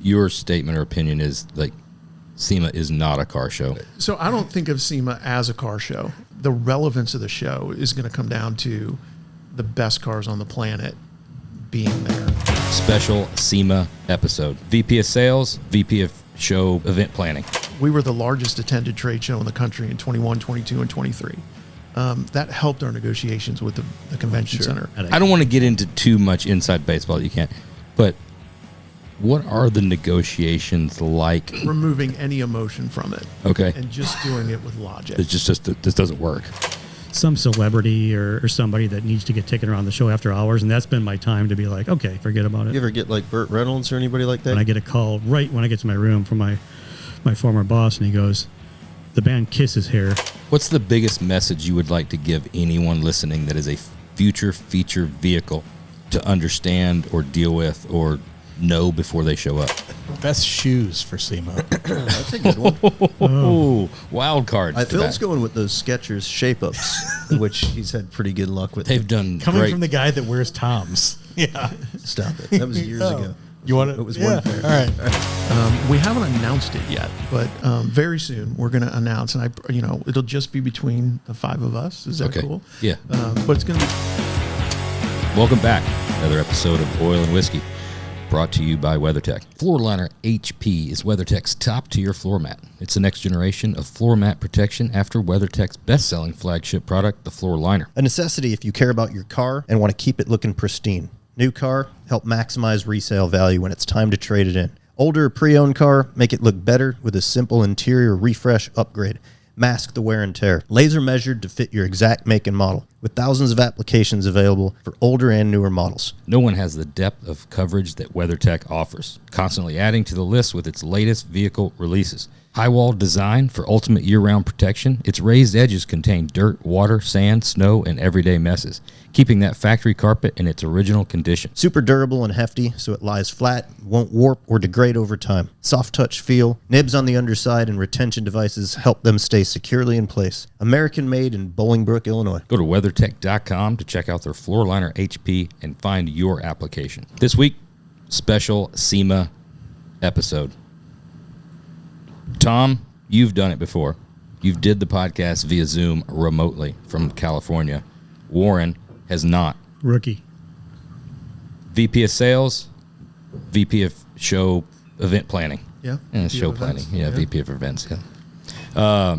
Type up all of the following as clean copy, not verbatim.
your statement or opinion is like SEMA is not a car show. So I don't think of SEMA as a car show. The relevance of the show is going to come down to the best cars on the planet being there. Special SEMA episode. VP of Sales, VP of Show Event Planning. We were the largest attended trade show in the country in 21, 22, and 23. That helped our negotiations with the convention center. I don't want to get into too much inside baseball. You can't. But what are the negotiations like? Removing any emotion from it. Okay. And just doing it with logic. It's just this doesn't work. Some celebrity or somebody that needs to get taken around the show after hours, and that's been my time to be like, okay, forget about it. You ever get like Bert Reynolds or anybody like that? And I get a call right when I get to my room from my former boss, and he goes, the band Kiss is here. What's the biggest message you would like to give anyone listening that is a future feature vehicle to understand or deal with or know before they show up? Best shoes for SEMA. That's a good one. Oh, wild card. Phil's going with those Skechers shape-ups, which he's had pretty good luck with. They've done Coming great. from the guy that wears Toms. Yeah. Stop it. That was years ago. You want it? It was Yeah. one pair. All right. We haven't announced it yet, but very soon we're going to announce, and it'll just be between the five of us. Is that Okay. cool? Yeah. But it's going to be. Welcome back. Another episode of Oil and Whiskey, brought to you by WeatherTech. Floor Liner HP is WeatherTech's top-tier floor mat. It's the next generation of floor mat protection after WeatherTech's best-selling flagship product, the Floor Liner. A necessity if you care about your car and want to keep it looking pristine. New car, help maximize resale value when it's time to trade it in. Older pre-owned car, make it look better with a simple interior refresh upgrade. Mask the wear and tear. Laser measured to fit your exact make and model, with thousands of applications available for older and newer models. No one has the depth of coverage that WeatherTech offers, constantly adding to the list with its latest vehicle releases. High-wall design for ultimate year-round protection, its raised edges contain dirt, water, sand, snow, and everyday messes, keeping that factory carpet in its original condition. Super durable and hefty, so it lies flat, won't warp or degrade over time. Soft touch feel, nibs on the underside, and retention devices help them stay securely in place. American-made in Bolingbrook, Illinois. Go to WeatherTech.com to check out their Floor Liner HP and find your application. This week, special SEMA episode. Tom, you've done it before. You've did the podcast via Zoom remotely from California. Warren has not. Rookie. VP of Sales, VP of Show Event Planning. Yeah. And VP Show of Planning. events. Yeah, VP of Events. Yeah.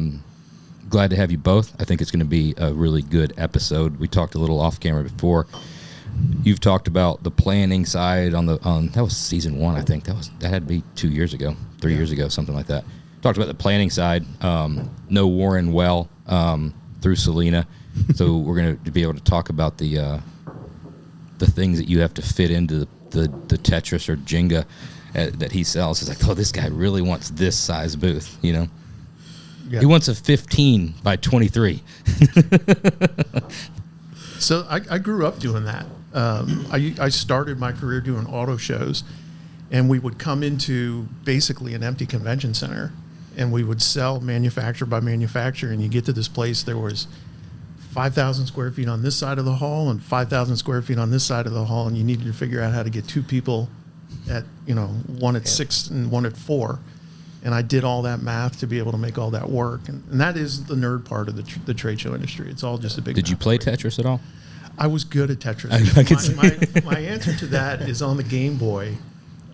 Glad to have you both. I think it's going to be a really good episode. We talked a little off camera before. You've talked about the planning side on that was season 1, I think. That had to be 2 years ago, 3 years ago, something like that. Talked about the planning side. Know Warren well through Selena, so we're going to be able to talk about the things that you have to fit into the Tetris or Jenga that he sells. It's like, oh, this guy really wants this size booth, you know. Yeah. He wants a 15 by 23. So I grew up doing that. I started my career doing auto shows, and we would come into basically an empty convention center, and we would sell manufacturer by manufacturer, and you get to this place, there was 5,000 square feet on this side of the hall and 5,000 square feet on this side of the hall, and you needed to figure out how to get two people at, one at 6 and one at 4. And I did all that math to be able to make all that work. And that is the nerd part of the trade show industry. It's all just a big Did you math play equation. Tetris at all? I was good at Tetris. I could see. My answer to that is on the Game Boy.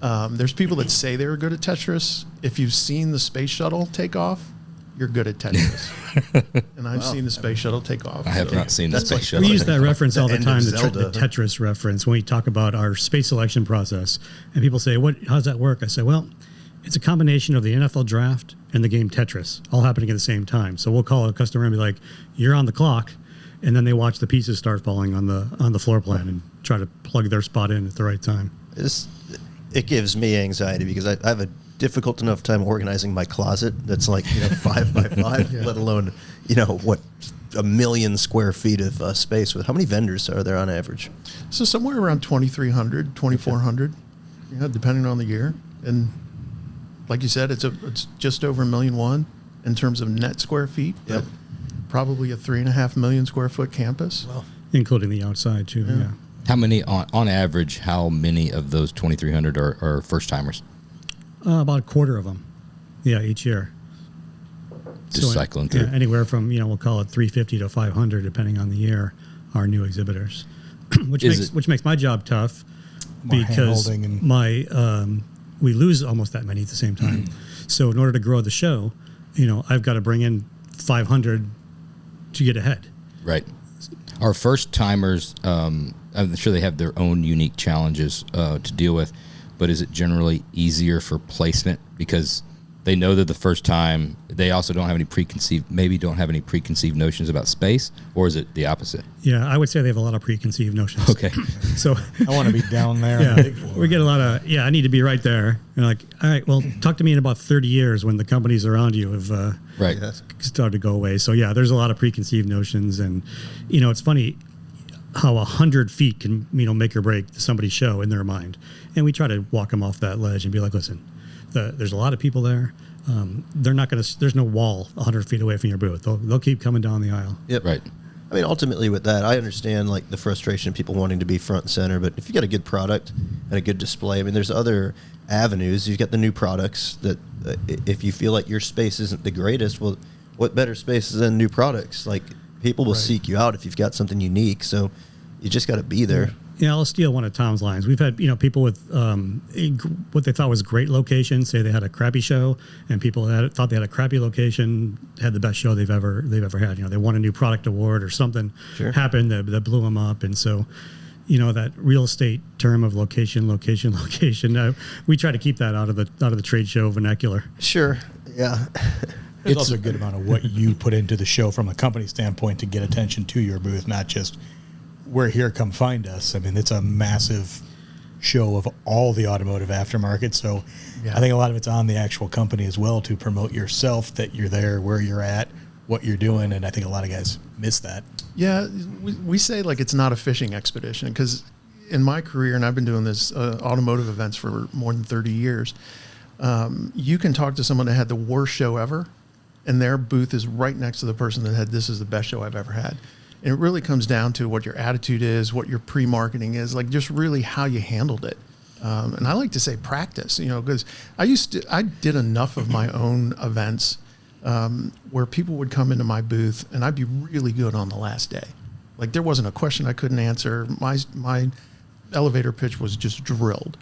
There's people that say they're good at Tetris. If you've seen the space shuttle take off, you're good at Tetris. And I've seen the space shuttle take off. I have not seen the space shuttle. We use that reference all the end time, of the Zelda. Tetris reference, when we talk about our space selection process. And people say, how's that work? I say, well, it's a combination of the NFL draft and the game Tetris, all happening at the same time. So we'll call a customer and be like, you're on the clock. And then they watch the pieces start falling on the floor plan and try to plug their spot in at the right time. It gives me anxiety because I have a difficult enough time organizing my closet that's like 5 by 5, let alone 1 million square feet of space. With how many vendors are there on average? So somewhere around 2,300, 2,400, depending on the year. And like you said, it's just over 1.1 million in terms of net square feet. Yep. But probably a 3.5 million square foot campus. Well, Including the outside, too, yeah. How many, on average, how many of those 2,300 are first-timers? About a quarter of them. Yeah, each year. Just cycling through. Yeah, anywhere from, we'll call it 350 to 500, depending on the year, are new exhibitors, which makes my job tough More because hand-holding and- we lose almost that many at the same time. So in order to grow the show, I've got to bring in 500 to get ahead. Right. Our first timers, I'm sure they have their own unique challenges to deal with, but is it generally easier for placement because they know that the first time they also don't have any preconceived notions about space, or is it the opposite? Yeah, I would say they have a lot of preconceived notions. Okay. So I want to be down there. on the big floor. we get a lot of, I need to be right there. And like, all right, well, talk to me in about 30 years when the companies around you have Right. started to go away. So yeah, there's a lot of preconceived notions. And, it's funny how 100 feet can, make or break somebody's show in their mind. And we try to walk them off that ledge and be like, listen, there's a lot of people there. They're not going to. There's no wall 100 feet away from your booth. They'll keep coming down the aisle. Yep. Right. I mean, ultimately with that, I understand like the frustration of people wanting to be front and center, but if you got a good product and a good display, I mean, there's other avenues. You've got the new products that if you feel like your space isn't the greatest, well, what better space is than new products? Like people will seek you out if you've got something unique. So you just got to be there. Yeah, I'll steal one of Tom's lines. We've had people with what they thought was great location say they had a crappy show, and people thought they had a crappy location had the best show they've ever had. They won a new product award or something happened that blew them up, and so that real estate term of location. We try to keep that out of the trade show vernacular. Sure. Yeah. There's also a good amount of what you put into the show from a company standpoint to get attention to your booth, not just we're here, come find us. I mean, it's a massive show of all the automotive aftermarket. So I think a lot of it's on the actual company as well to promote yourself, that you're there, where you're at, what you're doing. And I think a lot of guys miss that. Yeah, we say like it's not a fishing expedition because in my career, and I've been doing this automotive events for more than 30 years, you can talk to someone that had the worst show ever, and their booth is right next to the person that had this is the best show I've ever had. And it really comes down to what your attitude is, what your pre-marketing is, like just really how you handled it. And I like to say practice, because I did enough of my own events where people would come into my booth and I'd be really good on the last day. Like there wasn't a question I couldn't answer. My elevator pitch was just drilled.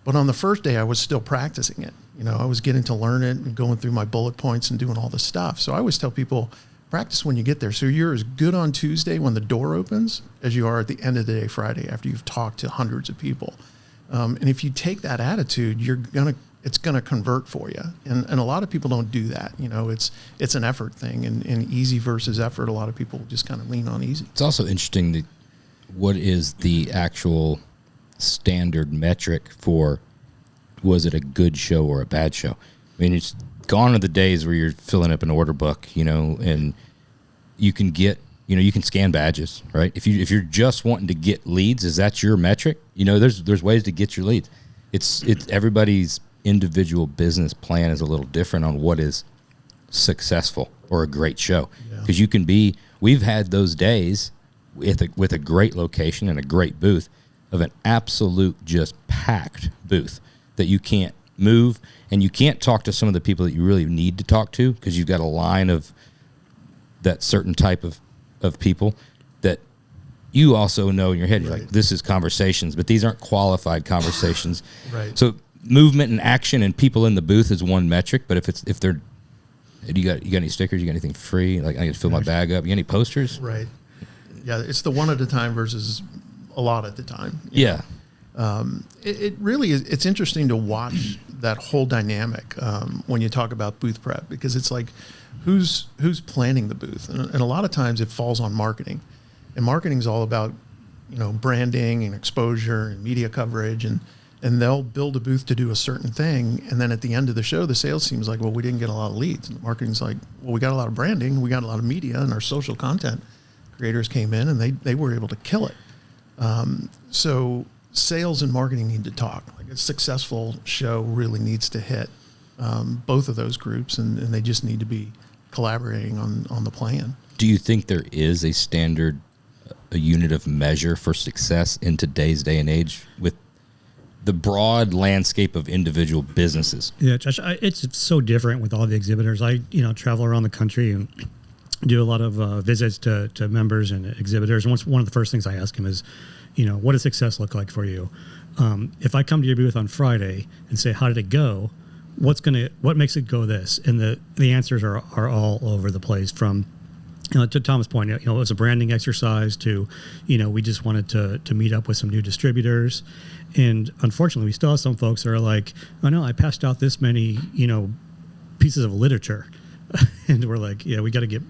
But on the first day, I was still practicing it. I was getting to learn it and going through my bullet points and doing all this stuff. So I always tell people, practice when you get there. So you're as good on Tuesday when the door opens as you are at the end of the day Friday after you've talked to hundreds of people. And if you take that attitude, it's gonna convert for you. And a lot of people don't do that. It's an effort thing, and easy versus effort. A lot of people just kind of lean on easy. It's also interesting that what is the actual standard metric for was it a good show or a bad show? I mean, it's gone are the days where you're filling up an order book, and you can get, you can scan badges, right? If you're just wanting to get leads, is that your metric? There's ways to get your leads. It's everybody's individual business plan is a little different on what is successful or a great show. Because we've had those days with a great location and a great booth of an absolute just packed booth that you can't move, and you can't talk to some of the people that you really need to talk to because you've got a line of that certain type of people that you also know in your head. You're like, this is conversations, but these aren't qualified conversations. Right. So movement and action and people in the booth is one metric, but if they're, you got any stickers? You got anything free? Like I can fill my bag up. You got any posters? Right. Yeah, it's the one at a time versus a lot at the time. Yeah. It really is. It's interesting to watch that whole dynamic when you talk about booth prep, because it's like who's planning the booth, and a lot of times it falls on marketing, and marketing is all about branding and exposure and media coverage, and they'll build a booth to do a certain thing, and then at the end of the show, the sales team's like, well, we didn't get a lot of leads, and marketing's like, well, we got a lot of branding, we got a lot of media, and our social content creators came in and they were able to kill it. So sales and marketing need to talk. Like a successful show really needs to hit both of those groups, and they just need to be collaborating on the plan. Do you think there is a standard, a unit of measure for success in today's day and age with the broad landscape of individual businesses. Yeah, Josh, it's so different with all the exhibitors. I travel around the country and do a lot of visits to members and exhibitors. And one of the first things I ask them is, what does success look like for you? If I come to your booth on Friday and say, how did it go? What makes it go this? And the answers are all over the place, from to Tom's point, it was a branding exercise to, we just wanted to meet up with some new distributors. And unfortunately, we still have some folks that are like, oh no, I passed out this many, pieces of literature. And we're like, yeah, we got to get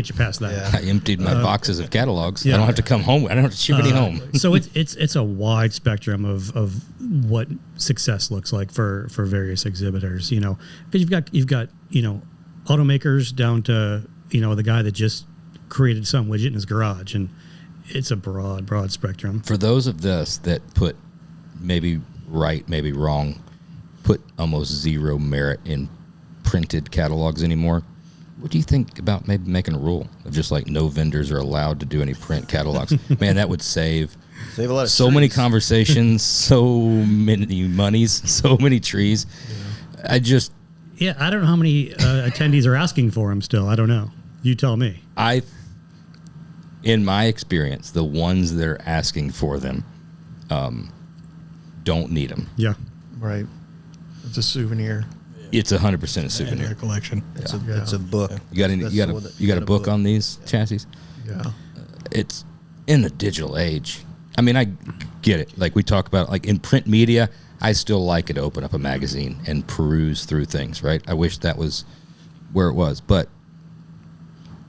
you past that. Yeah. I emptied my boxes of catalogs. Yeah. I don't have to come home. I don't have to ship any home. So it's a wide spectrum of what success looks like for various exhibitors, because you've got automakers down to, the guy that just created some widget in his garage, and it's a broad spectrum. For those of us that put, maybe right, maybe wrong, put almost zero merit in printed catalogs anymore, what do you think about maybe making a rule of just like no vendors are allowed to do any print catalogs? Man, that would save a lot of so trees. many conversations, so many monies, so many trees. Yeah. I don't know how many attendees are asking for them still. I don't know. You tell me. In my experience, the ones that are asking for them don't need them. Yeah. Right. It's a souvenir. It's 100% a souvenir. Their collection. It's a book. You got a book on these chassis? Yeah. It's in the digital age. I mean, I get it. Like we talk about, like in print media, I still like it to open up a magazine and peruse through things, right? I wish that was where it was, but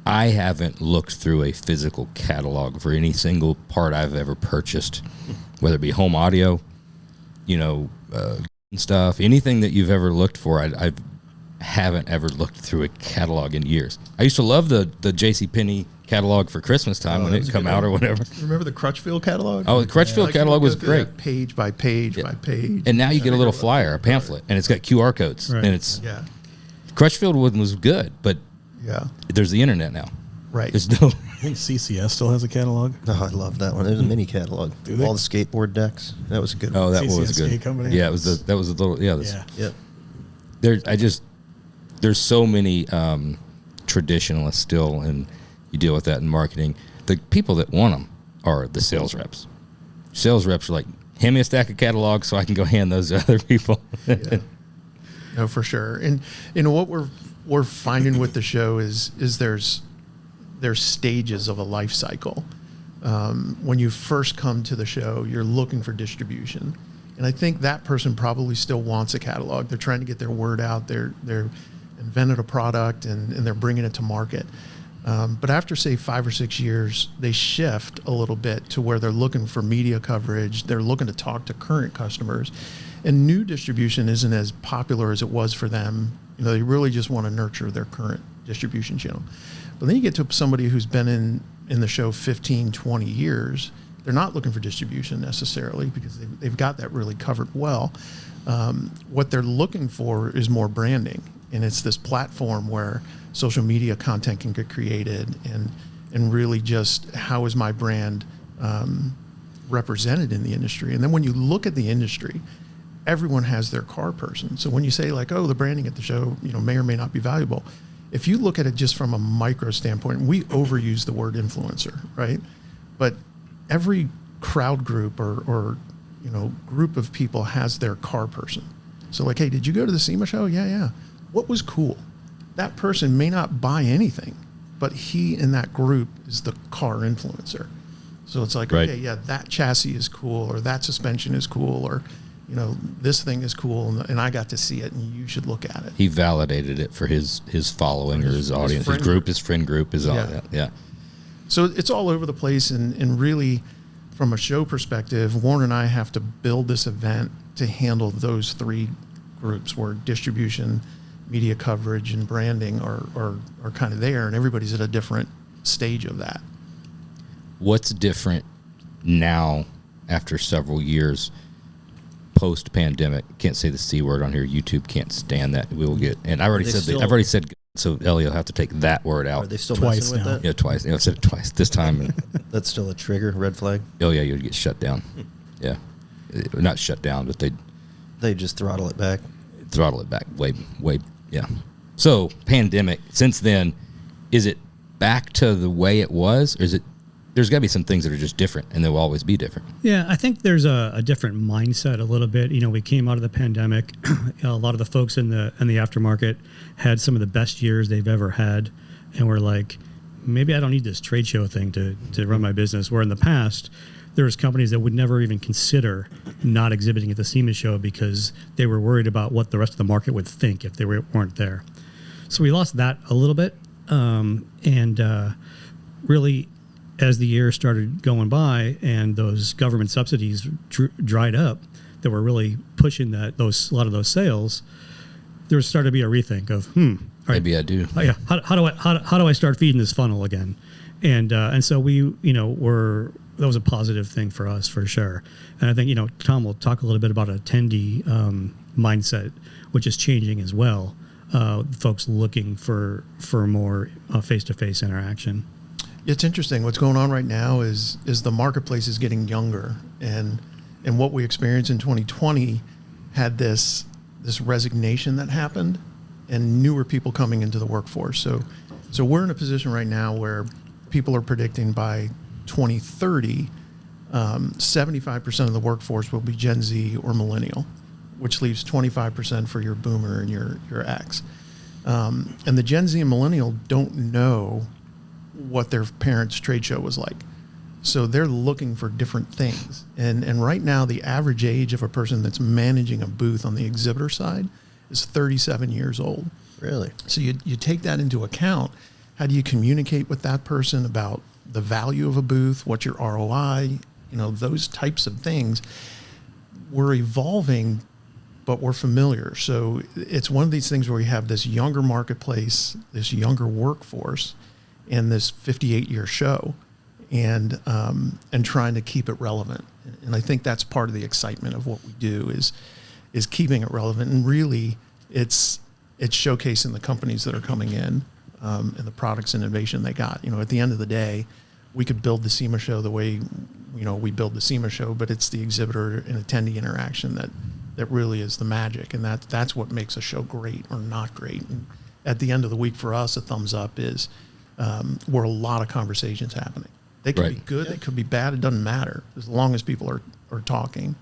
I haven't looked through a physical catalog for any single part I've ever purchased, whether it be home audio, stuff, anything that you've ever looked for. I haven't ever looked through a catalog in years. I used to love the JCPenney catalog for Christmas time when it come out or whatever. Remember the Crutchfield catalog? Oh, the Crutchfield catalog was great. Page by page by page. And now you get a little flyer, a pamphlet, and it's got QR codes. Right. And it's Yeah. Crutchfield one was good, but Yeah. there's the internet now. Right. There's no. I think CCS still has a catalog. Oh, I love that one. There's a mini catalog. Do they? All the skateboard decks. That was a good one. Oh, that one was CCS good. skate company? Yeah, that was a little. Yeah. Yeah. Yep. There's so many traditionalists still, and you deal with that in marketing. The people that want them are the sales reps. Sales reps are like, hand me a stack of catalogs so I can go hand those to other people. Yeah. No, for sure. And what we're finding with the show is there's stages of a life cycle. When you first come to the show, you're looking for distribution, and I think that person probably still wants a catalog. They're trying to get their word out. They're invented a product and they're bringing it to market. But after, say, 5 or 6 years, they shift a little bit to where they're looking for media coverage. They're looking to talk to current customers. And new distribution isn't as popular as it was for them. They really just want to nurture their current distribution channel. But then you get to somebody who's been in the show 15, 20 years. They're not looking for distribution necessarily because they've got that really covered well. What they're looking for is more branding. And it's this platform where social media content can get created and really just how is my brand represented in the industry. And then when you look at the industry, everyone has their car person. So when you say like, oh, the branding at the show, may or may not be valuable. If you look at it just from a micro standpoint, we overuse the word influencer, right? But every crowd group or group of people has their car person. So like, hey, did you go to the SEMA show? Yeah. What was cool? That person may not buy anything, but he in that group is the car influencer. So it's like, right. Okay, yeah, that chassis is cool, or that suspension is cool, or this thing is cool, and I got to see it, and you should look at it. He validated it for his following or his audience, his group, his friend group, his all that. Yeah. So it's all over the place, and really, from a show perspective, Warren and I have to build this event to handle those three groups where distribution, media coverage, and branding are kind of there, and everybody's at a different stage of that. What's different now after several years post-pandemic? Can't say the C word on here. YouTube can't stand that. We will get, and I've already said, so Ellie will have to take that word out. Are they still Twice messing with now. that? Yeah, twice. I've said it twice this time. And, That's still a trigger, red flag. oh yeah, you'd get shut down. Yeah. not shut down, but They just throttle it back. way, yeah. So pandemic, since then, is it back to the way it was, or is it, there's got to be some things that are just different, and they'll always be different? Yeah, I think there's a different mindset a little bit. You know, we came out of the pandemic. A lot of the folks in the aftermarket had some of the best years they've ever had, and we're like, maybe I don't need this trade show thing to run my business. Where in the past, there was companies that would never even consider not exhibiting at the SEMA show because they were worried about what the rest of the market would think if they weren't there. So we lost that a little bit, and really, as the year started going by and those government subsidies dried up that were really pushing a lot of those sales, there started to be a rethink of, all right, Maybe I do. oh, yeah, how do I start feeding this funnel again? And so we, that was a positive thing for us for sure. And I think, Tom will talk a little bit about attendee mindset, which is changing as well. Folks looking for more face-to-face interaction. It's interesting. What's going on right now is the marketplace is getting younger, and what we experienced in 2020 had this resignation that happened, and newer people coming into the workforce. So we're in a position right now where people are predicting by 2030, 75% of the workforce will be Gen Z or millennial, which leaves 25% for your boomer and your X. And the Gen Z and millennial don't know what their parents' trade show was like. So they're looking for different things. And right now, the average age of a person that's managing a booth on the exhibitor side is 37 years old. Really? So you take that into account. How do you communicate with that person about the value of a booth? What's your ROI? Those types of things. We're evolving, but we're familiar. So it's one of these things where we have this younger marketplace, this younger workforce, and this 58-year show, and trying to keep it relevant. And I think that's part of the excitement of what we do is keeping it relevant. And really, it's showcasing the companies that are coming in and the products and innovation they got. At the end of the day, we could build the SEMA show the way we build the SEMA show, but it's the exhibitor and attendee interaction that really is the magic, and that's what makes a show great or not great. And at the end of the week, for us, a thumbs up is where a lot of conversations happening. They could be good, they could be bad, it doesn't matter. As long as people are talking,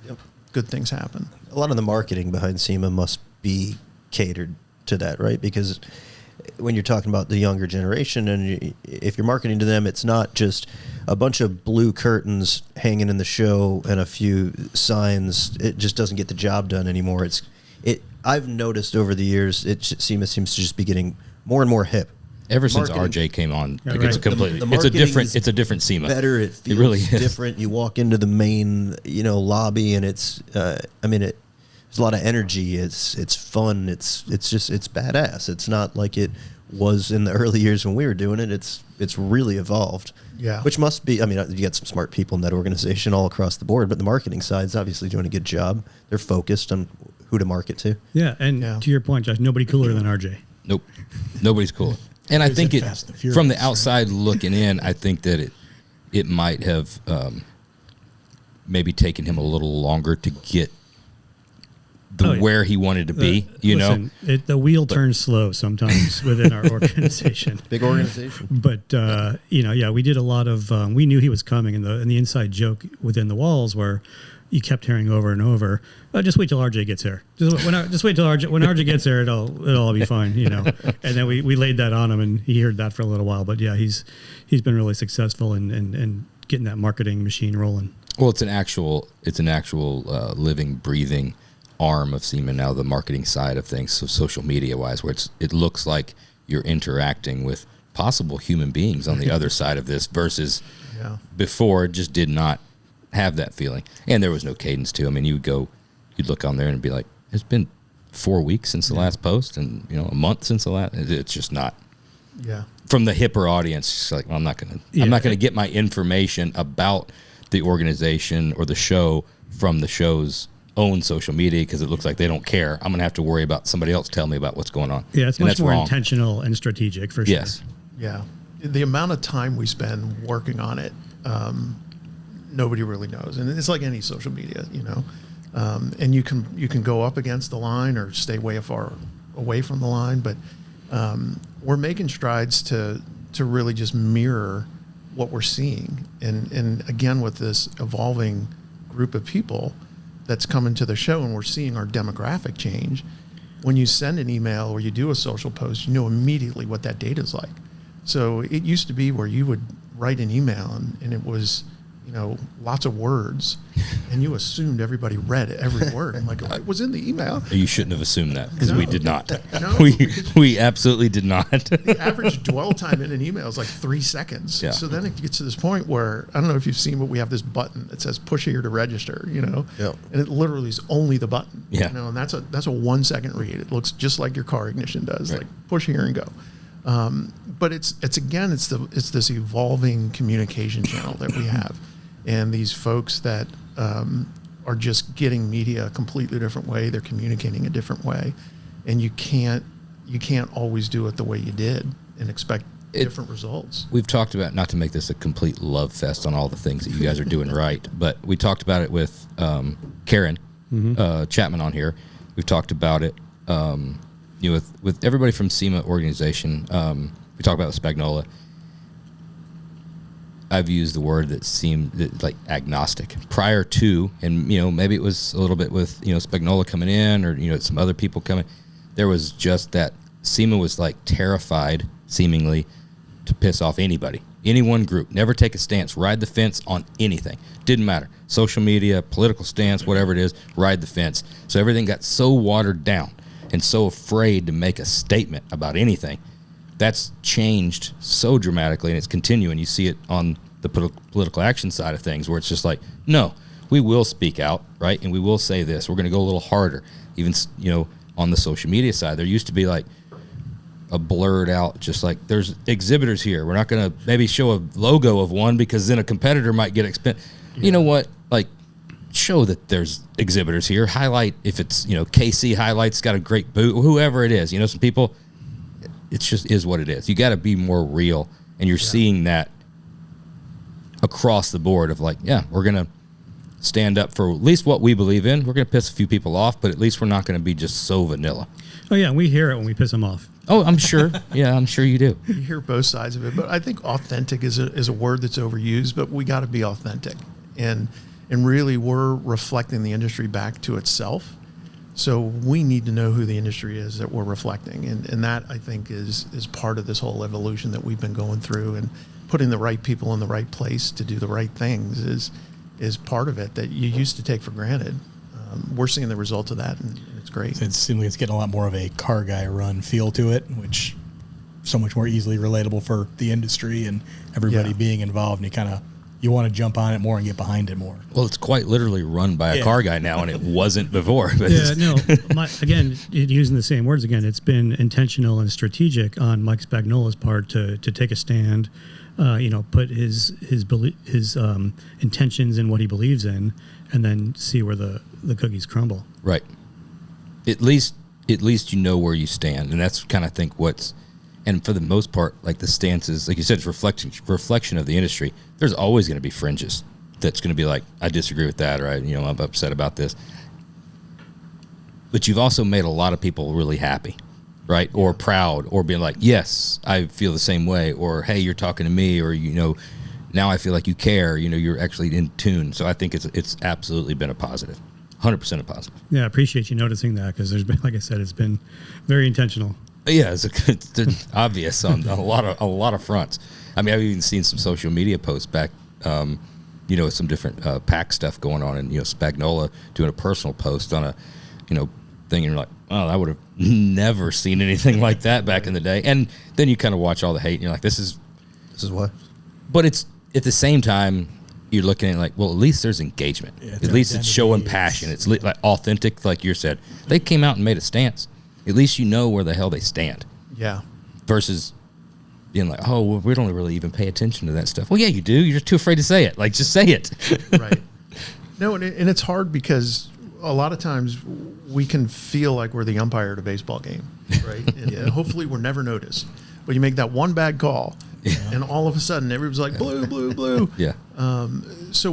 good things happen. A lot of the marketing behind SEMA must be catered to that, right? Because when you're talking about the younger generation, and if you're marketing to them, it's not just a bunch of blue curtains hanging in the show and a few signs. It just doesn't get the job done anymore. I've noticed over the years, SEMA seems to just be getting more and more hip. Ever since RJ came on, it's completely. It's a different SEMA. Better. It feels really is different. You walk into the main, lobby, and it's. There's a lot of energy. It's fun. It's badass. It's not like it was in the early years when we were doing it. It's really evolved. Yeah. Which must be. You got some smart people in that organization all across the board, but the marketing side's obviously doing a good job. They're focused on who to market to. Yeah, and to your point, Josh, nobody cooler than RJ. Nope, nobody's cooler. And I think from the outside looking in, I think that it might have maybe taken him a little longer to get where he wanted to be. The wheel turns slow sometimes within our organization. Big organization, but we did a lot of. We knew he was coming, and the inside joke within the walls where you kept hearing over and over, just wait till RJ gets here. Just wait till when RJ gets there, it'll all be fine, And then we laid that on him, and he heard that for a little while. But yeah, he's been really successful in getting that marketing machine rolling. Well, it's an actual living, breathing arm of SEMA now, the marketing side of things, so social media wise, where it looks like you're interacting with possible human beings on the other side of this versus before it just did not have that feeling. And there was no cadence to it. I mean, you'd look on there and be like, it's been 4 weeks since the last post, and a month since the last. It's just not. Yeah. From the hipper audience, it's like, well, I'm not gonna get my information about the organization or the show from the show's own social media because it looks like they don't care. I'm gonna have to worry about somebody else telling me about what's going on. Yeah, it's much more intentional and strategic for sure. Yes. Yeah. The amount of time we spend working on it, nobody really knows. And it's like any social media, and you can go up against the line or stay way far away from the line, but we're making strides to really just mirror what we're seeing. And again, with this evolving group of people that's coming to the show, and we're seeing our demographic change. When you send an email or you do a social post, you know immediately what that data is like. So it used to be where you would write an email and it was, lots of words, and you assumed everybody read every word. I'm like, it was in the email. You shouldn't have assumed that, because we did not. No, we absolutely did not. The average dwell time in an email is like 3 seconds. Yeah. So then it gets to this point where, I don't know if you've seen, but we have this button that says push here to register, Yep. and it literally is only the button, Yeah. and that's a 1 second read. It looks just like your car ignition does, Right. like push here and go. But it's this evolving communication channel that we have, and these folks that are just getting media a completely different way. They're communicating a different way, and you can't always do it the way you did and expect different results. We've talked about, not to make this a complete love fest on all the things that you guys are doing right, but we talked about it with Karen Chapman on here. We've talked about it with everybody from SEMA organization. We talked about Spagnola. I've used the word that seemed like agnostic prior to, and maybe it was a little bit with Spagnola coming in, or some other people coming. There was just that SEMA was like terrified, seemingly, to piss off anybody, any one group. Never take a stance, ride the fence on anything. Didn't matter, social media, political stance, whatever it is, ride the fence. So everything got so watered down and so afraid to make a statement about anything. That's changed so dramatically, and it's continuing. You see it on the political action side of things, where it's just like, no, we will speak out, right? And we will say this. We're going to go a little harder. Even, on the social media side, there used to be like a blurred out, just like, there's exhibitors here. We're not going to maybe show a logo of one, because then a competitor might get expensive. Yeah. You know what? Like, show that there's exhibitors here. Highlight, if it's, KC Highlights got a great booth, whoever it is. Some people... It just is what it is. You got to be more real, and you're seeing that across the board of like, yeah, we're going to stand up for at least what we believe in. We're going to piss a few people off, but at least we're not going to be just so vanilla. Oh, yeah, we hear it when we piss them off. Oh, I'm sure. Yeah, I'm sure you do. You hear both sides of it, but I think authentic is a word that's overused, but we got to be authentic. And really, we're reflecting the industry back to itself. So we need to know who the industry is that we're reflecting. And that, I think, is part of this whole evolution that we've been going through, and putting the right people in the right place to do the right things is part of it that you used to take for granted. We're seeing the results of that, and it's great. It seems like it's getting a lot more of a car guy run feel to it, which so much more easily relatable for the industry and everybody being involved, and you want to jump on it more and get behind it more. Well, it's quite literally run by a car guy now, and it wasn't before. But Again, using the same words again, it's been intentional and strategic on Mike Spagnola's part to take a stand, put his intentions in what he believes in, and then see where the cookies crumble. Right. At least you know where you stand, and that's kind of think what's. And for the most part, like the stances, like you said, it's reflection of the industry. There's always going to be fringes that's going to be like, I disagree with that, or I'm upset about this. But you've also made a lot of people really happy, right? Or proud, or being like, yes, I feel the same way, or hey, you're talking to me, or now I feel like you care. You're actually in tune. So I think it's absolutely been a positive, 100% a positive. Yeah, I appreciate you noticing that, because there's been, like I said, it's been very intentional. Yeah, it's obvious on a lot of fronts. I mean, I've even seen some social media posts back, with some different pack stuff going on, and Spagnola doing a personal post on a, thing, and you're like, oh, I would have never seen anything like that back in the day. And then you kind of watch all the hate, and you're like, this is what. But it's at the same time, you're looking at like, well, at least there's engagement. Yeah, at least it's showing passion. It's like authentic, like you said. They came out and made a stance. At least you know where the hell they stand. Yeah. Versus being like, oh, well, we don't really even pay attention to that stuff. Well, yeah, you do. You're just too afraid to say it. Like, just say it. Right. No, and it's hard, because a lot of times we can feel like we're the umpire at a baseball game, right? And hopefully we're never noticed. But you make that one bad call, and all of a sudden everybody's like blue, blue, blue. Yeah. So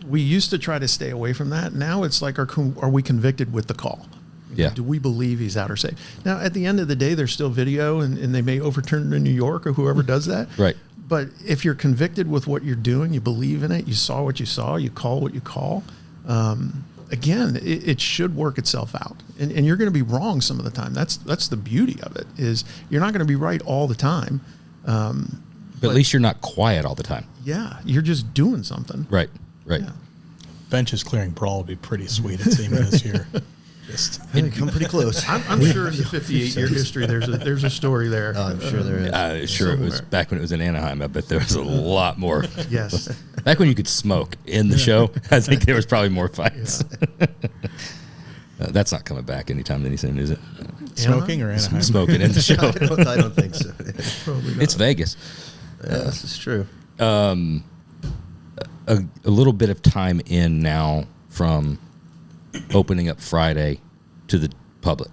we used to try to stay away from that. Now it's like, are we convicted with the call? Yeah. Do we believe he's out or safe? Now, at the end of the day, there's still video, and they may overturn it in New York or whoever does that. Right. But if you're convicted with what you're doing, you believe in it, you saw what you saw, you call what you call, again, it should work itself out. And you're going to be wrong some of the time. That's the beauty of it, is you're not going to be right all the time. But at least you're not quiet all the time. Yeah, you're just doing something. Right. Right. Yeah. Benches clearing brawl would be pretty sweet at SEMA this year. They come pretty close. I'm sure in the 58-year history, there's a story there. Oh, I'm sure there is. Sure, it was Somewhere. back when it was in Anaheim. I bet there was a lot more. Yes. Back when you could smoke in the show, I think there was probably more fights. That's not coming back anytime soon, is it? Smoking or Anaheim? Smoking in the show. I don't think so. Probably not. It's Vegas. Yeah, this is true. A little bit of time in now from opening up Friday to the public.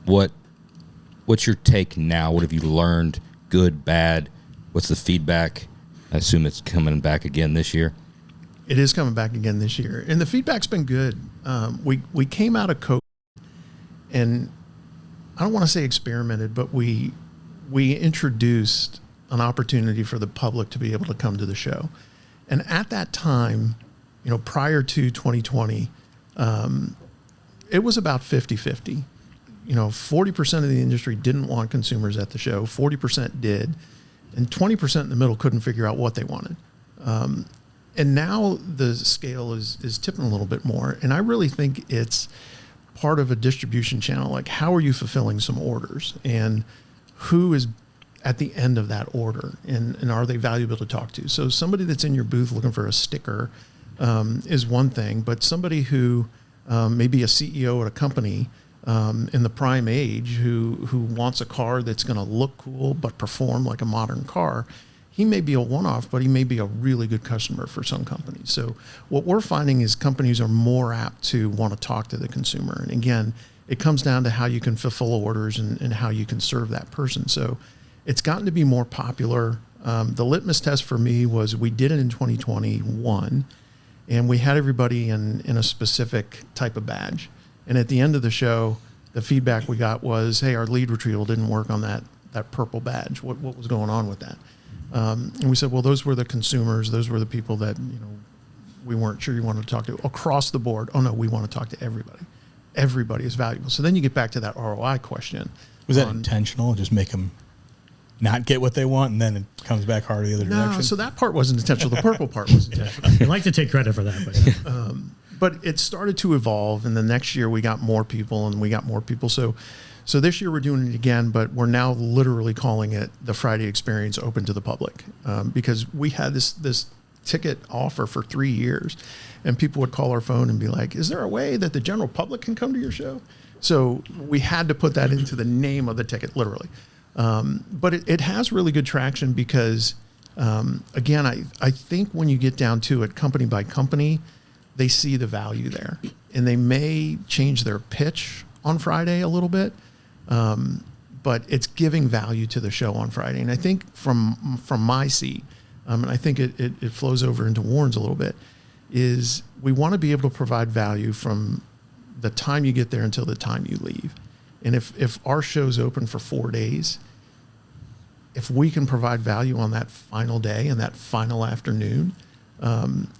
What's your take now? What have you learned? Good, bad? What's the feedback? I assume it's coming back again this year. It is coming back again this year, and the feedback's been good. We came out of COVID, and I don't want to say experimented, but we introduced an opportunity for the public to be able to come to the show. And at that time, prior to 2020, it was about 50-50. 40% of the industry didn't want consumers at the show, 40% did, and 20% in the middle couldn't figure out what they wanted. And now the scale is tipping a little bit more. And I really think it's part of a distribution channel. Like, how are you fulfilling some orders? And who is at the end of that order? And are they valuable to talk to? So somebody that's in your booth looking for a sticker is one thing. But somebody who may be a CEO at a company in the prime age who wants a car that's going to look cool but perform like a modern car, he may be a one-off, but he may be a really good customer for some companies. So what we're finding is companies are more apt to want to talk to the consumer. And again, it comes down to how you can fulfill orders and how you can serve that person. So it's gotten to be more popular. The litmus test for me was we did it in 2021, and we had everybody in a specific type of badge. And at the end of the show, the feedback we got was, hey, our lead retrieval didn't work on that purple badge. What was going on with that? And we said, well, those were the consumers. Those were the people that, we weren't sure you wanted to talk to across the board. Oh no, we want to talk to everybody. Everybody is valuable. So then you get back to that ROI question. Was that intentional? Just make them not get what they want, and then it comes back harder the other No, direction? so that part wasn't intentional. The purple part was intentional. I like to take credit for that, But it started to evolve, and the next year we got more people, and we got more people. So this year we're doing it again, but we're now literally calling it the Friday Experience open to the public, because we had this ticket offer for 3 years, and people would call our phone and be like, is there a way that the general public can come to your show? So we had to put that into the name of the ticket, literally. But it has really good traction because, again, I think when you get down to it, company by company, they see the value there, and they may change their pitch on Friday a little bit, but it's giving value to the show on Friday. And I think from my seat, and I think it flows over into Warren's a little bit, is we want to be able to provide value from the time you get there until the time you leave. And if our show's open for 4 days, if we can provide value on that final day and that final afternoon,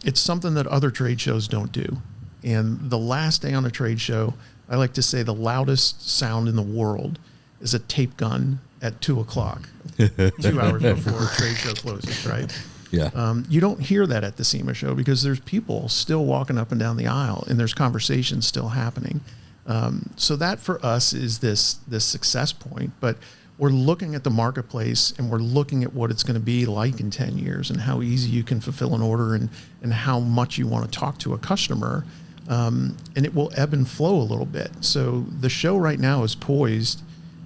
it's something that other trade shows don't do. And the last day on a trade show, I like to say the loudest sound in the world is a tape gun at 2:00, 2 hours before a trade show closes, right? Yeah. You don't hear that at the SEMA show because there's people still walking up and down the aisle, and there's conversations still happening. So that for us is this success point, but we're looking at the marketplace, and we're looking at what it's going to be like in 10 years and how easy you can fulfill an order and how much you want to talk to a customer. And it will ebb and flow a little bit. So the show right now is poised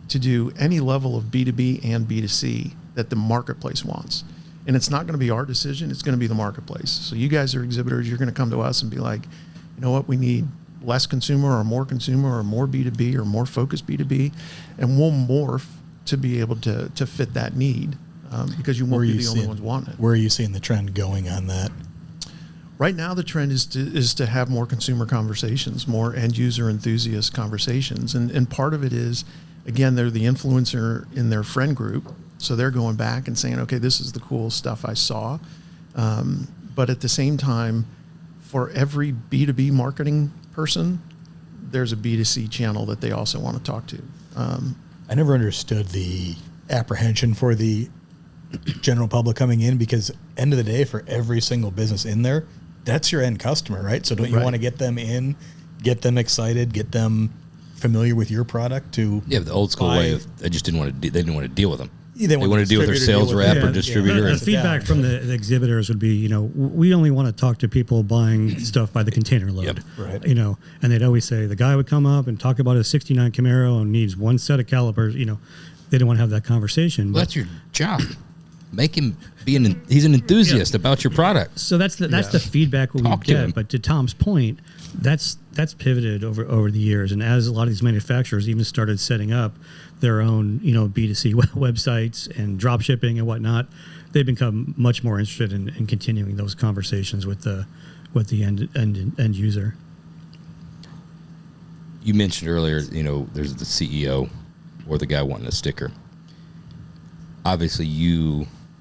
to do any level of B2B and B2C that the marketplace wants. And it's not going to be our decision. It's going to be the marketplace. So you guys are exhibitors. You're going to come to us and be like, you know what, we need less consumer or more B2B or more focused B2B. And we'll morph to be able to fit that need, because you won't be the only ones wanting it. Where are you seeing the trend going on that? Right now, the trend is to have more consumer conversations, more end user enthusiast conversations, and part of it is, again, they're the influencer in their friend group, so they're going back and saying, okay, this is the cool stuff I saw, but at the same time, for every B2B marketing person, there's a B2C channel that they also want to talk to. I never understood the apprehension for the general public coming in, because end of the day, for every single business in there, that's your end customer, right? So don't you want to get them in, get them excited, get them familiar with your product to the old school way of they just didn't want to they didn't want to deal with them. They want to deal with their sales rep or distributor. The feedback from the exhibitors would be, we only want to talk to people buying stuff by the container load. Yep. Right. And they'd always say the guy would come up and talk about his 69 Camaro and needs one set of calipers. They didn't want to have that conversation. Well, that's your job. Make him he's an enthusiast about your product. So that's the feedback we Talk to him. get. But to Tom's point, that's pivoted over the years, and as a lot of these manufacturers even started setting up their own B2C websites and drop shipping and whatnot, they've become much more interested in continuing those conversations with the end user. You mentioned earlier, there's the CEO or the guy wanting a sticker. Obviously,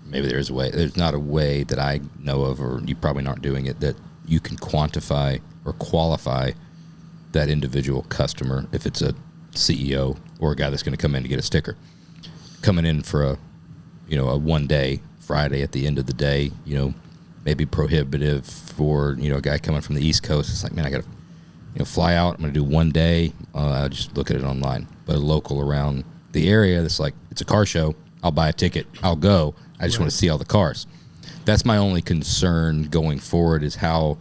maybe there's a way. There's not a way that I know of, or you probably aren't doing it, that you can quantify or qualify that individual customer, if it's a CEO or a guy that's going to come in to get a sticker, coming in for a 1 day Friday at the end of the day, maybe prohibitive for a guy coming from the East Coast. It's like, man, I got to fly out. I'm going to do 1 day. I'll just look at it online. But a local around the area that's like, it's a car show. I'll buy a ticket. I'll go. I just want to see all the cars. That's my only concern going forward, is how,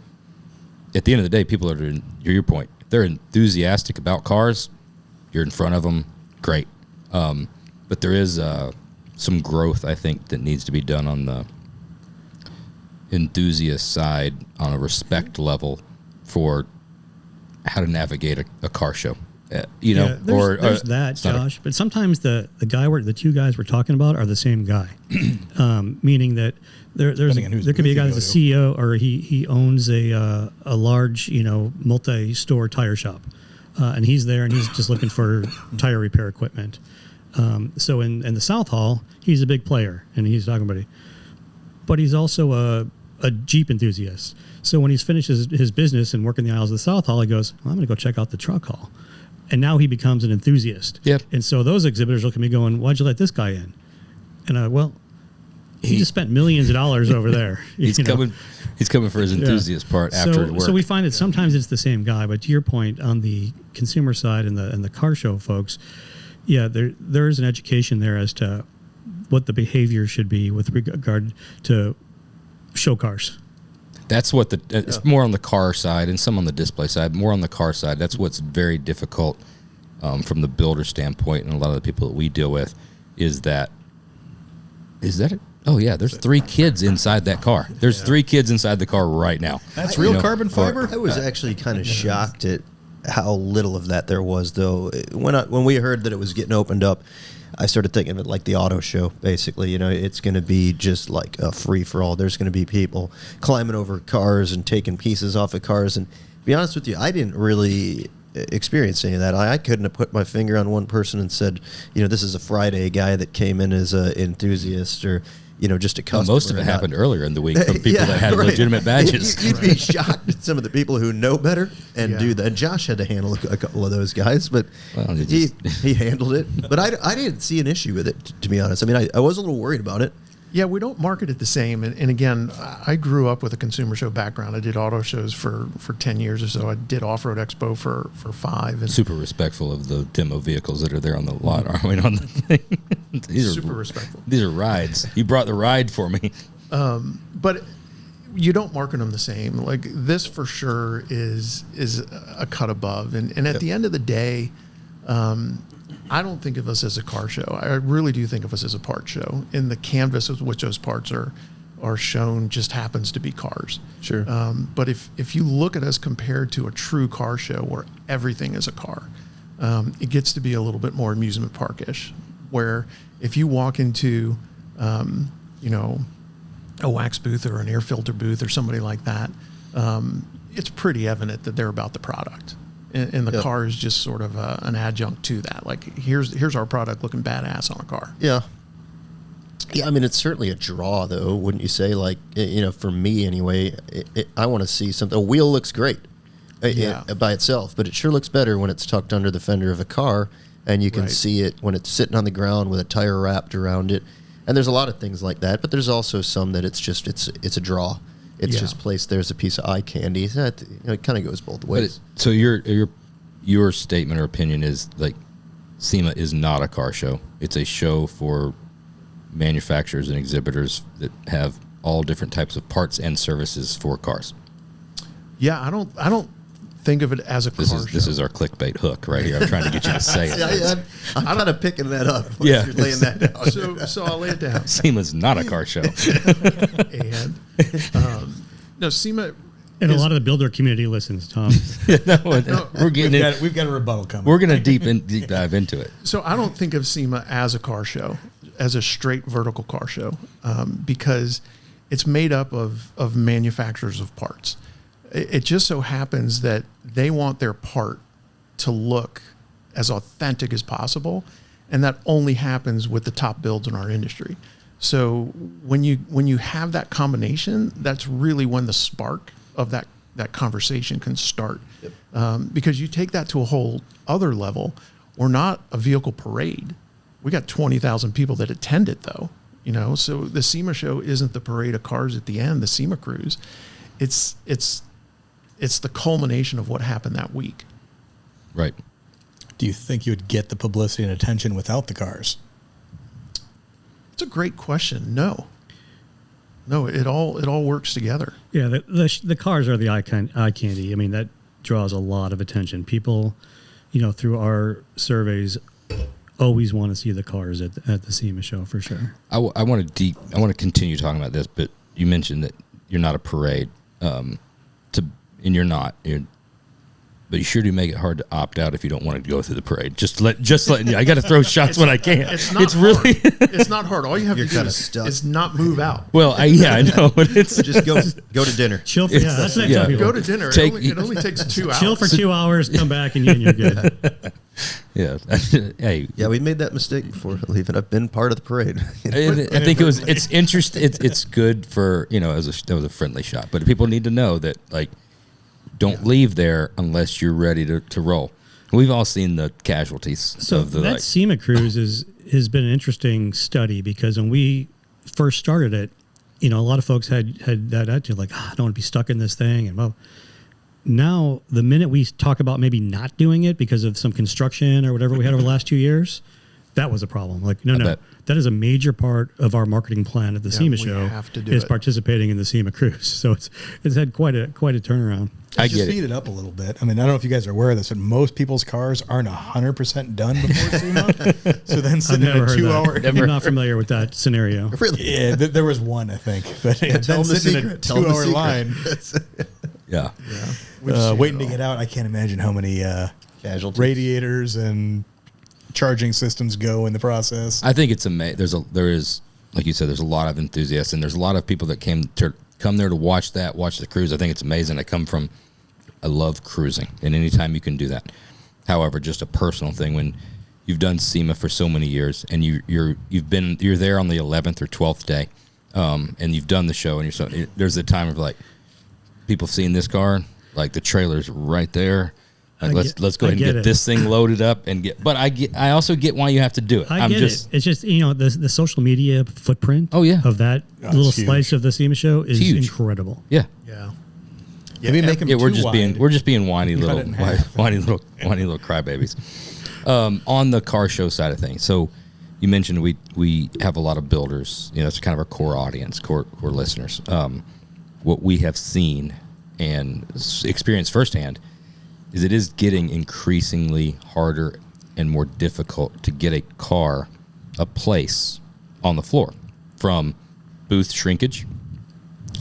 at the end of the day, people are, your point, they're enthusiastic about cars. You're in front of them, great. But there is some growth, I think, that needs to be done on the enthusiast side on a respect level for how to navigate a car show. There's that, Josh. But sometimes the two guys we're talking about are the same guy, meaning that there could be a guy that's a CEO, or he owns a large multi-store tire shop, and he's there and he's just looking for tire repair equipment. So in the South Hall, he's a big player and he's talking about it, but he's also a Jeep enthusiast. So when he's finished his business and working the aisles of the South Hall, he goes, well, I'm going to go check out the truck hall. And now he becomes an enthusiast. Yep. And so those exhibitors look at me going, why'd you let this guy in? And he just spent millions of dollars over there. He's coming for his enthusiast part after work. So we find that sometimes it's the same guy, but to your point on the consumer side and the car show folks, there is an education there as to what the behavior should be with regard to show cars. That's what it's more on the car side and some on the display side. More on the car side. That's what's very difficult from the builder standpoint, and a lot of the people that we deal with is that it? Oh yeah, there's 3 kids inside that car. There's 3 kids inside the car right now. That's real carbon fiber. I was actually kind of shocked at how little of that there was, though. When we heard that it was getting opened up, I started thinking of it like the auto show, basically. It's going to be just like a free-for-all. There's going to be people climbing over cars and taking pieces off of cars. And to be honest with you, I didn't really experience any of that. I couldn't have put my finger on one person and said, this is a Friday guy that came in as an enthusiast, or just a customer. Most of it happened earlier in the week from people that had legitimate badges. You'd be shocked at some of the people who know better and do that. Josh had to handle a couple of those guys, but he handled it. But I didn't see an issue with it, to be honest. I mean, I was a little worried about it. Yeah, we don't market it the same. And again, I grew up with a consumer show background. I did auto shows for 10 years or so. I did Off-Road Expo for 5. And super respectful of the demo vehicles that are there on the lot, aren't we? On the thing. Super respectful. These are rides. You brought the ride for me. But you don't market them the same. Like, this for sure is a cut above. And at the end of the day, I don't think of us as a car show. I really do think of us as a part show. And the canvas of which those parts are shown just happens to be cars. Sure. But if you look at us compared to a true car show where everything is a car, it gets to be a little bit more amusement park-ish. where if you walk into, you know, a wax booth or an air filter booth or somebody like that, it's pretty evident that they're about the product. And the car is just sort of an adjunct to that. Like, here's our product looking badass on a car. Yeah. Yeah, I mean, it's certainly a draw, though, wouldn't you say? Like, you know, for me anyway, I want to see something. A wheel looks great by itself, but it sure looks better when it's tucked under the fender of a car, and you can see it when it's sitting on the ground with a tire wrapped around it. And there's a lot of things like that, but there's also some that it's just it's a draw. It's just placed there as a piece of eye candy. That, you know, it kind of goes both ways. So your statement or opinion is like SEMA is not a car show. It's a show for manufacturers and exhibitors that have all different types of parts and services for cars. Yeah, I don't think of it as a car show. This is our clickbait hook right here. I'm trying to get you to say it. I'm kind of picking that up. Yeah. You're laying that down. So I'll lay it down. SEMA's not a car show. And no, SEMA. And a lot of the builder community listens, Tom. We're getting We've got a rebuttal coming. We're going to deep dive into it. So I don't think of SEMA as a car show, as a straight vertical car show, because it's made up of manufacturers of parts. It just so happens that they want their part to look as authentic as possible, and that only happens with the top builds in our industry. So when you have that combination, that's really when the spark of that conversation can start. Because you take that to a whole other level. We're not a vehicle parade. We got 20,000 people that attend it, though. You know, so the SEMA show isn't the parade of cars at the end, the SEMA cruise. It's the culmination of what happened that week. Right. Do you think you would get the publicity and attention without the cars? It's a great question. No, it all works together. Yeah, the cars are the eye candy. I mean, that draws a lot of attention. People, you know, through our surveys, always want to see the cars at the SEMA show for sure. I want to continue talking about this, but you mentioned that you're not a parade, and you're not. But you sure do make it hard to opt out if you don't want to go through the parade. Just letting you. I got to throw shots when I can. It's not hard. Really. It's not hard. All you have You're to do kinda stuck. is not move out. Well, I know, but it's Just go to dinner. Chill. That's what I tell people. Go to dinner. Take- it only takes 2 hours. Chill for 2 hours, come back, and you're good. yeah. Hey, Yeah, we made that mistake before leaving. I've been part of the parade. I think it's interesting. It's good for, you know, that was a friendly shot, but people need to know that, like, don't leave there unless you're ready to roll. We've all seen the casualties So of the that like, SEMA cruise has been an interesting study because when we first started it, you know, a lot of folks had that attitude like, I don't want to be stuck in this thing. And well, now the minute we talk about maybe not doing it because of some construction or whatever we had over the last 2 years, that was a problem. Like, no, bet. that is a major part of our marketing plan at the SEMA we show have to do is it. participating in the SEMA cruise. So it's had quite a turnaround. I Just get speed it. it up a little bit. I mean, I don't know if you guys are aware of this, but most people's cars aren't 100% done before SEMA. So then I've sitting in never a heard 2 hour. that. I'm not familiar with that scenario. Really? Yeah, there was one, I think. But Tell then them the sitting in a secret. Tell them the 2 hour secret. line, Yeah. We've seen waiting it to get all. out. I can't imagine how many Casualties. radiators and charging systems go in the process. I think it's amazing. There is, like you said, there's a lot of enthusiasts, and there's a lot of people that come there to watch the cruise. I think it's amazing. I love cruising, and anytime you can do that. However, just a personal thing, when you've done SEMA for so many years, and you're there on the 11th or 12th day, and you've done the show, and there's a time of like people seeing this car, like the trailer's right there. Like let's go ahead and get this thing loaded up and get. But I also get why you have to do it. I get it. It's just, you know, the social media footprint. Oh, yeah. Of that little huge. slice of the SEMA show is huge. incredible. Yeah. Yeah. Maybe make them We're too just wide. being whiny Cut little it in half. whiny little crybabies. On the car show side of things, so you mentioned we have a lot of builders. You know, it's kind of our core audience, core listeners. What we have seen and experienced firsthand is it is getting increasingly harder and more difficult to get a place on the floor, from booth shrinkage,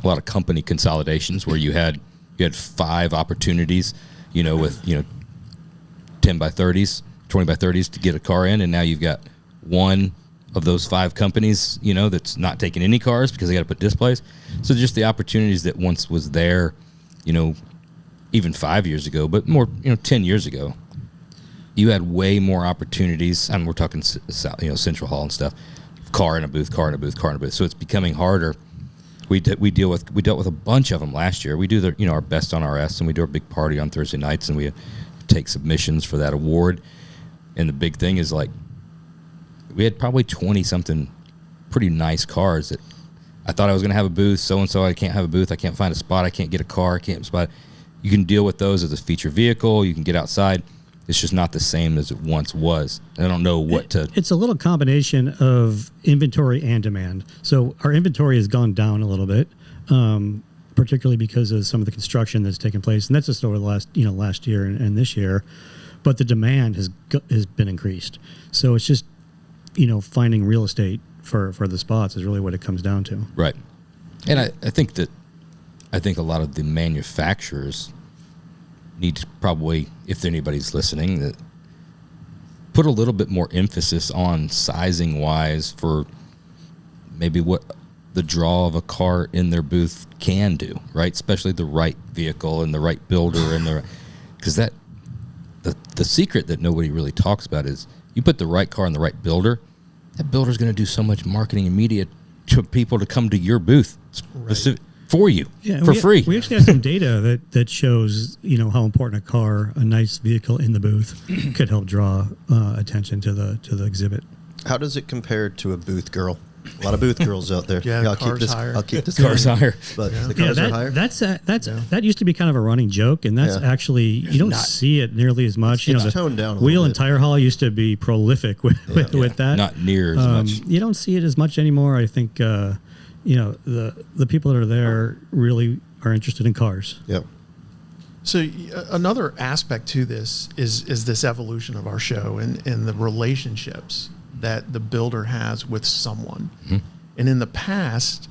a lot of company consolidations where you had 5 opportunities, you know, with, you know, 10 by 30s, 20 by 30s to get a car in, and now you've got one of those 5 companies, that's not taking any cars because they got to put displays. So just the opportunities that once was there, even 5 years ago, but more, 10 years ago, you had way more opportunities. I mean, we're talking, Central Hall and stuff, car in a booth. So it's becoming harder. We dealt with a bunch of them last year. We do our best on RS, and we do our big party on Thursday nights, and we take submissions for that award. And the big thing is, like, we had probably 20-something pretty nice cars that I thought I was going to have a booth. So-and-so, I can't have a booth. I can't find a spot. I can't get a car. I can't spot. You can deal with those as a feature vehicle. You can get outside. It's just not the same as it once was. I don't know what to... It's a little combination of inventory and demand. So our inventory has gone down a little bit, particularly because of some of the construction that's taken place. And that's just over the last year and this year. But the demand has been increased. So it's just, finding real estate for the spots is really what it comes down to. Right. And I think a lot of the manufacturers need to probably, if anybody's listening, that put a little bit more emphasis on sizing wise for maybe what the draw of a car in their booth can do, right? Especially the right vehicle and the right builder and because the secret that nobody really talks about is you put the right car in the right builder, that builder's going to do so much marketing and media to people to come to your booth for you for free. We actually have some data that shows, how important a nice vehicle in the booth could help draw attention to the exhibit. How does it compare to a booth girl? A lot of booth girls out there. Yeah, I'll keep this cars higher. But the cars are higher. That used to be kind of a running joke, and that's actually you don't see it nearly as much. It's toned down a Wheel little and bit. Tire Hall used to be prolific with that. Not near as much. You don't see it as much anymore. I think the people that are there really are interested in cars. Yep. So another aspect to this is this evolution of our show and the relationships that the builder has with someone. Mm-hmm. And in the past,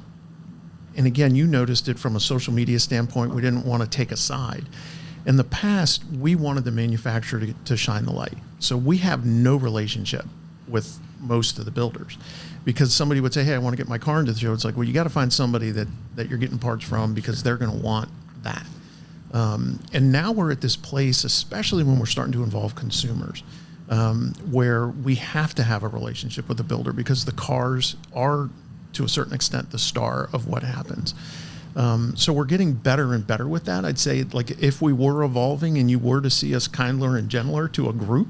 and again, you noticed it from a social media standpoint, we didn't want to take a side. In the past, we wanted the manufacturer to shine the light. So we have no relationship with most of the builders because somebody would say, hey, I want to get my car into the show. It's like, well, you got to find somebody that you're getting parts from because they're going to want that. And now we're at this place, especially when we're starting to involve consumers, where we have to have a relationship with the builder because the cars are, to a certain extent, the star of what happens. So we're getting better and better with that. I'd say, like, if we were evolving and you were to see us kindler and gentler to a group,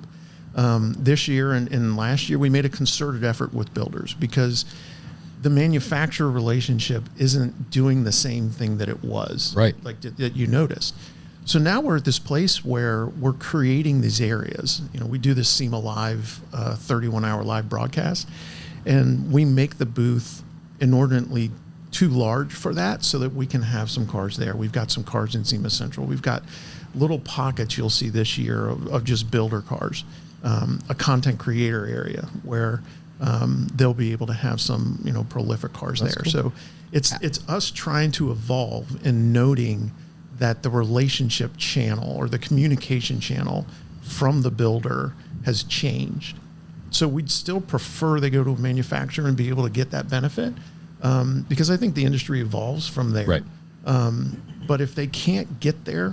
this year and last year, we made a concerted effort with builders because the manufacturer relationship isn't doing the same thing that it was. Right. Like that you noticed. So now we're at this place where we're creating these areas. We do this SEMA Live 31-hour live broadcast, and we make the booth inordinately too large for that so that we can have some cars there. We've got some cars in SEMA Central. We've got little pockets you'll see this year of just builder cars, a content creator area where they'll be able to have some prolific cars there. Cool. So it's us trying to evolve and noting that the relationship channel or the communication channel from the builder has changed. So we'd still prefer they go to a manufacturer and be able to get that benefit because I think the industry evolves from there. Right. But if they can't get there,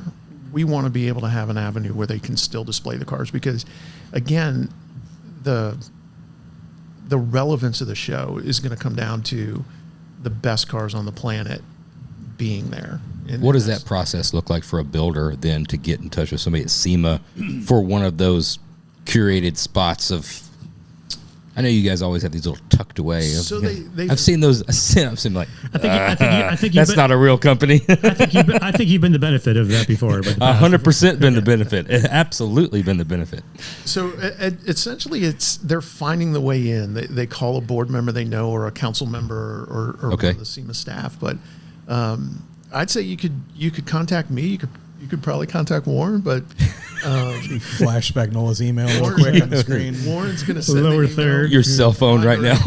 we want to be able to have an avenue where they can still display the cars because, again, the relevance of the show is going to come down to the best cars on the planet being there. And what does that process look like for a builder then to get in touch with somebody at SEMA for one of those curated spots of? I know you guys always have these little tucked away. So I've seen those. I've seen like. I think that's not a real company. I think you've been the benefit of that before. 100% been the benefit. It absolutely been the benefit. So essentially, they're finding the way in. They call a board member they know or a council member or one of the SEMA staff. But I'd say you could contact me. You could probably contact Warren, but flash Spagnola's email real quick on the screen. Warren's going to send lower the third. Your cell phone right now.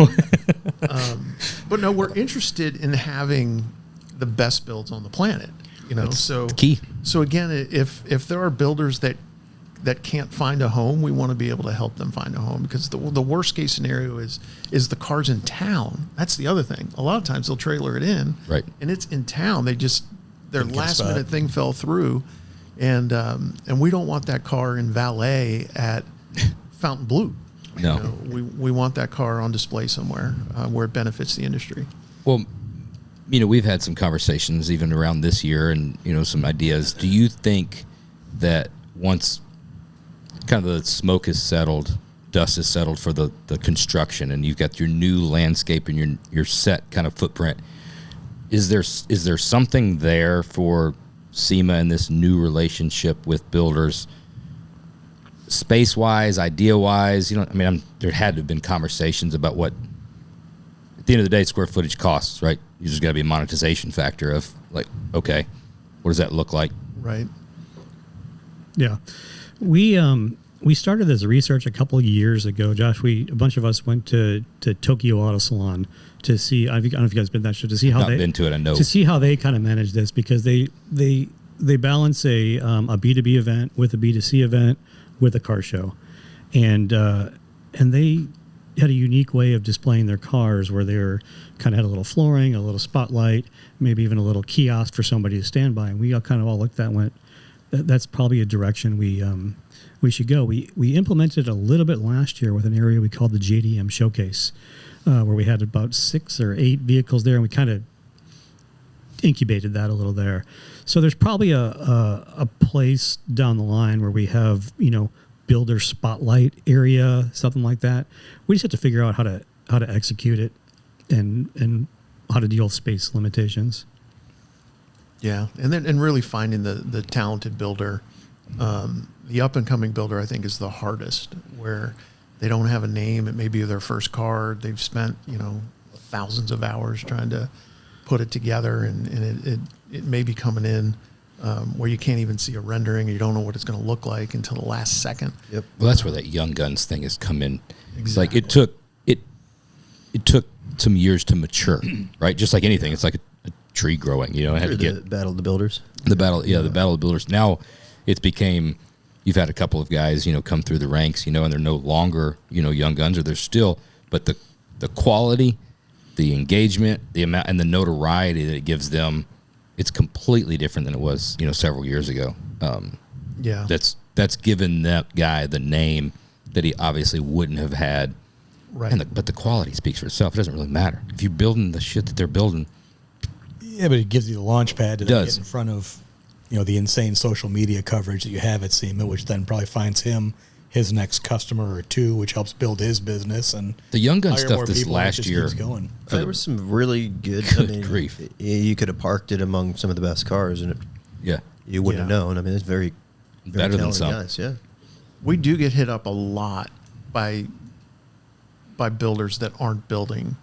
But no, we're interested in having the best builds on the planet. That's so the key. So again, if there are builders that that can't find a home, we want to be able to help them find a home, because the worst case scenario is the car's in town. That's the other thing. A lot of times they'll trailer it in, right, and it's in town. Their Didn't last get minute thing fell through, and we don't want that car in valet at Fountain Blue. No. You know, we want that car on display somewhere where it benefits the industry. Well, you know, we've had some conversations even around this year, and you know, some ideas. Do you think that once kind of the smoke is settled, dust is settled for the construction, and you've got your new landscape and your set kind of footprint, is there something there for SEMA and this new relationship with builders, space wise, idea wise? You know, I mean, there had to have been conversations about what, at the end of the day, square footage costs, right? You just got to be a monetization factor of like, okay, what does that look like? Right. Yeah. We started this research a couple of years ago, Josh. A bunch of us went to Tokyo Auto Salon to see. I don't know if you guys been that show, to see how Not been to it, I know. to see how they kind of manage this, because they balance a B2B event with a B2C event with a car show, and they had a unique way of displaying their cars, where they were kind of had a little flooring, a little spotlight, maybe even a little kiosk for somebody to stand by. And we all kind of all looked at that and went, that's probably a direction we should go. We implemented a little bit last year with an area we called the JDM Showcase, where we had about 6 or 8 vehicles there, and we kind of incubated that a little there. So there's probably a place down the line where we have, you know, builder spotlight area, something like that. We just have to figure out how to execute it and how to deal with space limitations. Yeah, and really finding the talented builder, the up and coming builder, I think, is the hardest, where they don't have a name. It may be their first car. They've spent, you know, thousands of hours trying to put it together, and it may be coming in where you can't even see a rendering, and you don't know what it's going to look like until the last second. Yep. Well, that's where that Young Guns thing has come in. It's like Exactly. it took some years to mature, right? Just like anything, it's like a tree growing. You know, it had to The get Battle of the Builders. the battle of the builders. Now it's became, you've had a couple of guys, you know, come through the ranks, you know, and they're no longer, you know, young guns, or they're still, but the quality, the engagement, the amount, and the notoriety that it gives them, it's completely different than it was, you know, several years ago. Yeah. That's given that guy the name that he obviously wouldn't have had. Right. But the quality speaks for itself. It doesn't really matter if you're building the shit that they're building. Yeah, but it gives you the launch pad to then Does. get in front of, you know, the insane social media coverage that you have at SEMA, which then probably finds him his next customer or two, which helps build his business. And The Young Gun hire stuff more this people, and it last just year. keeps going. There was some really good. Good grief. You could have parked it among some of the best cars, and Yeah. you wouldn't have known. I mean, it's very Better than talented some. guys. Yeah. We do get hit up a lot by builders that aren't building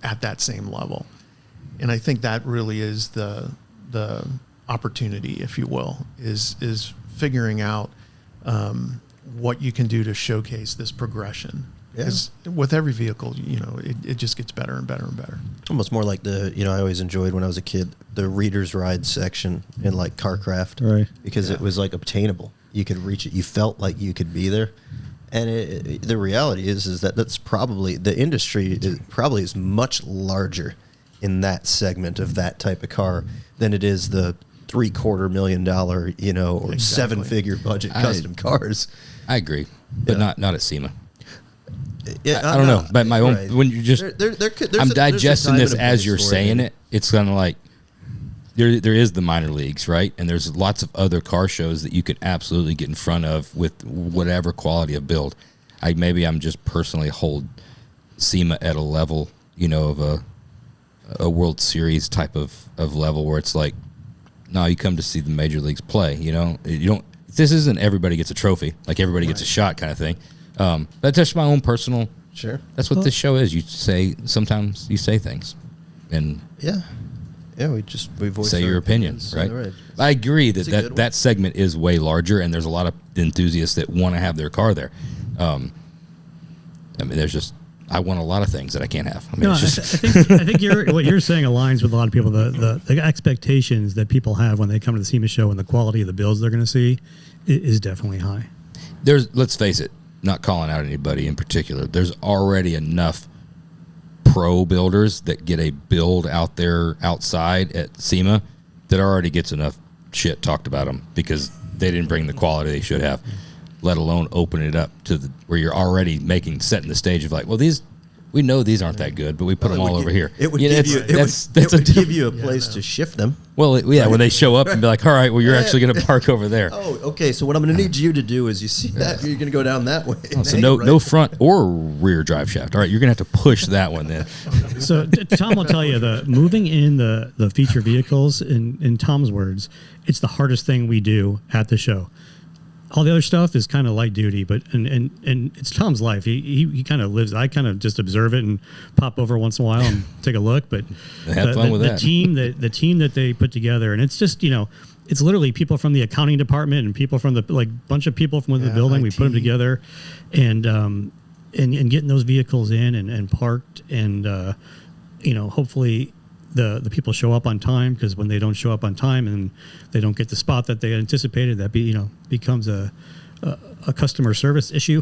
at that same level, and I think that really is the opportunity, if you will, is figuring out what you can do to showcase this progression. Yeah. 'Cause with every vehicle, you know, it just gets better and better and better. Almost more like I always enjoyed when I was a kid, the reader's ride section in like CarCraft. Right. Because it was like obtainable. You could reach it. You felt like you could be there. And the reality is that that's probably, the industry probably is much larger in that segment of that type of car than it is the $750,000, you know, or Exactly. 7-figure budget custom cars. I agree, but Yeah. not at SEMA. Yeah, I don't know, but my own, right. when you just, There's I'm a digesting time this and a as place you're for saying maybe. it. It's kind of like there is the minor leagues, right? And there's lots of other car shows that you could absolutely get in front of with whatever quality of build. Maybe I'm just personally hold SEMA at a level, you know, of a World Series type of level where it's like, no, you come to see the major leagues play. You know, you don't. This isn't everybody gets a trophy, like everybody gets a shot kind of thing. That's just my own personal. Sure. That's what this show is. Sometimes you say things, and Yeah. Yeah, we voice say our your opinion, opinions. right? Right. I agree It's a good one. that segment is way larger, and there's a lot of enthusiasts that want to have their car there. I mean, there's just, I want a lot of things that I can't have. I mean, No, it's just I think what you're saying aligns with a lot of people. The expectations that people have when they come to the SEMA show and the quality of the builds they're going to see is definitely high. let's face it, not calling out anybody in particular. There's already enough pro builders that get a build out there outside at SEMA that already gets enough shit talked about them because they didn't bring the quality they should have, let alone open it up to where you're already setting the stage of like, well, we know these aren't that good, but we put them all over here. It would Yeah, give you a place to shift them. Well, when they show up and be like, all right, well, you're actually going to park over there. Oh, okay. So what I'm going to need you to do is you see that you're going to go down that way. So no front or rear drive shaft. All right, you're going to have to push that one then. So Tom will tell you moving in the feature vehicles, in Tom's words, it's the hardest thing we do at the show. All the other stuff is kind of light duty, but and it's Tom's life. He kind of lives. I kind of just observe it and pop over once in a while and take a look. But have fun with that. The team that they put together, and it's just it's literally people from the accounting department and people from the bunch of people from within the building. IT. We put them together, and getting those vehicles in and parked, and hopefully the people show up on time, because when they don't show up on time and they don't get the spot that they anticipated, that becomes a customer service issue.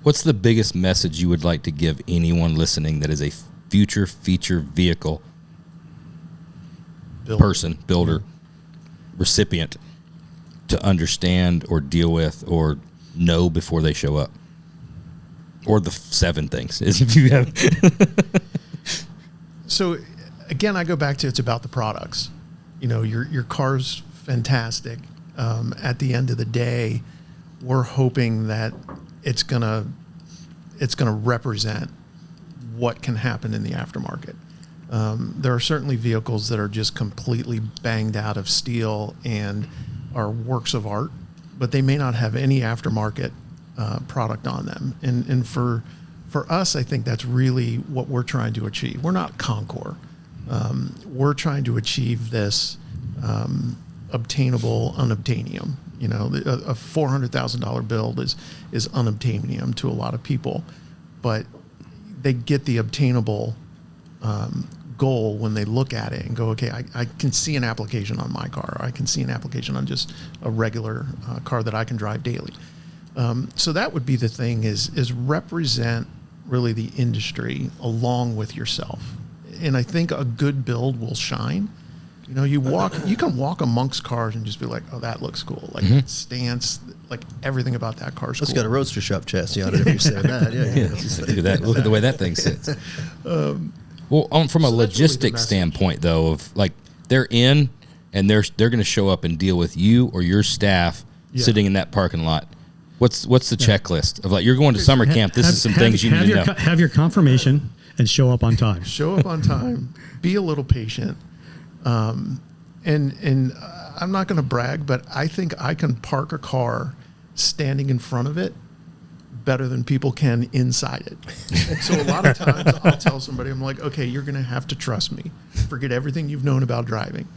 What's the biggest message you would like to give anyone listening that is a future feature vehicle builder, recipient, to understand or deal with or know before they show up? Or the 7 things, if you have. So, again, I go back to it's about the products. Your car's fantastic. At the end of the day, we're hoping that it's gonna represent what can happen in the aftermarket. There are certainly vehicles that are just completely banged out of steel and are works of art, but they may not have any aftermarket product on them. And for us, I think that's really what we're trying to achieve. We're not Concours. We're trying to achieve this obtainable unobtainium. A $400,000 build is unobtainium to a lot of people, but they get the obtainable goal when they look at it and go, okay, I can see an application on my car, or I can see an application on just a regular car that I can drive daily. So that would be the thing, is represent really the industry along with yourself. And I think a good build will shine. You can walk amongst cars and just be like, oh, that looks cool. Like stance, like everything about that car's cool. It's got a Roadster Shop chassis on it, if you're saying that. Yeah. Look at that. Look at the way that thing sits. From a logistics standpoint, though, of like they're in and they're going to show up and deal with you or your staff sitting in that parking lot. What's the checklist of like, you're going to summer camp? This is some things you need to know. Have your confirmation and show up on time. Show up on time. Be a little patient. And I'm not going to brag, but I think I can park a car standing in front of it better than people can inside it. So a lot of times I'll tell somebody, I'm like, okay, you're going to have to trust me. Forget everything you've known about driving.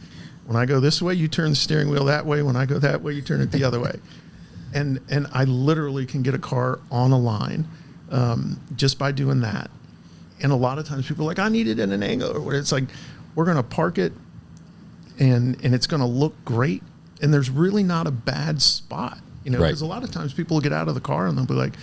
When I go this way, you turn the steering wheel that way. When I go that way, you turn it the other way. And I literally can get a car on a line just by doing that. And a lot of times people are like, I need it in an angle, or whatever. It's like, we're going to park it and it's going to look great. And there's really not a bad spot, because a lot of times people will get out of the car and they'll be like,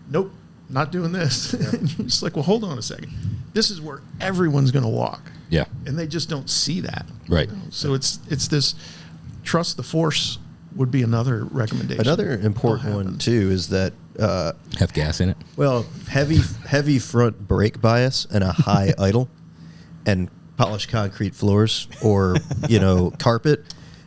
nope, not doing this. And you're just like, well, hold on a second. This is where everyone's going to walk. Yeah. And they just don't see that. Right. So it's this trust the force would be another recommendation. Another important one too is that have gas in it. Well, heavy front brake bias and a high idle, and polished concrete floors or carpet,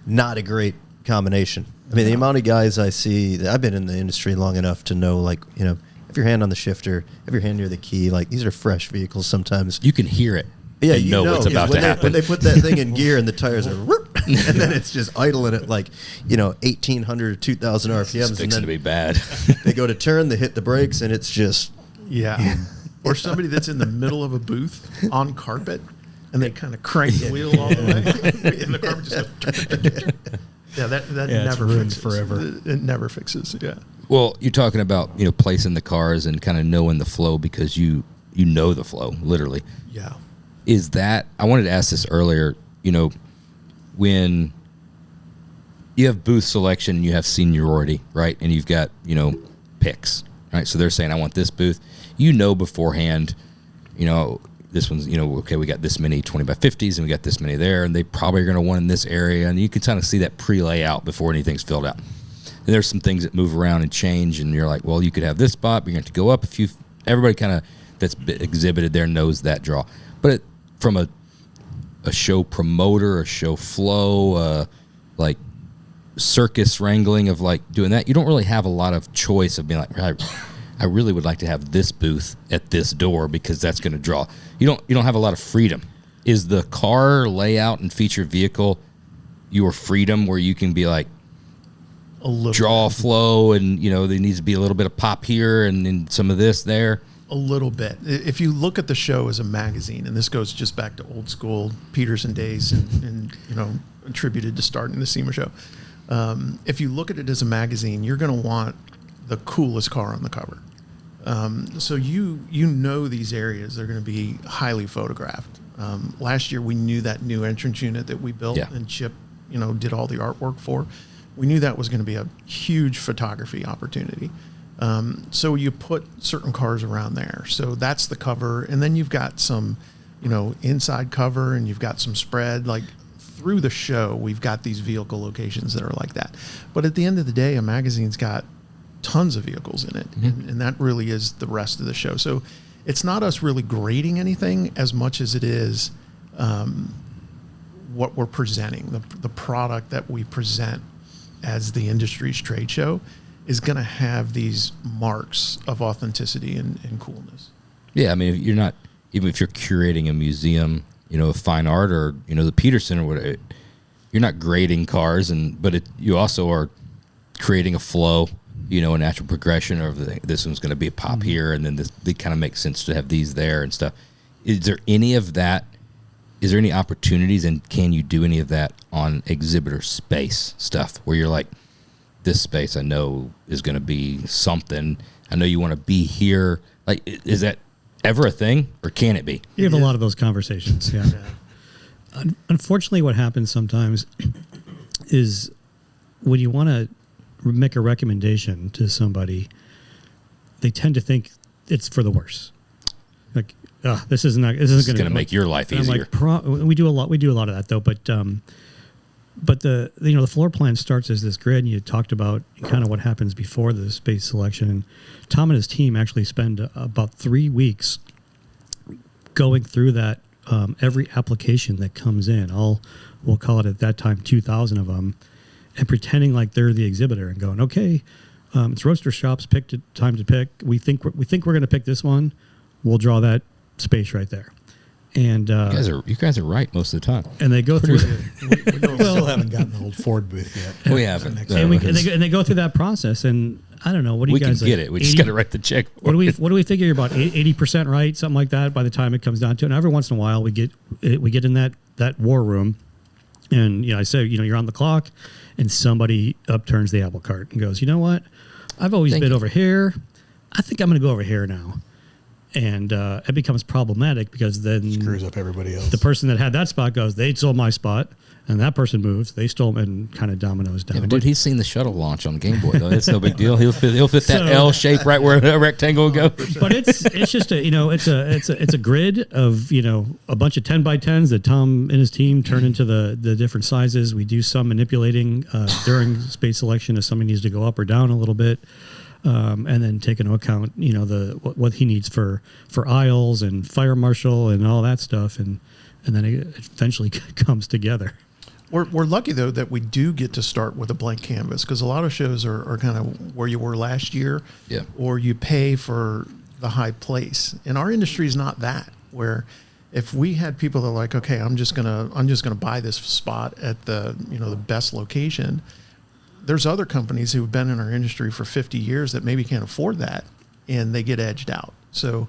not a great combination. I mean, the amount of guys I see, I've been in the industry long enough to know, like, have your hand on the shifter, have your hand near the key. Like, these are fresh vehicles. Sometimes you can hear it. Yeah, you know what's about to happen. When they put that thing in gear and the tires are, and then it's just idling at 1,800 or 2,000 RPMs. It's fixing to be bad. They go to turn, they hit the brakes, and it's just Or somebody that's in the middle of a booth on carpet, and they kind of crank the wheel all the way, and the carpet just goes. That never fixes forever. It never fixes. Yeah. Well, you're talking about, placing the cars and kind of knowing the flow because you know the flow, literally. Yeah. Is that, I wanted to ask this earlier, when you have booth selection and you have seniority, right? And you've got, picks, right? So they're saying, I want this booth. Beforehand, this one's, okay, we got this many 20 by 50s and we got this many there, and they probably are going to want in this area. And you can kind of see that pre-layout before anything's filled out. And there's some things that move around and change, and you're like, well, you could have this spot, but you're going to have to go up if you, everybody kind of that's exhibited there knows that draw. But from a show promoter, a show flow, like circus wrangling of like doing that, you don't really have a lot of choice of being like, I really would like to have this booth at this door because that's going to draw. You don't have a lot of freedom. Is the car layout and feature vehicle your freedom where you can be like, A little draw flow and, there needs to be a little bit of pop here and then some of this there? A little bit. If you look at the show as a magazine, and this goes just back to old school Peterson days and attributed to starting the SEMA Show. If you look at it as a magazine, you're going to want the coolest car on the cover. So these areas are going to be highly photographed. Last year we knew that new entrance unit that we built and Chip, did all the artwork for. We knew that was going to be a huge photography opportunity. So you put certain cars around there. So that's the cover. And then you've got some, inside cover, and you've got some spread. Like through the show, we've got these vehicle locations that are like that. But at the end of the day, a magazine's got tons of vehicles in it. And that really is the rest of the show. So it's not us really grading anything as much as it is what we're presenting. The product that we present as the industry's trade show is going to have these marks of authenticity and coolness. Yeah, I mean, you're not, even if you're curating a museum, of fine art or, the Peterson or whatever, you're not grading cars, but you also are creating a flow, a natural progression of this one's going to be a pop here, and then it kind of makes sense to have these there and stuff. Is there any of that? Is there any opportunities, and can you do any of that on exhibitor space stuff where you're like, this space I know is going to be something. I know you want to be here. Like, is that ever a thing, or can it be? You have a lot of those conversations. Yeah. Unfortunately, what happens sometimes is when you want to make a recommendation to somebody, they tend to think it's for the worse. Like, this isn't going to make your life easier. Like, we do a lot of that though, but the floor plan starts as this grid, and you talked about kind of what happens before the space selection. And Tom and his team actually spend about 3 weeks going through that, every application that comes in. We'll call it at that time 2,000 of them, and pretending like they're the exhibitor and going, okay, it's Roaster Shop's time to pick. We think we're going to pick this one. We'll draw that space right there. And you guys are right most of the time. And they go through. We still haven't gotten the old Ford booth yet. We haven't. And they go through that process. And I don't know, what do you guys? We can get it. We just got to write the check. What do we figure? You're about 80% right, something like that. By the time it comes down to it, and every once in a while we get in that war room, and I say, you're on the clock, and somebody upturns the apple cart and goes, you know what? I've always been over here. I think I'm going to go over here now. And it becomes problematic because then screws up everybody else. The person that had that spot goes, they stole my spot, and that person moves, they stole, and kind of dominoes down. Yeah, but dude, he's seen the shuttle launch on Game Boy though. It's no big deal. He'll fit that L shape right where the rectangle will go. But it's just it's a grid of a bunch of 10 by 10s that Tom and his team turn into the different sizes. We do some manipulating during space selection if somebody needs to go up or down a little bit. And then take into account, what he needs for aisles and fire marshal and all that stuff, and then it eventually comes together. We're lucky though that we do get to start with a blank canvas, because a lot of shows are kind of where you were last year, or you pay for the high place. And our industry is not that. Where if we had people that are like, okay, I'm just gonna buy this spot at the the best location. There's other companies who've been in our industry for 50 years that maybe can't afford that, and they get edged out. So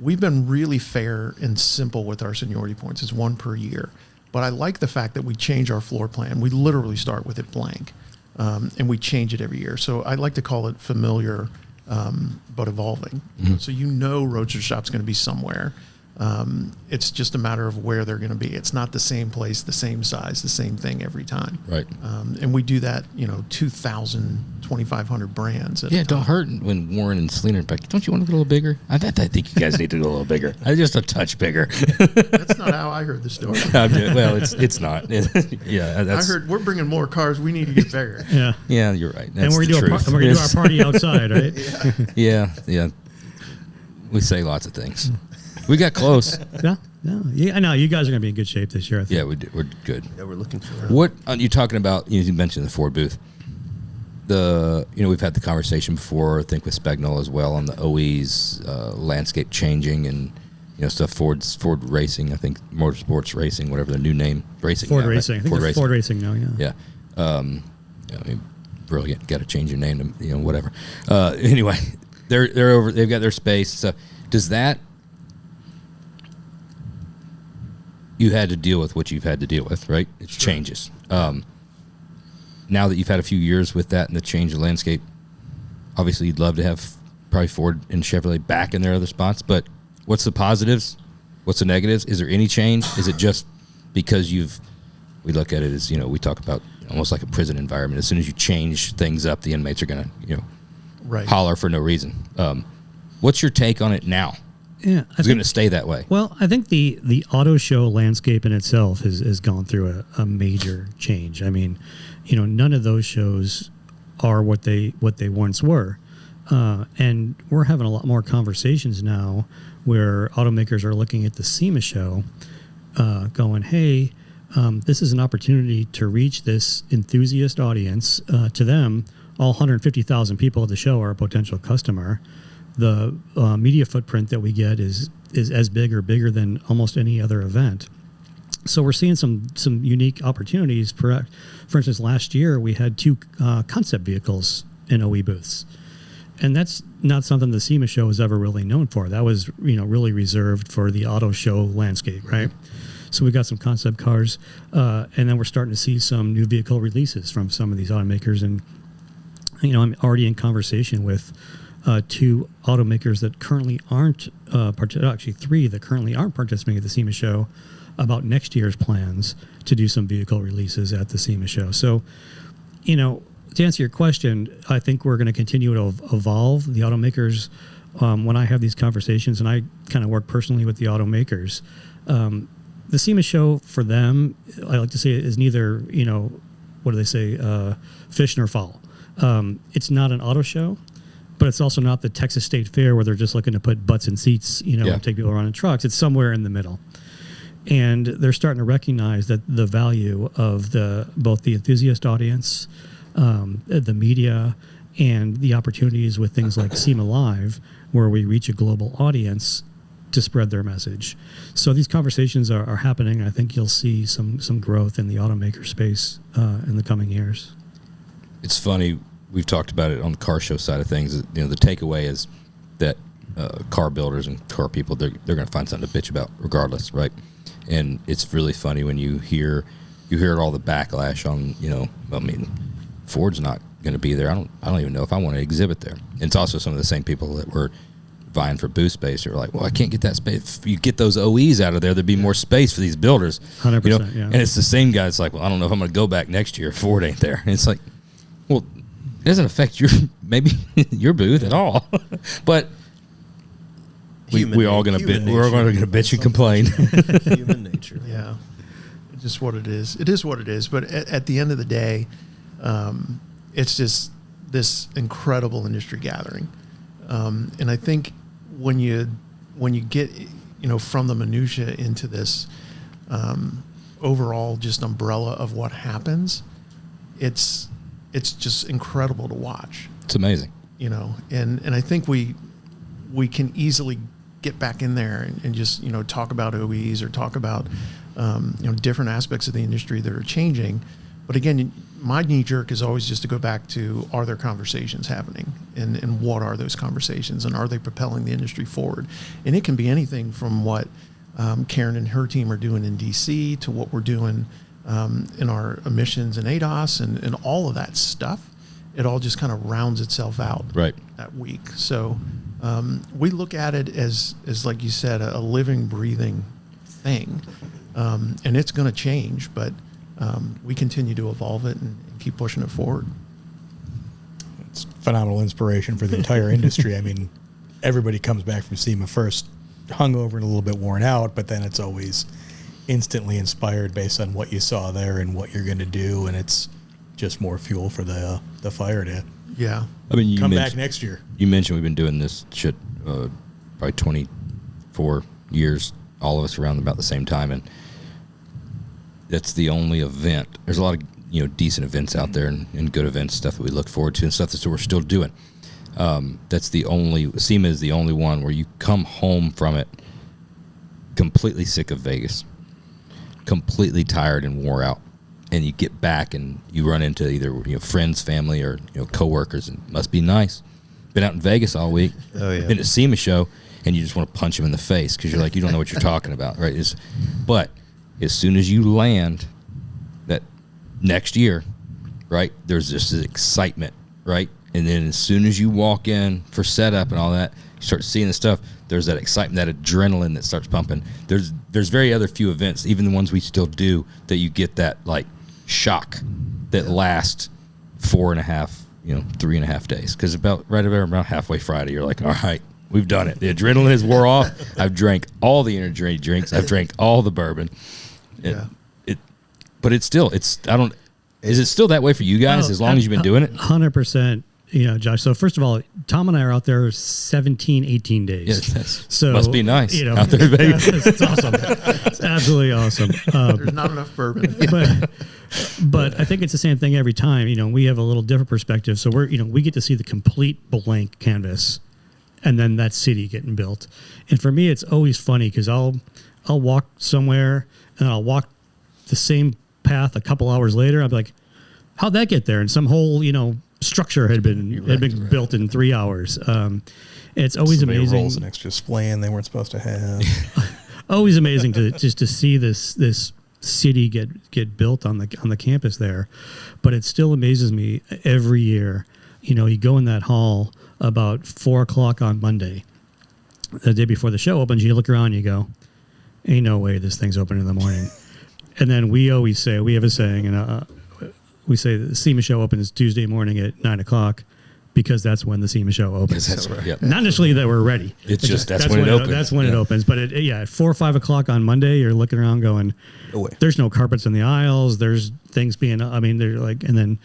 we've been really fair and simple with our seniority points. It's one per year. But I like the fact that we change our floor plan. We literally start with it blank. and we change it every year. So I like to call it familiar, but evolving. So Roadster Shop's going to be somewhere. It's just a matter of where they're going to be. It's not the same place, the same size, the same thing every time. Right. And we do that, 2,000, 2,500 brands. Yeah, it don't hurt when Warren and Selena are like, don't you want to get a little bigger? I think you guys need to go a little bigger. Just a touch bigger. That's not how I heard the story. Well, it's not. Yeah, I heard we're bringing more cars. We need to get bigger. Yeah, you're right. That's And we're going to do our party outside, right? Yeah. We say lots of things. We got close. Yeah, I know. You guys are going to be in good shape this year, I think. Yeah, we're good. Yeah, we're looking for it. What are you talking about? You mentioned the Ford booth. We've had the conversation before, I think with Spagnol as well, on the OEs, landscape changing and stuff. Ford Racing, I think Motorsports Racing, whatever the new name, Racing. Ford now, Racing. Right? I think it's Ford Racing now. Yeah. Yeah. Brilliant. Got to change your name to whatever. Anyway, they're over. They've got their space. So does that? You had to deal with what you've had to deal with, right? It changes. Now that you've had a few years with that and the change of landscape, obviously you'd love to have probably Ford and Chevrolet back in their other spots, but what's the positives? What's the negatives? Is there any change? Is it just because we look at it as, we talk about almost like a prison environment. As soon as you change things up, the inmates are going to, holler for no reason. What's your take on it now? Yeah, It's going to stay that way. Well, I think the auto show landscape in itself has gone through a major change. I mean, none of those shows are what they once were, and we're having a lot more conversations now where automakers are looking at the SEMA show, going, "Hey, this is an opportunity to reach this enthusiast audience. To them, all 150,000 people at the show are a potential customer." The media footprint that we get is as big or bigger than almost any other event. So we're seeing some unique opportunities. For instance, last year we had 2 concept vehicles in OE booths, and that's not something the SEMA show was ever really known for. That was really reserved for the auto show landscape, right? So we got some concept cars, and then we're starting to see some new vehicle releases from some of these automakers, and I'm already in conversation with 2 automakers that currently aren't, actually 3 that currently aren't participating at the SEMA show, about next year's plans to do some vehicle releases at the SEMA show. So, to answer your question, I think we're going to continue to evolve. The automakers, when I have these conversations, and I kind of work personally with the automakers, the SEMA show for them, I like to say, is neither, what do they say, fish nor fowl. It's not an auto show, but it's also not the Texas State Fair where they're just looking to put butts in seats, and take people around in trucks. It's somewhere in the middle. And they're starting to recognize that the value of both the enthusiast audience, the media, and the opportunities with things like SEMA Live, where we reach a global audience to spread their message. So these conversations are happening. I think you'll see some growth in the automaker space in the coming years. It's funny. We've talked about it on the car show side of things. The takeaway is that car builders and car people, they're going to find something to bitch about regardless, right? And it's really funny when you hear all the backlash on, Ford's not going to be there. I don't even know if I want to exhibit there. And it's also some of the same people that were vying for booth space are like, well, I can't get that space. If you get those OEs out of there, there'd be more space for these builders. 100%, yeah. And it's the same guy that's like, well, I don't know if I'm going to go back next year if Ford ain't there. And it's like, well, it doesn't affect your booth at all. But we're all going to bitch and complain. Human nature. Yeah, it's just what it is. It is what it is. But at the end of the day, it's just this incredible industry gathering. And I think when you get from the minutia into this overall just umbrella of what happens, it's just incredible to watch. It's amazing. And I think we can easily get back in there and just talk about OEs or talk about different aspects of the industry that are changing. But again, my knee jerk is always just to go back to, are there conversations happening, and what are those conversations, and are they propelling the industry forward? And it can be anything from what Karen and her team are doing in DC to what we're doing in our emissions and ADAS and all of that stuff, it all just kind of rounds itself out Right. that week. So we look at it as like you said, a living, breathing thing. And it's going to change, but we continue to evolve it and keep pushing it forward. It's phenomenal inspiration for the entire industry. I mean, everybody comes back from SEMA first hungover and a little bit worn out, but then it's always instantly inspired based on what you saw there and what you're going to do, and it's just more fuel for the fire to Yeah. I mean, you come back mentioned, next year. you mentioned we've been doing this shit probably 24 years, all of us around about the same time, and that's the only event. There's a lot of decent events out there and good events, stuff that we look forward to and stuff that we're still doing. That's the only, SEMA is the only one where you come home from it completely sick of Vegas, completely tired and wore out, and you get back and you run into either friends, family, or coworkers, and it must be nice. Been out in Vegas all week, Oh, yeah. been at SEMA show, and you just want to punch them in the face because you're like, you don't know what you're talking about, right? But as soon as you land that next year, right, there's just this excitement, right? And then as soon as you walk in for setup and all that, you start seeing the stuff, there's that excitement, that adrenaline that starts pumping. There's very other few events, even the ones we still do, that you get that like shock that lasts 4.5, 3.5 days. Because about halfway Friday, you're like, all right, we've done it. The adrenaline has wore off. I've drank all the energy drinks. I've drank all the bourbon. Yeah. But it's still, is it still that way for you guys as long as you've been doing it? 100%. Josh. So first of all, Tom and I are out there 17, 18 days. Yes, so must be nice out there in Vegas. It's awesome. It's absolutely awesome. There's not enough bourbon. But I think it's the same thing every time. We have a little different perspective. So we get to see the complete blank canvas, and then that city getting built. And for me, it's always funny because I'll walk somewhere and I'll walk the same path a couple hours later. I'll be like, how'd that get there? And some whole structure had been built in 3 hours. It's always Somebody amazing. rolls an extra splan they weren't supposed to have. Always amazing to see this city get built on the campus there. But it still amazes me every year. You go in that hall about 4:00 on Monday, the day before the show opens. You look around and you go, ain't no way this thing's open in the morning. And then we always say, we have a saying, and we say that the SEMA show opens Tuesday morning at 9:00 because that's when the SEMA show opens. That's right. Yep. Not necessarily that we're ready. It's just that's when it opens. That's when it opens. But at 4 or 5 o'clock on Monday, you're looking around going, No way. there's no carpets in the aisles. There's things being, they're like, and then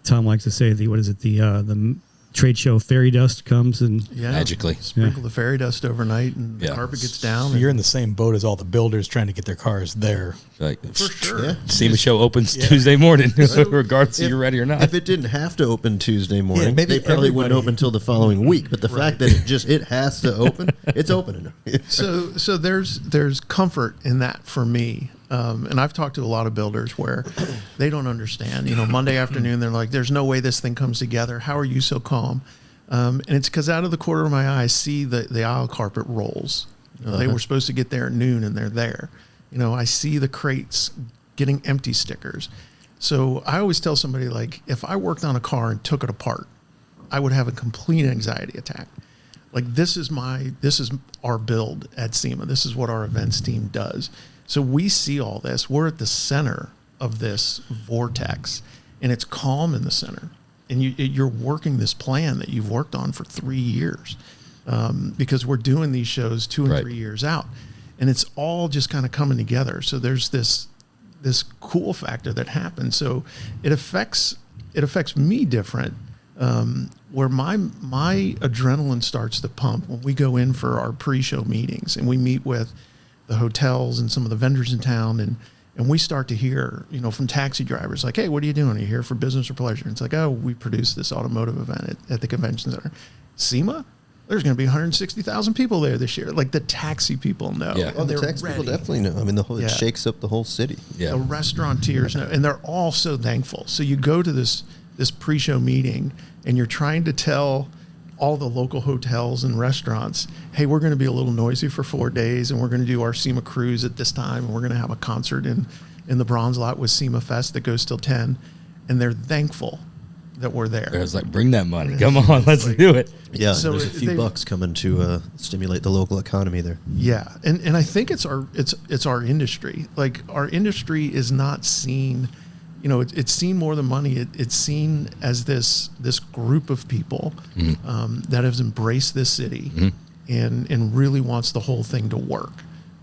Tom likes to say the trade show fairy dust comes and Yeah. Magically. Sprinkle the fairy dust overnight and the carpet gets down. So you're in the same boat as all the builders trying to get their cars there. Like, for sure. Yeah. SEMA show opens Tuesday morning, regardless if you're ready or not. If it didn't have to open Tuesday morning, maybe they probably wouldn't everybody- open until the following week. But the fact that it has to open, it's opening. So there's comfort in that for me. And I've talked to a lot of builders where they don't understand. Monday afternoon, they're like, there's no way this thing comes together. How are you so calm? And it's because out of the corner of my eye, I see the aisle carpet rolls. They were supposed to get there at noon, and they're there. I see the crates getting empty stickers. So I always tell somebody, like, if I worked on a car and took it apart, I would have a complete anxiety attack. Like, this is our build at SEMA. This is what our events team does. So we see all this. We're at the center of this vortex, and it's calm in the center. And you're working this plan that you've worked on for 3 years, because we're doing these shows 2 and 3 years out, and it's all just kind of coming together. So there's this cool factor that happens. So it affects me different, where my adrenaline starts to pump when we go in for our pre-show meetings and we meet with the hotels and some of the vendors in town, and we start to hear, from taxi drivers, like, hey, what are you doing? Are you here for business or pleasure? And it's like, oh, we produce this automotive event at the convention center. SEMA? There's going to be 160,000 people there this year. Like, the taxi people know. Yeah. And Oh, the they're tax people ready. definitely know. I mean, it shakes up the whole city. Yeah. The restaurateurs know, and they're all so thankful. So you go to this pre-show meeting, and you're trying to tell all the local hotels and restaurants, hey, we're going to be a little noisy for 4 days, and we're going to do our SEMA cruise at this time, and we're going to have a concert in in the bronze lot was SEMA Fest that goes till 10, and they're thankful that we're there. I was like, bring that money. Come on, let's do it. Yeah, So there's a few bucks coming to stimulate the local economy there. Yeah, and I think it's our industry. Like, our industry is not seen, it's seen more than money. It's seen as this group of people that has embraced this city and really wants the whole thing to work.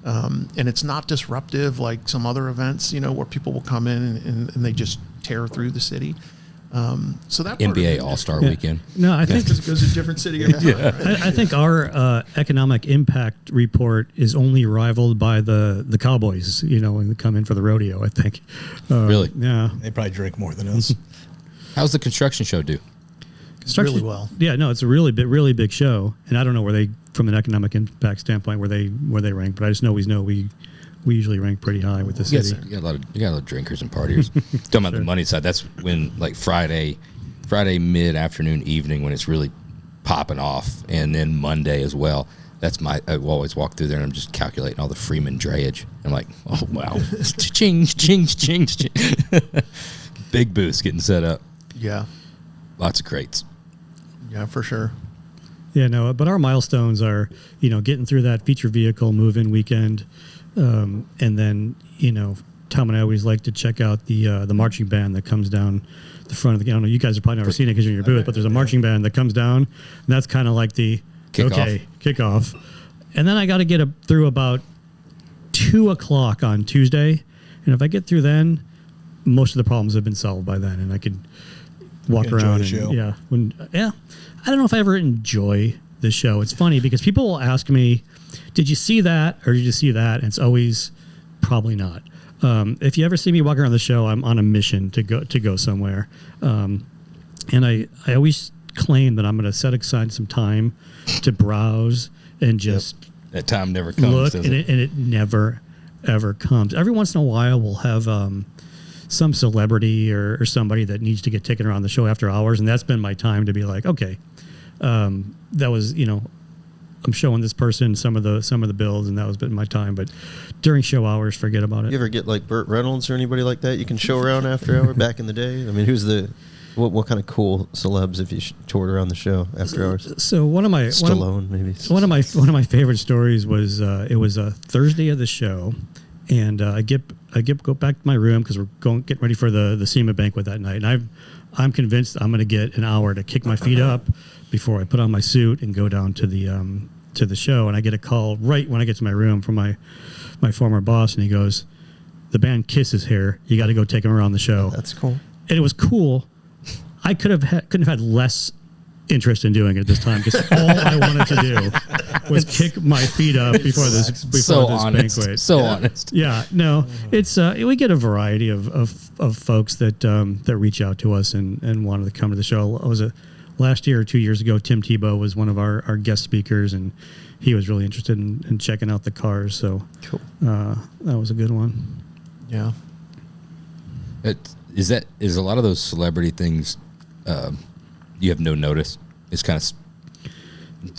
And it's not disruptive like some other events, where people will come in and they just tear through the city. So that part NBA of it- All-Star Weekend. No, I think Because it goes to a different city every time, right? I think our economic impact report is only rivaled by the Cowboys, when they come in for the rodeo, I think. Really? Yeah. They probably drink more than us. How's the construction show do? Construction- Really well. Yeah, no, it's a really big show. And I don't know where they, from an economic impact standpoint, where they rank, but I just know we usually rank pretty high with the You city. got a lot of drinkers and partiers. Talking about the money side, that's when like Friday mid-afternoon, evening, when it's really popping off, and then Monday as well. That's I always walk through there and I'm just calculating all the Freeman drayage. I'm like, oh wow, ching. Big booths getting set up. Yeah, Lots of crates. yeah, for sure. Yeah, no, but our milestones are, getting through that feature vehicle move-in weekend, and then, Tom and I always like to check out the marching band that comes down the front of the. I don't know, you guys have probably never seen it because you're in your booth, but there's a marching band that comes down, and that's kind of like the kickoff. And then I got to get through about 2:00 on Tuesday, and if I get through then, most of the problems have been solved by then, and I could walk Enjoy around. the show. I don't know if I ever enjoy the show. It's funny because people will ask me, "Did you see that or did you see that?" And it's always probably not. If you ever see me walking around the show, I'm on a mission to go somewhere, and I always claim that I'm going to set aside some time to browse and just That time never comes, look, does and it? it never ever comes. Every once in a while, we'll have some celebrity or somebody that needs to get taken around the show after hours, and that's been my time to be like, okay, that was I'm showing this person some of the bills, and that was been my time. But during show hours, forget about it. You ever get like Bert Reynolds or anybody like that you can show around after hour back in the day? I mean, what kind of cool celebs if you toured around the show after hours? So Stallone, maybe. One of my favorite stories was it was a Thursday of the show, and I go back to my room because we're getting ready for the SEMA banquet that night, and I'm convinced I'm going to get an hour to kick my feet up before I put on my suit and go down to the show. And I get a call right when I get to my room from my former boss, and he goes, "The band Kiss is here. You got to go take them around the show." That's cool. And it was cool. I couldn't have had less interest in doing it at this time because all I wanted to do was kick my feet up before this honest. banquet. So honest. Yeah, no, it's we get a variety of folks that reach out to us and wanted to come to the show. Last year or 2 years ago, Tim Tebow was one of our guest speakers, and he was really interested in checking out the cars. So Cool. that was a good one. Yeah. Is a lot of those celebrity things, you have no notice? It's kind of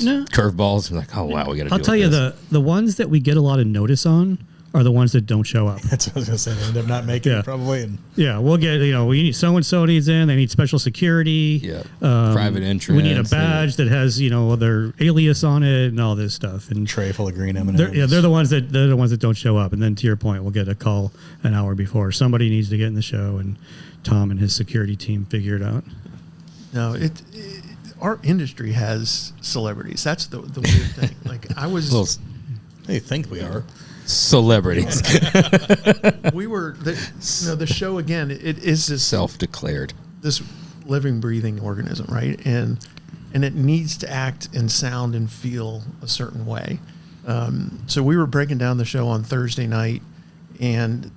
No. curveballs. We're like, oh wow, we got to. I'll tell you, the ones that we get a lot of notice on are the ones that don't show up. That's what I was going to say. They end up not making Yeah. it probably. And Yeah, we'll get, we need so-and-so needs in. They need special security. Yeah. Private entrance. We need a badge that has, their alias on it and all this stuff. And tray full of green M&Ms. they're the ones that don't show up. And then to your point, we'll get a call an hour before. Somebody needs to get in the show, and Tom and his security team figure it out. No, our industry has celebrities. That's the weird thing. Like, I was... Little They think we are. celebrities. we were the show again. It is this Self-declared. this living, breathing organism, right? And it needs to act and sound and feel a certain way. So we were breaking down the show on Thursday night, and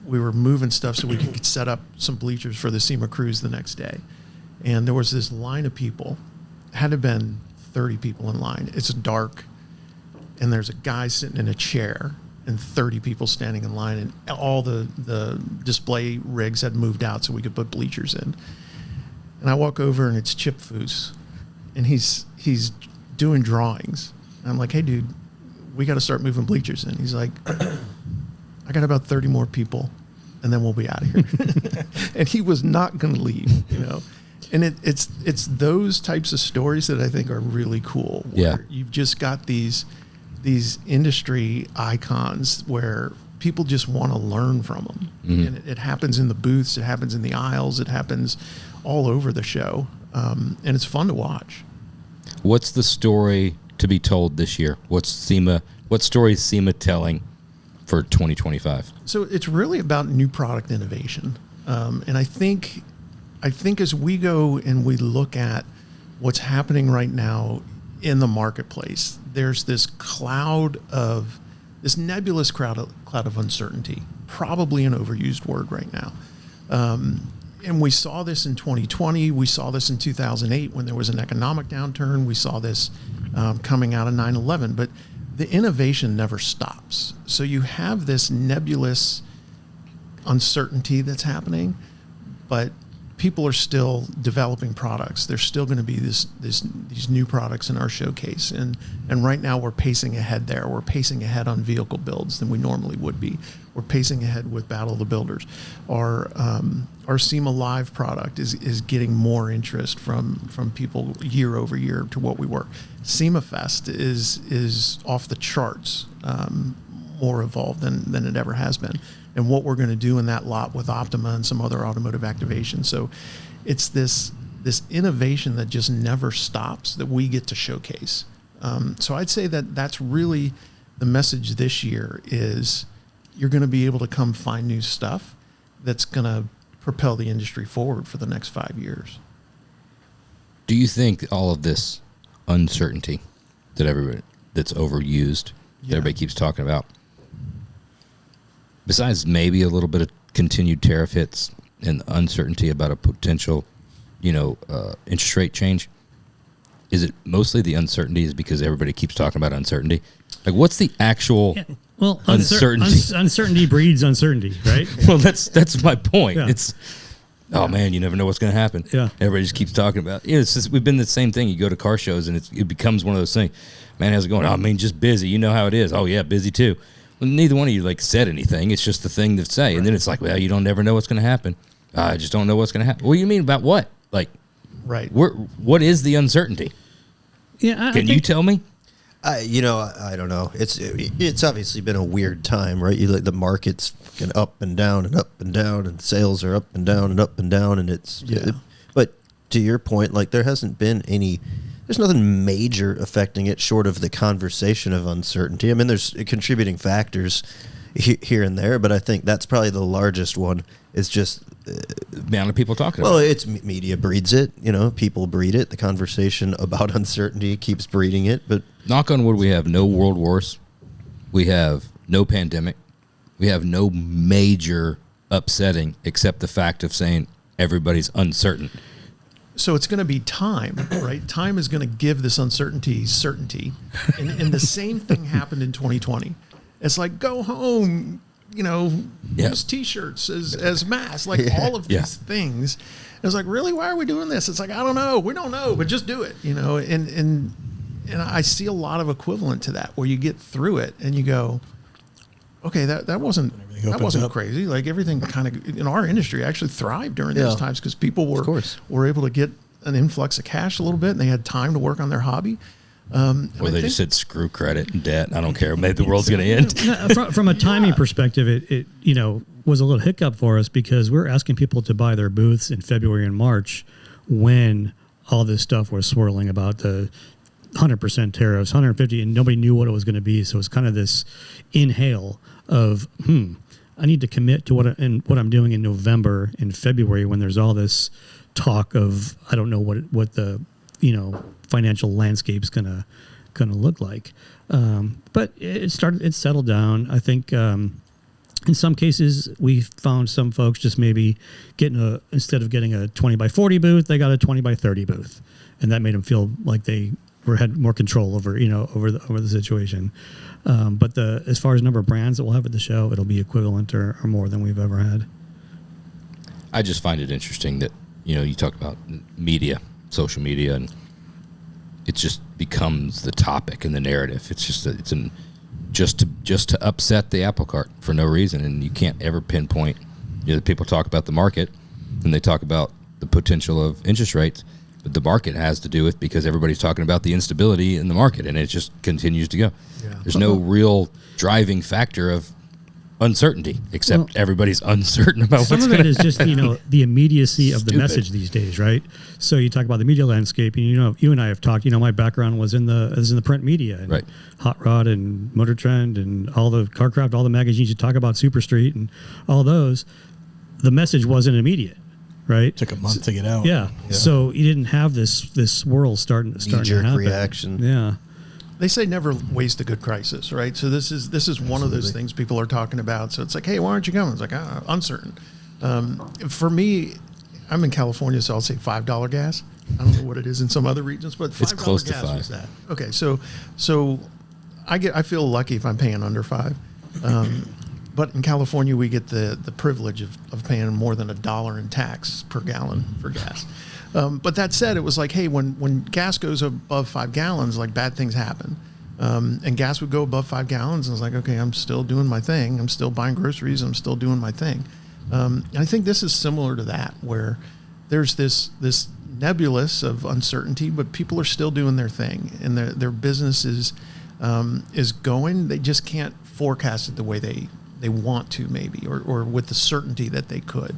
we were moving stuff so we could set up some bleachers for the SEMA cruise the next day. And there was this line of people. Had to have been 30 people in line. It's dark, and there's a guy sitting in a chair and 30 people standing in line, and all the display rigs had moved out so we could put bleachers in. And I walk over, and it's Chip Foose, and he's doing drawings. And I'm like, hey, dude, we got to start moving bleachers in. He's like, I got about 30 more people. and then we'll be out of here. And he was not going to leave, you know. And it's those types of stories that I think are really cool. Where you've just got these industry icons where people just want to learn from them. And it happens in the booths, it happens in the aisles, it happens all over the show. And it's fun to watch. What's the story to be told this year? What story is SEMA telling for 2025? So it's really about new product innovation. And I think as we go and we look at what's happening right now in the marketplace, there's this nebulous cloud of uncertainty, probably an overused word right now. And we saw this in 2020. We saw this in 2008 when there was an economic downturn. We saw this coming out of 9/11. But the innovation never stops. So you have this nebulous uncertainty that's happening, but people are still developing products. There's still going to be these new products in our showcase. And right now we're pacing ahead there. We're pacing ahead on vehicle builds than we normally would be. We're pacing ahead with Battle of the Builders. Our SEMA Live product is getting more interest from people year over year to what we were. SEMA Fest is off the charts, more evolved than it ever has been. And what we're going to do in that lot with Optima and some other automotive activation. So it's this innovation that just never stops that we get to showcase. So I'd say that's really the message this year is you're going to be able to come find new stuff that's going to propel the industry forward for the next 5 years. Do you think all of this uncertainty that's overused, that everybody keeps talking about, besides maybe a little bit of continued tariff hits and uncertainty about a potential, interest rate change, is it mostly the uncertainty is because everybody keeps talking about uncertainty? Like, what's the actual uncertainty? Uncertainty breeds uncertainty, right? Well, that's my point. Yeah. It's, man, you never know what's going to happen. Yeah. Everybody just keeps talking about it. It's just, we've been the same thing. You go to car shows and it becomes one of those things. Man, how's it going? Oh, man, just busy. You know how it is. Oh, yeah, busy too. Well, neither one of you said anything. It's just the thing to say. Right. And then it's like, well, you don't never know what's going to happen. I just don't know what's going to happen. What do you mean about what? Right. What is the uncertainty? Yeah. Can you tell me? I don't know. It's obviously been a weird time, right? The market's up and down and up and down, and sales are up and down and up and down, and but to your point, there hasn't been there's nothing major affecting it short of the conversation of uncertainty. I mean, there's contributing factors here and there, but I think that's probably the largest one. Is just the amount of people talking about it. Well, it's media breeds it. People breed it. The conversation about uncertainty keeps breeding it. But knock on wood, we have no world wars. We have no pandemic. We have no major upsetting except the fact of saying everybody's uncertain. So it's going to be time, right? Time is going to give this uncertainty certainty. And the same thing happened in 2020. It's like, go home, use T-shirts as masks, all of these things. It's like, really, why are we doing this? It's like, I don't know. We don't know, but just do it, And I see a lot of equivalent to that where you get through it and you go, okay, that wasn't crazy. Everything kind of in our industry actually thrived during those times because people were able to get an influx of cash a little bit and they had time to work on their hobby. Or they just said screw credit and debt. I don't care. Maybe the world's going to end. From a timing perspective, it was a little hiccup for us because we're asking people to buy their booths in February and March when all this stuff was swirling about the 100% tariffs, 150, and nobody knew what it was going to be. So it's kind of this inhale of, I need to commit to what I'm doing in November and February when there's all this talk of I don't know what the financial landscape's gonna look like. But it settled down. I think in some cases we found some folks just maybe instead of getting a 20 by 40 booth, they got a 20 by 30 booth, and that made them feel like they had more control over the situation. But as far as number of brands that we'll have at the show, it'll be equivalent or more than we've ever had. I just find it interesting that you talk about media, social media, and it just becomes the topic and the narrative. It's just to upset the apple cart for no reason, and you can't ever pinpoint The people talk about the market, and they talk about the potential of interest rates, but the market has to do with because everybody's talking about the instability in the market, and it just continues to go. Yeah. There's no real driving factor of uncertainty, except everybody's uncertain about what's going to happen. Some of it is just, the immediacy of the message these days, right? So you talk about the media landscape, and you and I have talked, my background was in the print media, and right. Hot Rod and Motor Trend and all the Carcraft, all the magazines you talk about, Super Street and all those. The message wasn't immediate, right? It took a month to get out. Yeah. So you didn't have this world starting to happen. Reaction. Yeah. They say never waste a good crisis, right? So this is one of those things people are talking about. So it's like, hey, why aren't you coming? It's like, uncertain. For me, I'm in California, so I'll say $5 gas. I don't know what it is in some other regions, but $5 it's close gas to $5. was that. Okay, so I feel lucky if I'm paying under $5. But in California, we get the privilege of paying more than $1 in tax per gallon for gas. But that said, it was like, hey, when gas goes above 5 gallons, like bad things happen. And gas would go above 5 gallons, and it's like, okay, I'm still doing my thing. I'm still buying groceries. I'm still doing my thing. And I think this is similar to that, where there's this nebulous of uncertainty, but people are still doing their thing, and their business is going. They just can't forecast it the way they want to, maybe, or with the certainty that they could.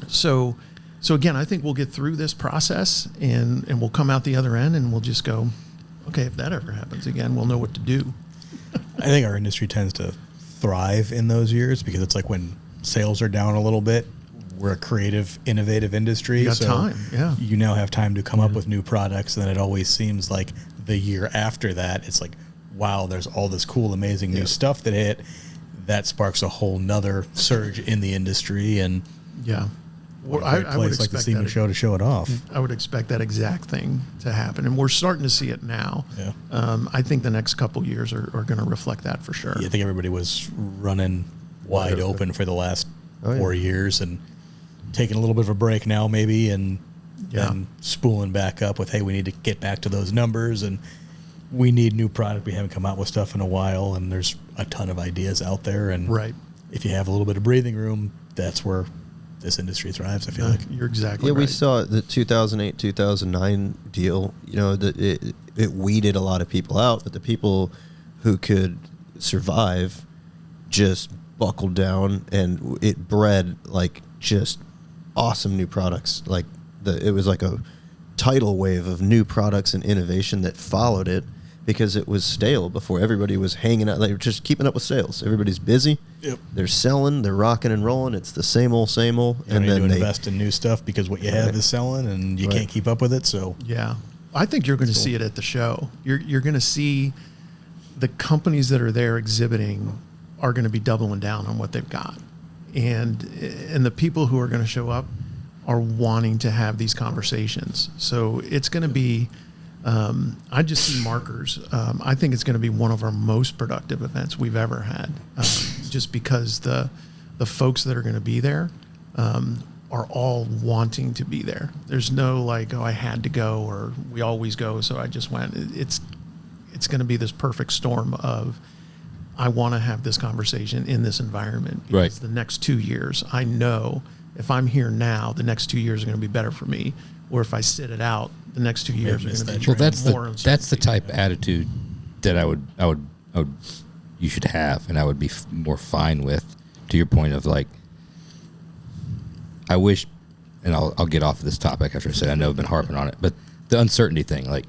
So again, I think we'll get through this process and we'll come out the other end and we'll just go, okay, if that ever happens again, we'll know what to do. I think our industry tends to thrive in those years because it's like when sales are down a little bit, we're a creative, innovative industry. You got so time, yeah. You now have time to come up with new products, and then it always seems like the year after that, it's like, wow, there's all this cool, amazing new stuff that hit. That sparks a whole nother surge in the industry, and well, I would expect like the SEMA Show to show it off. I would expect that exact thing to happen, and we're starting to see it now. Yeah. I think the next couple years are going to reflect that for sure. Yeah, I think everybody was running wide open for the last 4 years and taking a little bit of a break now, maybe, and then spooling back up with, hey, we need to get back to those numbers, and we need new product. We haven't come out with stuff in a while, and there's a ton of ideas out there. And if you have a little bit of breathing room, that's where this industry thrives, I feel like. You're exactly right. Yeah, we saw the 2008, 2009 deal, that it weeded a lot of people out, but the people who could survive just buckled down, and it bred like just awesome new products. Like it was like a tidal wave of new products and innovation that followed it, because it was stale before. Everybody was hanging out. They were just keeping up with sales. Everybody's busy. Yep. They're selling. They're rocking and rolling. It's the same old, same old. And then they invest in new stuff because what you have is selling, and you can't keep up with it. So I think you're going to see it at the show. You're going to see the companies that are there exhibiting are going to be doubling down on what they've got, and the people who are going to show up are wanting to have these conversations. So it's going to be. I just see markers. I think it's going to be one of our most productive events we've ever had, just because the folks that are going to be there are all wanting to be there. There's no like, oh, I had to go, or we always go, so I just went. It's going to be this perfect storm of, I want to have this conversation in this environment, because the next 2 years, I know if I'm here now, the next 2 years are going to be better for me. Or if I sit it out, the next 2 years are going to be more uncertainty. That's the type of attitude that I would you should have, and I would be more fine with. To your point of like, I wish, and I'll get off of this topic after I say I know I've been harping on it, but the uncertainty thing, like,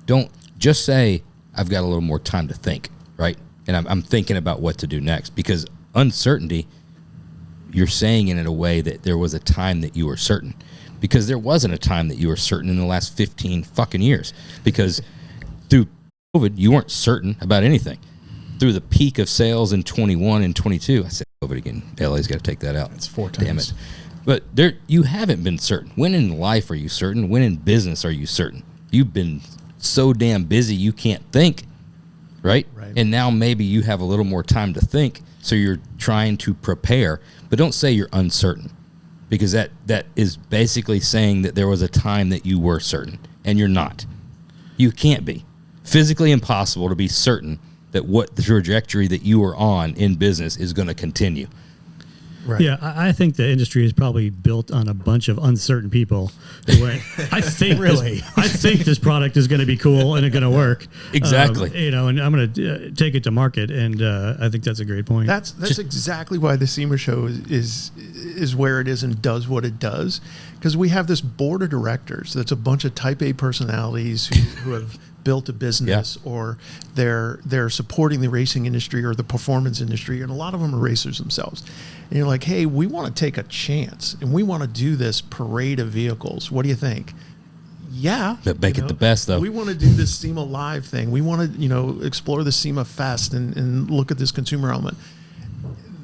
don't just say I've got a little more time to think, right? And I'm thinking about what to do next, because uncertainty, you're saying it in a way that there was a time that you were certain. Because there wasn't a time that you were certain in the last 15 fucking years. Because through COVID, you weren't certain about anything. Through the peak of sales in 21 and 22, I said COVID again. LA's got to take that out. It's 4 times. Damn it. But you haven't been certain. When in life are you certain? When in business are you certain? You've been so damn busy you can't think, right? And now maybe you have a little more time to think, so you're trying to prepare. But don't say you're uncertain. Because that is basically saying that there was a time that you were certain, and you're not. You can't be. Physically impossible to be certain that what the trajectory that you are on in business is going to continue. Right. Yeah, I think the industry is probably built on a bunch of uncertain people who went, I think this product is going to be cool and it's going to work. Exactly. And I'm going to take it to market, and I think that's a great point. That's exactly why the SEMA Show is where it is and does what it does, because we have this board of directors that's a bunch of Type A personalities who have built a business, or they're supporting the racing industry or the performance industry, and a lot of them are racers themselves. And you're like, hey, we want to take a chance, and we want to do this parade of vehicles. What do you think? Yeah. But make it the best, though. We want to do this SEMA Live thing. We want to, explore the SEMA Fest and look at this consumer element.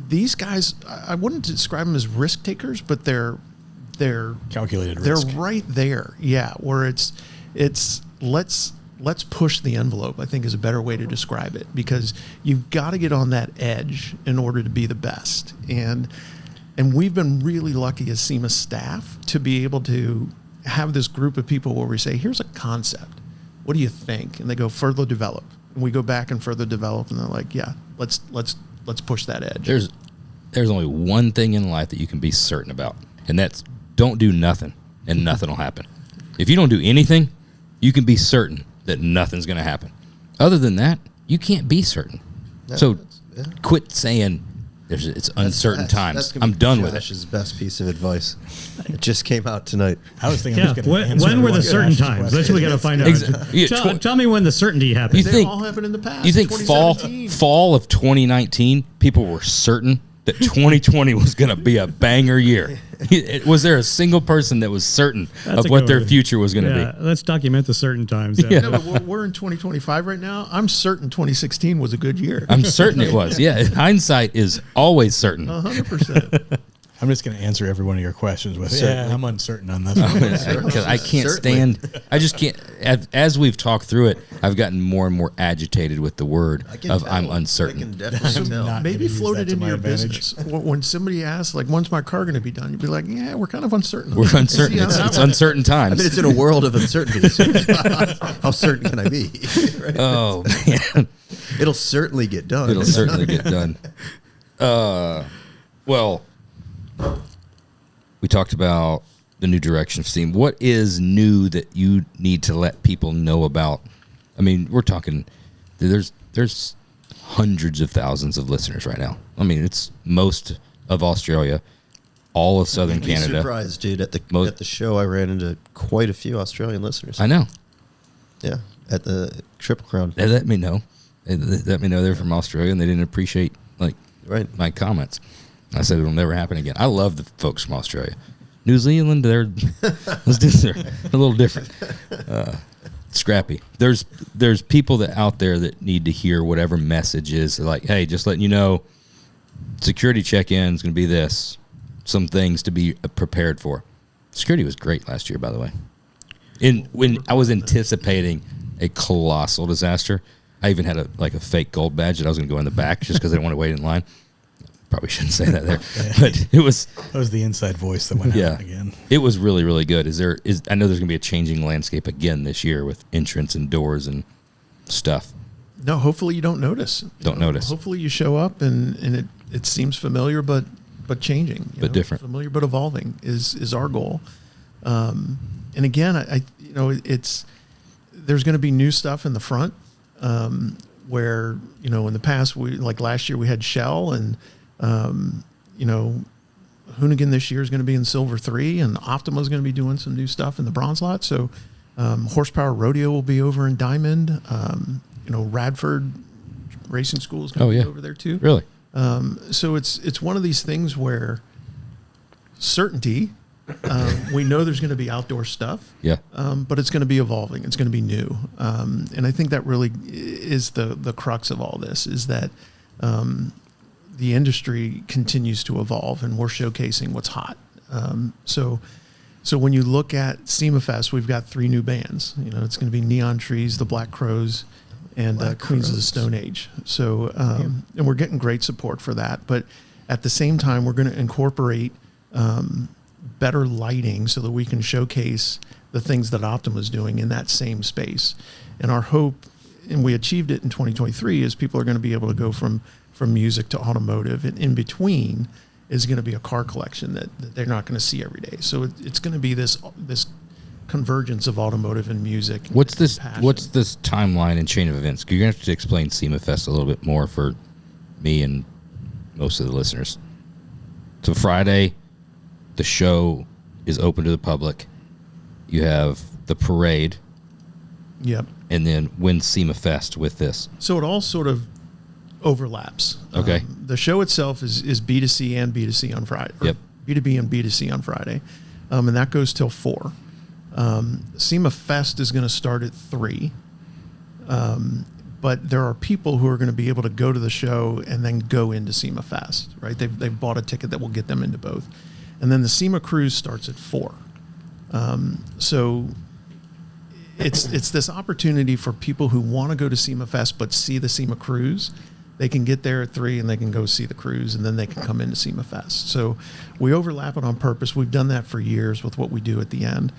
These guys, I wouldn't describe them as risk takers, but they're calculated risk. They're right there. Yeah. Where it's let's push the envelope, I think is a better way to describe it, because you've got to get on that edge in order to be the best. And we've been really lucky as SEMA staff to be able to have this group of people where we say, here's a concept. What do you think? And they go, further develop. And we go back and further develop, and they're like, yeah, let's push that edge. There's only one thing in life that you can be certain about, and that's don't do nothing, and nothing will happen. If you don't do anything, you can be certain that nothing's going to happen. Other than that, you can't be certain. So quit saying it's uncertain times. I'm done with it. Josh's best piece of advice. It just came out tonight. I was thinking, when were the certain times? That's what we got to find out. Tell me when the certainty happened. They all happened in the past. You think fall of 2019, people were certain that 2020 was going to be a banger year? Was there a single person that was certain of what their future was going to be? Let's document the certain times. Yeah. No, but we're in 2025 right now. I'm certain 2016 was a good year. I'm certain it was. Yeah, hindsight is always certain. 100%. I'm just going to answer every one of your questions with, I'm uncertain on this one. Because I can't stand, I just can't, as we've talked through it, I've gotten more and more agitated with the word of I'm uncertain. I can definitely tell. Maybe float it into your advantage. business. When somebody asks, like, when's my car going to be done? You'd be like, yeah, we're kind of uncertain. We're uncertain. It's uncertain times. I mean, it's in a world of uncertainty. How certain can I be? Right? Oh, man. It'll certainly get done. It'll certainly get done. Well, we talked about the new direction of SEMA. What is new that you need to let people know about? I mean, we're talking, there's hundreds of thousands of listeners right now. I mean, it's most of Australia, all of Southern Canada. Surprised, dude. At the show, I ran into quite a few Australian listeners. I know. Yeah, at the Triple Crown. They let me know. They let me know they're from Australia, and they didn't appreciate my comments. I said it'll never happen again. I love the folks from Australia. New Zealand, they're a little different. Scrappy. There's people out there that need to hear whatever message is. Like, hey, just letting you know, security check-in is going to be this. Some things to be prepared for. Security was great last year, by the way. When I was anticipating a colossal disaster, I even had a fake gold badge that I was going to go in the back just because I didn't want to wait in line. Probably shouldn't say that there, but it was. That was the inside voice that went out again. It was really, really good. I know there's going to be a changing landscape again this year with entrance and doors and stuff. No, hopefully you don't notice. Notice. Hopefully you show up and it seems familiar, but changing, different. Familiar but evolving is our goal. And again, there's going to be new stuff in the front. Where in the past last year we had Shell and Hoonigan this year is going to be in Silver 3, and Optima is going to be doing some new stuff in the bronze lot. So Horsepower Rodeo will be over in Diamond. Radford Racing School is going to be over there too. Really? So it's one of these things where certainty. We know there's going to be outdoor stuff, but it's going to be evolving. It's going to be new, and I think that really is the crux of all this. Is that the industry continues to evolve, and we're showcasing what's hot. So when you look at SEMA Fest, we've got 3 new bands. It's going to be Neon Trees, the Black Crows, and Queens of the Stone Age. So and we're getting great support for that. But at the same time, we're going to incorporate better lighting so that we can showcase the things that Optima is doing in that same space. And our hope, and we achieved it in 2023, is people are going to be able to go from music to automotive, and in between is going to be a car collection that they're not going to see every day. So it's going to be this convergence of automotive and music. What's this? passion. What's this timeline and chain of events? You're going to have to explain SEMA Fest a little bit more for me and most of the listeners. So Friday, the show is open to the public. You have the parade. Yep. And then when's SEMA Fest with this? So it all sort of overlaps. Okay. The show itself is B2C and B2C on Friday. Yep. B2B and B2C on Friday. And that goes till 4. SEMA Fest is going to start at 3. But there are people who are going to be able to go to the show and then go into SEMA Fest, right? They've bought a ticket that will get them into both. And then the SEMA Cruise starts at 4. So it's this opportunity for people who want to go to SEMA Fest but see the SEMA Cruise. They can get there at 3 and they can go see the cruise, and then they can come into SEMA Fest. So we overlap it on purpose. We've done that for years with what we do at the end.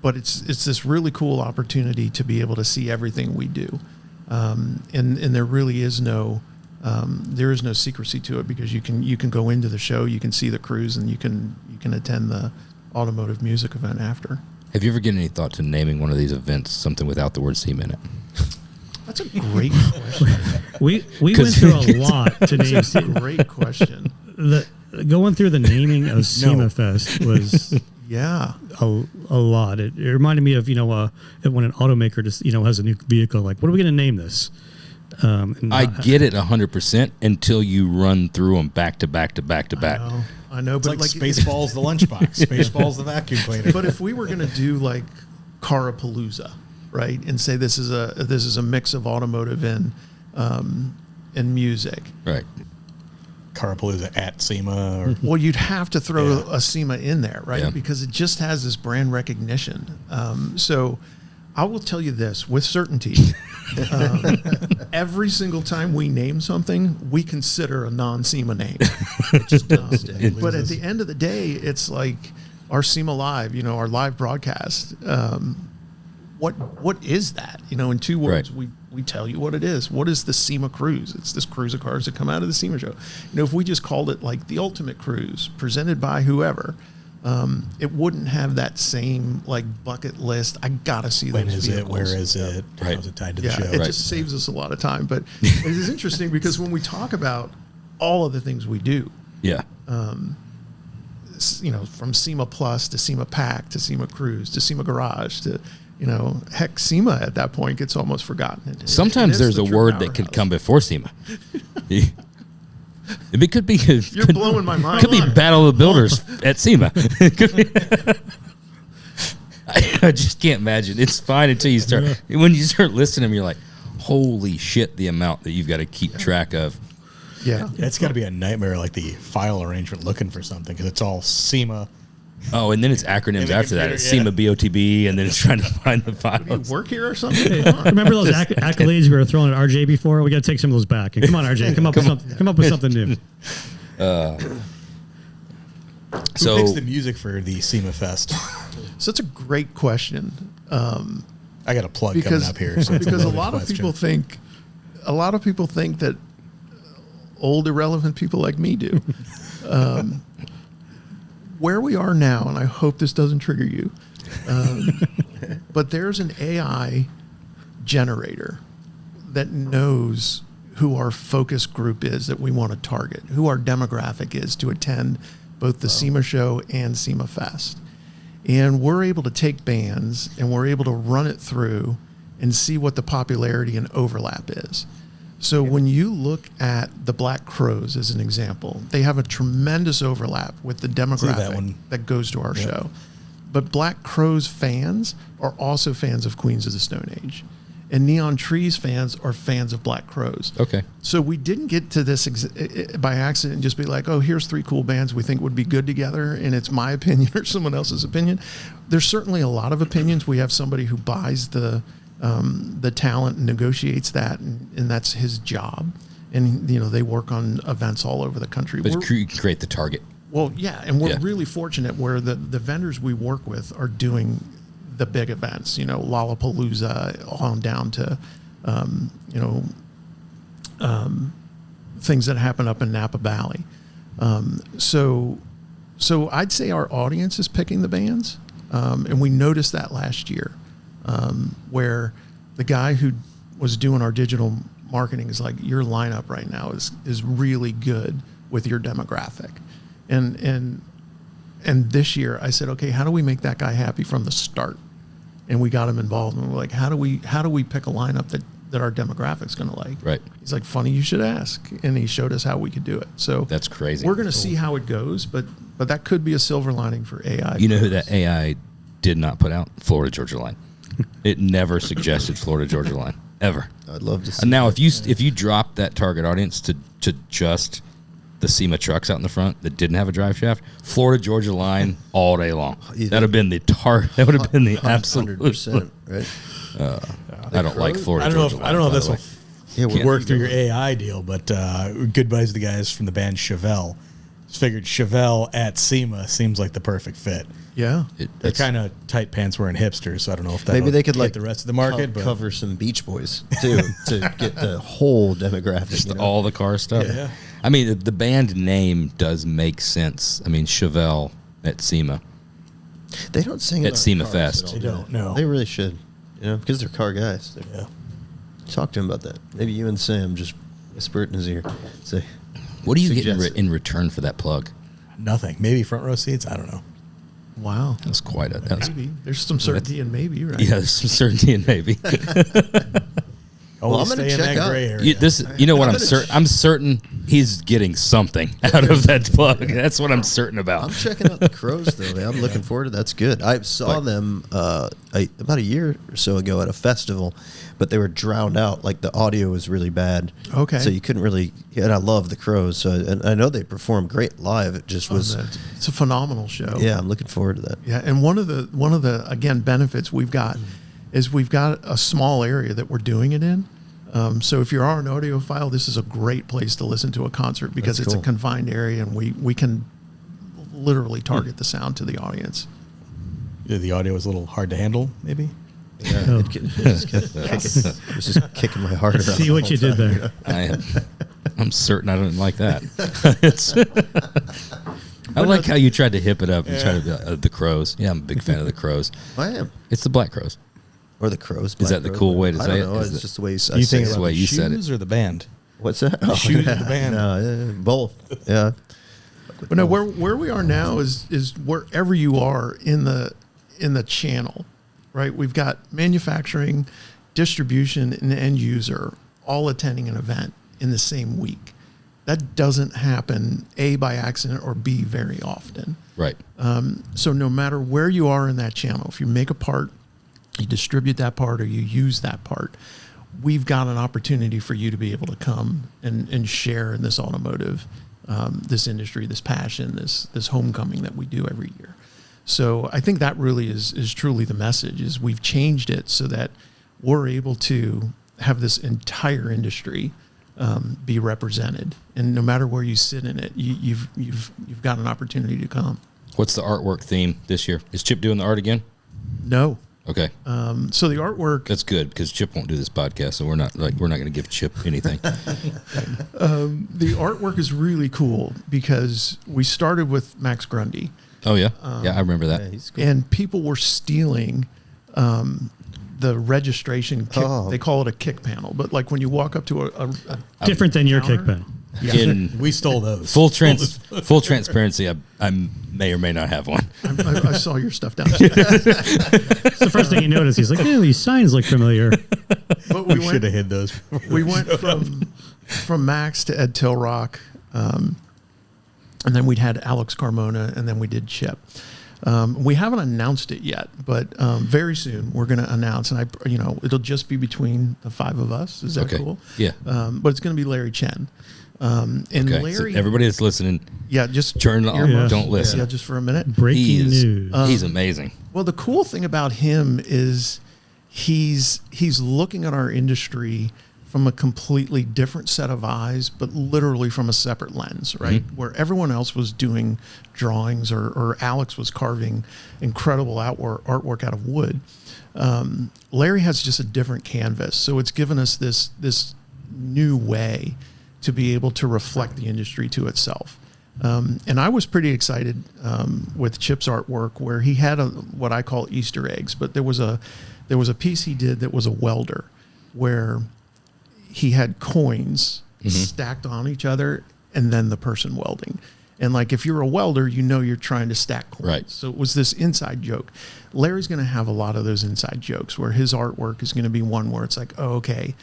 But it's this really cool opportunity to be able to see everything we do. And there really is no secrecy to it, because you can go into the show, you can see the cruise, and you can attend the automotive music event after. Have you ever given any thought to naming one of these events something without the word SEMA in it? That's a great question. We went through a lot to name. That's a great question. Going through the naming of SEMA Fest was Yeah. a lot. It reminded me of when an automaker just has a new vehicle. Like, what are we going to name this? I get it 100% until you run through them back to back to back to back. I know, It's but like Spaceballs the lunchbox, Spaceballs the vacuum cleaner. But if we were going to do like Carapalooza, right, and say this is a mix of automotive and music, Right. Carapalooza at SEMA. Or, well, you'd have to throw a SEMA in there, right, Yeah. because it just has this brand recognition. So I will tell you this with certainty. Every single time we name something, we consider a non-SEMA name. It just doesn't stick. But at the end of the day, it's like our SEMA Live, our live broadcast. What is that? In 2 words, Right. we tell you what it is. What is the SEMA Cruise? It's this cruise of cars that come out of the SEMA show. If we just called it like the Ultimate Cruise, presented by whoever, it wouldn't have that same like bucket list. I gotta see when those is vehicles. it? Where is it? Right. How's it tied to the Yeah, show? it Right. just saves us a lot of time. But it is interesting because when we talk about all of the things we do, Yeah. from SEMA Plus to SEMA Pack to SEMA Cruise to SEMA Garage to, heck, SEMA at that point gets almost forgotten. Sometimes there's a word that could come before SEMA. It could be. You're blowing my mind. Could be Battle of the Builders at SEMA. It could be. I just can't imagine. It's fine until you start. When you start listing them, you're like, holy shit, the amount that you've got to keep track of. Yeah. It's got to be a nightmare, like the file arrangement looking for something, because it's all SEMA. Oh, and then it's acronyms In the after that. computer, It's yeah. SEMA BOTB, and then it's trying to find the You files. work here or something? Come on. Remember those accolades we were throwing at RJ before? We got to take some of those back. And come on, RJ, come up with something new. Who So picks the music for the SEMA Fest? So that's a great question. I got a plug Because coming up here. So it's because a loaded lot of question. people think that old irrelevant people like me do. Where we are now, and I hope this doesn't trigger you, but there's an AI generator that knows who our focus group is that we want to target, who our demographic is to attend both the SEMA show and SEMA Fest. And we're able to take bands and we're able to run it through and see what the popularity and overlap is. So when you look at the Black Crowes as an example, they have a tremendous overlap with the demographic that goes to our show. But Black Crowes fans are also fans of Queens of the Stone Age. And Neon Trees fans are fans of Black Crowes. okay. So we didn't get to this by accident and just be like, oh, here's 3 cool bands we think would be good together, and it's my opinion or someone else's opinion. There's certainly a lot of opinions. We have somebody who buys the talent and negotiates that, and that's his job. And, they work on events all over the country. But create the target. Well, yeah, and we're Yeah. really fortunate where the vendors we work with are doing the big events, Lollapalooza on down to, things that happen up in Napa Valley. So I'd say our audience is picking the bands, and we noticed that last year, where the guy who was doing our digital marketing is like, your lineup right now is really good with your demographic, and this year I said, okay, how do we make that guy happy from the start? And we got him involved, and we're like, how do we pick a lineup that our demographic's going to like? Right. He's like, funny you should ask, and he showed us how we could do it. So That's crazy. We're going to see how it goes, but that could be a silver lining for AI. You know who that AI did not put out? Florida Georgia Line. It never suggested Florida Georgia Line ever. I'd love to see. And now, if you drop that target audience to just the SEMA trucks out in the front that didn't have a drive shaft, Florida Georgia Line all day long. That would have been the That would have been the absolute 100%, right? I don't like Florida I don't know Georgia if, Line. I don't know if by this the will way. Yeah, work through your AI deal, but goodbyes to the guys from the band Chevelle. Just figured Chevelle at SEMA seems like the perfect fit. Yeah. They're It's- kind of tight pants wearing hipsters, so I don't know if that Maybe they could hit like the rest of the market. But cover some Beach Boys too to get the whole demographic. Just you know? all the car stuff. Yeah. I mean, the band name does make sense. I mean, Chevelle at SEMA. They don't sing At about SEMA cars Fest. at all, They do don't, no. They really should, because they're car guys. yeah. Talk to him about that. Maybe you and Sam just whisper it in his ear. Say, What do you get Suggest it. in return for that plug? Nothing. Maybe front row seats. I don't know. Wow. That's quite a. That's, Maybe. There's some certainty in maybe, right? yeah, there's some certainty in maybe. Always I'm gonna stay in check that out. gray area. You know what I'm certain? I'm certain he's getting something out of that plug. That's what I'm certain I'm about. checking out the Crows though. Man. I'm looking forward to That's good. I saw them about a year or so ago at a festival, but they were drowned out. Like the audio was really bad. Okay. So you couldn't really. And I love the Crows. So and I know they perform great live. It just was. It's a phenomenal show. Yeah, I'm looking forward to that. Yeah, and one of the again benefits we've got is we've got a small area that we're doing it in. So if you're an audiophile, this is a great place to listen to a concert because That's it's cool. a confined area and we can literally target the sound to the audience. Yeah, the audio was a little hard to handle, maybe. Yeah, Oh. it was just kicking my heart around. See the what whole you did time. there. I'm certain I don't like that. I like how you tried to hip it up and try to be the Crows. Yeah, I'm a big fan of the Crows. I am. It's the Black Crows. Or the Crows. Is that the cool way to I say don't it? know. Is It's it- just the way I You say think That's it. the way about the you said shoes or the band? What's that? Oh, shoes of the band. No, both. Yeah. But no, where we are now is wherever you are in the channel, right? We've got manufacturing, distribution, and end user all attending an event in the same week. That doesn't happen, A, by accident, or B, very often. Right. So no matter where you are in that channel, if you make a part, you distribute that part, or you use that part, we've got an opportunity for you to be able to come and share in this automotive, this industry, this passion, this homecoming that we do every year. So I think that really is truly the message. Is we've changed it so that we're able to have this entire industry be represented, and no matter where you sit in it, you've got an opportunity to come. What's the artwork theme this year? Is Chip doing the art again? No. Okay. So the artwork, That's good because Chip won't do this podcast, so we're not going to give Chip anything. the artwork is really cool because we started with Max Grundy, Oh yeah, yeah, I remember that. Yeah, he's cool. and people were stealing the registration kick. Oh. They call it a kick panel, but like when you walk up to a Different than your counter? kick pen. In We stole those. full transparency, I may or may not have one. I saw your stuff downstairs. It's the first thing you notice. He's like, "Oh, these signs look familiar." But we We should went have hid those. we went from Max to Ed Tilrock, and then we'd had Alex Carmona, and then we did Chip. We haven't announced it yet, but very soon we're going to announce, and it'll just be between the five of us. Is that Okay. cool? Yeah. But it's going to be Larry Chen, and Okay, Larry. so everybody that's listening, yeah, just turn on. Yeah. Don't listen. Yeah, just for a minute. Breaking news. He's amazing. Well, the cool thing about him is he's looking at our industry from a completely different set of eyes, but literally from a separate lens, right? Mm-hmm. Where everyone else was doing drawings or Alex was carving incredible artwork out of wood. Larry has just a different canvas. So it's given us this new way to be able to reflect the industry to itself. And I was pretty excited with Chip's artwork, where he had what I call Easter eggs. But there was a piece he did that was a welder, where he had coins stacked on each other, and then the person welding. And like, if you're a welder, you know you're trying to stack coins. Right. So it was this inside joke. Larry's going to have a lot of those inside jokes, where his artwork is going to be one where it's like, oh, okay,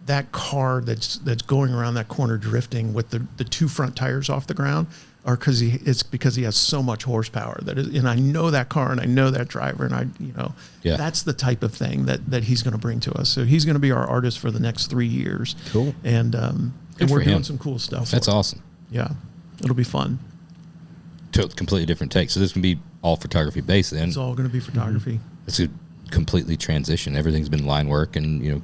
that car that's going around that corner drifting with the two front tires off the ground, or it's because he has so much horsepower and I know that car and I know that driver, and that's the type of thing that he's going to bring to us. So he's going to be our artist for the next 3 years. Cool. And we're doing some cool stuff. That's awesome. Yeah, it'll be fun. Completely different take. So this can be all photography based then. It's all going to be photography. It's a completely transition. Everything's been line work and,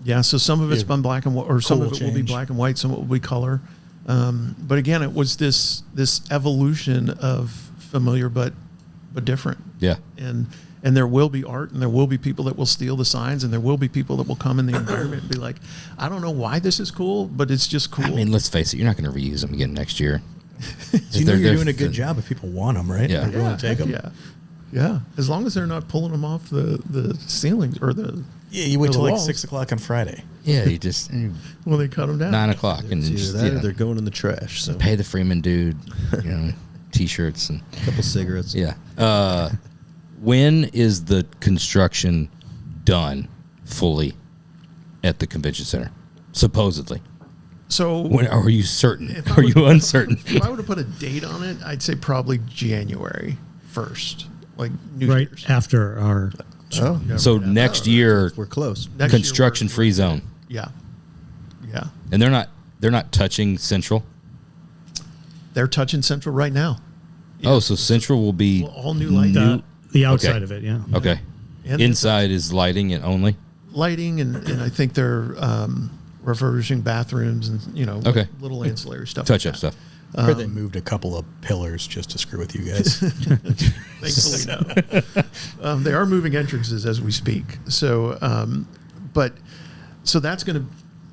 Yeah, so some of it's been black and white, or some of it will be change. black and white, some of it will be color. But again, it was this evolution of familiar but different. Yeah. And there will be art, and there will be people that will steal the signs, and there will be people that will come in the environment and be like, I don't know why this is cool, but it's just cool. I mean, let's face it, you're not going to reuse them again next year. So you know you're doing a good job if people want them, right? Yeah. They're willing to take them. Yeah. As long as they're not pulling them off the ceilings or the Yeah, you wait till like walls. 6 o'clock on Friday. Yeah, you just when they cut them down. 9 o'clock and It's just either that or they're going in the trash. So pay the Freeman dude, T-shirts and a couple cigarettes. yeah. When is the construction done fully at the convention center? Supposedly. So When are you certain? If I Are were you to- uncertain? If I were to put a date on it, I'd say probably January 1st, like New Right Year's. after our. Oh, So next year, we're close. Next year construction we're- free zone, Yeah. and they're not touching Central. They're touching Central right now. Oh, so Central will be Well, all new lighting. The outside Okay. of it, yeah. okay. And Inside is lighting and only. lighting, and I think they're refurbishing bathrooms and, Okay. little ancillary stuff. Touch like up that. stuff. I heard they moved a couple of pillars just to screw with you guys. Thankfully, no. They are moving entrances as we speak. So,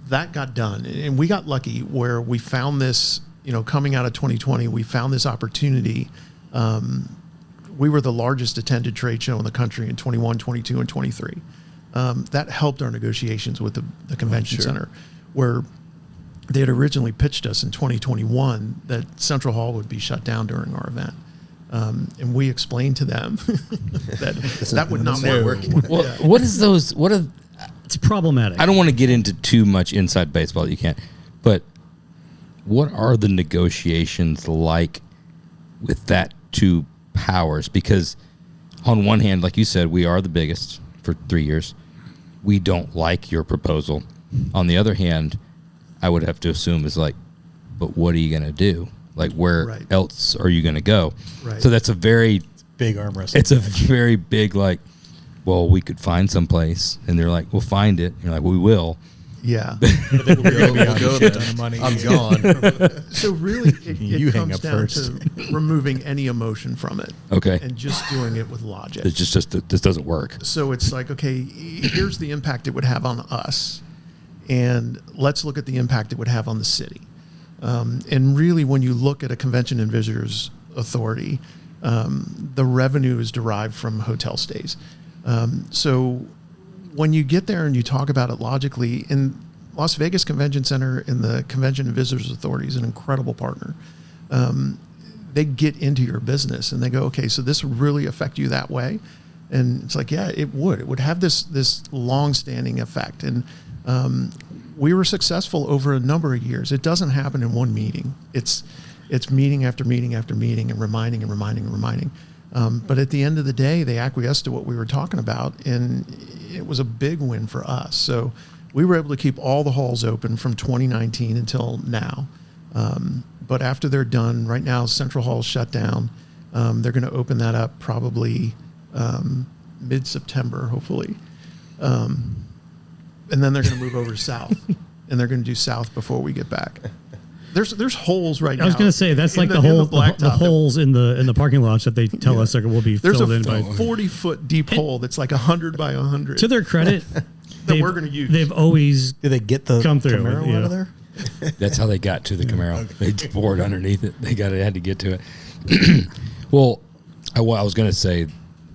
that got done, and we got lucky where we found this. Coming out of 2020, we found this opportunity. We were the largest attended trade show in the country in 21, 22, and 23. That helped our negotiations with the convention center, where they had originally pitched us in 2021 that Central Hall would be shut down during our event. And we explained to them that would not work. Well, what is those? What are? It's problematic. I don't want to get into too much inside baseball. You can't. But what are the negotiations like with that two powers? Because on one hand, like you said, we are the biggest for 3 years. We don't like your proposal. On the other hand, I would have to assume is like, but what are you going to do? Like, where Right. else are you going to go? Right. So that's a very, Big arm wrestling. it's a very big, like, well, we could find some place. And they're like, we'll find it. And you're like, we will. Yeah. We'll go go shit then. ton of money. I'm gone. So really, You it hang comes up down first. to removing any emotion from it. Okay. And just doing it with logic. It's just this doesn't work. So it's like, okay, here's the impact it would have on us, and let's look at the impact it would have on the city. And really, when you look at a Convention and Visitors Authority, the revenue is derived from hotel stays. So when you get there and you talk about it logically, in Las Vegas Convention Center and the Convention and Visitors Authority is an incredible partner. They get into your business and they go, okay, so this would really affect you that way. And it's like, yeah, it would. It would have this long-standing effect. And we were successful over a number of years. It doesn't happen in one meeting. It's meeting after meeting after meeting and reminding and reminding and reminding. But at the end of the day, they acquiesced to what we were talking about, and it was a big win for us. So we were able to keep all the halls open from 2019 until now. But after they're done, right now, Central Hall is shut down. They're going to open that up probably mid-September, hopefully. And then they're going to move over to South, and they're going to do South before we get back. There's holes right now. I was going to say that's like the holes in the parking lots that they tell us will be There's filled a in by. 40-foot deep hole that's like 100 by 100. To their credit, That we're gonna use. They've always Did they get the come through. Camaro out of there? That's how they got to the Camaro. They bored underneath it. Had to get to it. Well, I was going to say,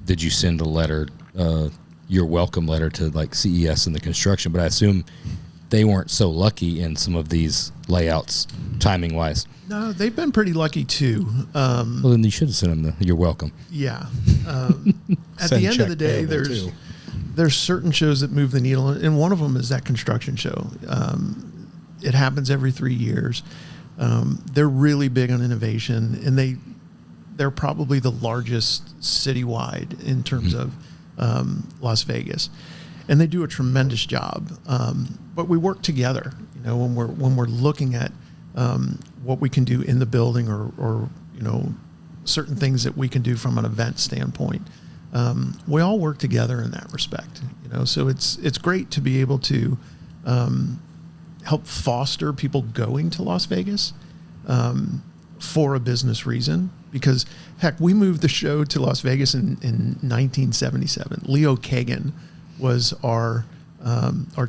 did you send a letter, your welcome letter to like CES and the construction? But I assume they weren't so lucky in some of these layouts, timing wise. No, they've been pretty lucky too. Well, then you should have sent them you're welcome. Yeah. At the end of the day, there's certain shows that move the needle, and one of them is that construction show. It happens every 3 years. They're really big on innovation, and they're probably the largest citywide in terms of Las Vegas, and they do a tremendous job. But we work together, when we're looking at what we can do in the building, or certain things that we can do from an event standpoint. We all work together in that respect, So it's great to be able to help foster people going to Las Vegas for a business reason. Because heck, we moved the show to Las Vegas in 1977. Leo Kagan was our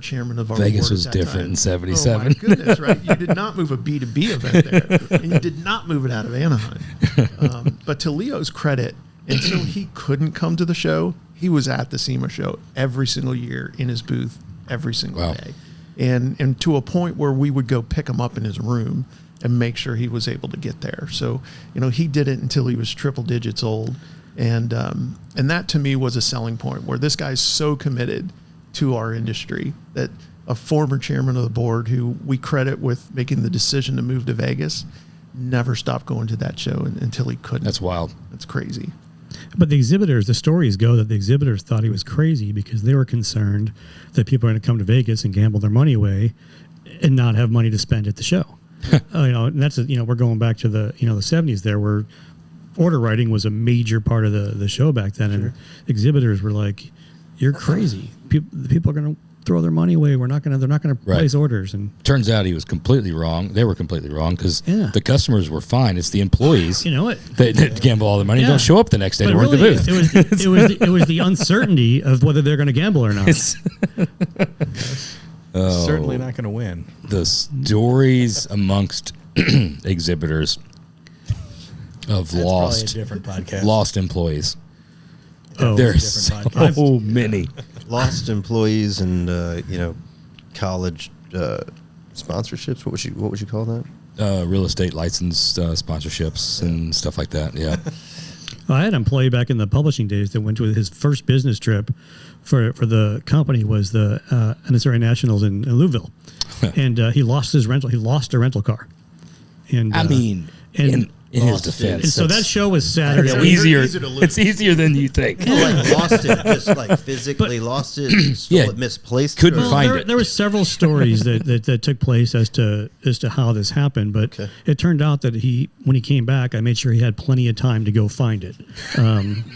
chairman of our Vegas board was at that different time. in 77. Oh my goodness, right? You did not move a B2B event there, and you did not move it out of Anaheim. But to Leo's credit, until he couldn't come to the show, he was at the SEMA show every single year in his booth every single day, and to a point where we would go pick him up in his room and make sure he was able to get there. So he did it until he was triple digits old, and that to me was a selling point, where this guy's so committed to our industry that a former chairman of the board, who we credit with making the decision to move to Vegas, never stopped going to that show until he couldn't. That's wild. That's crazy. But the stories go that the exhibitors thought he was crazy because they were concerned that people are going to come to Vegas and gamble their money away and not have money to spend at the show. And that's we're going back to the the 70s there, where order writing was a major part of the show back then, and exhibitors were like, "You're crazy. People are going to throw their money away. They're not going to place orders." And turns out he was completely wrong. They were completely wrong, because the customers were fine. It's the employees. You know what? That gamble all the money. Don't show up the next day to work the booth. It was the uncertainty of whether they're going to gamble or not. Certainly not going to win. The stories amongst exhibitors of That's probably a different podcast. lost employees. Oh, There's different so many Lost employees and college sponsorships. What would you call that? real estate license sponsorships and stuff like that. Yeah. I had an employee back in the publishing days that went to his first business trip for the company was the NSRA Nationals in Louisville, and he lost his rental. He lost a rental car, and in his defense, and so that show was Saturday. It's easier than you think. Lost it, just like physically lost it, stole it, misplaced. Couldn't find it. There were several stories that took place as to how this happened, but it turned out that when he came back, I made sure he had plenty of time to go find it,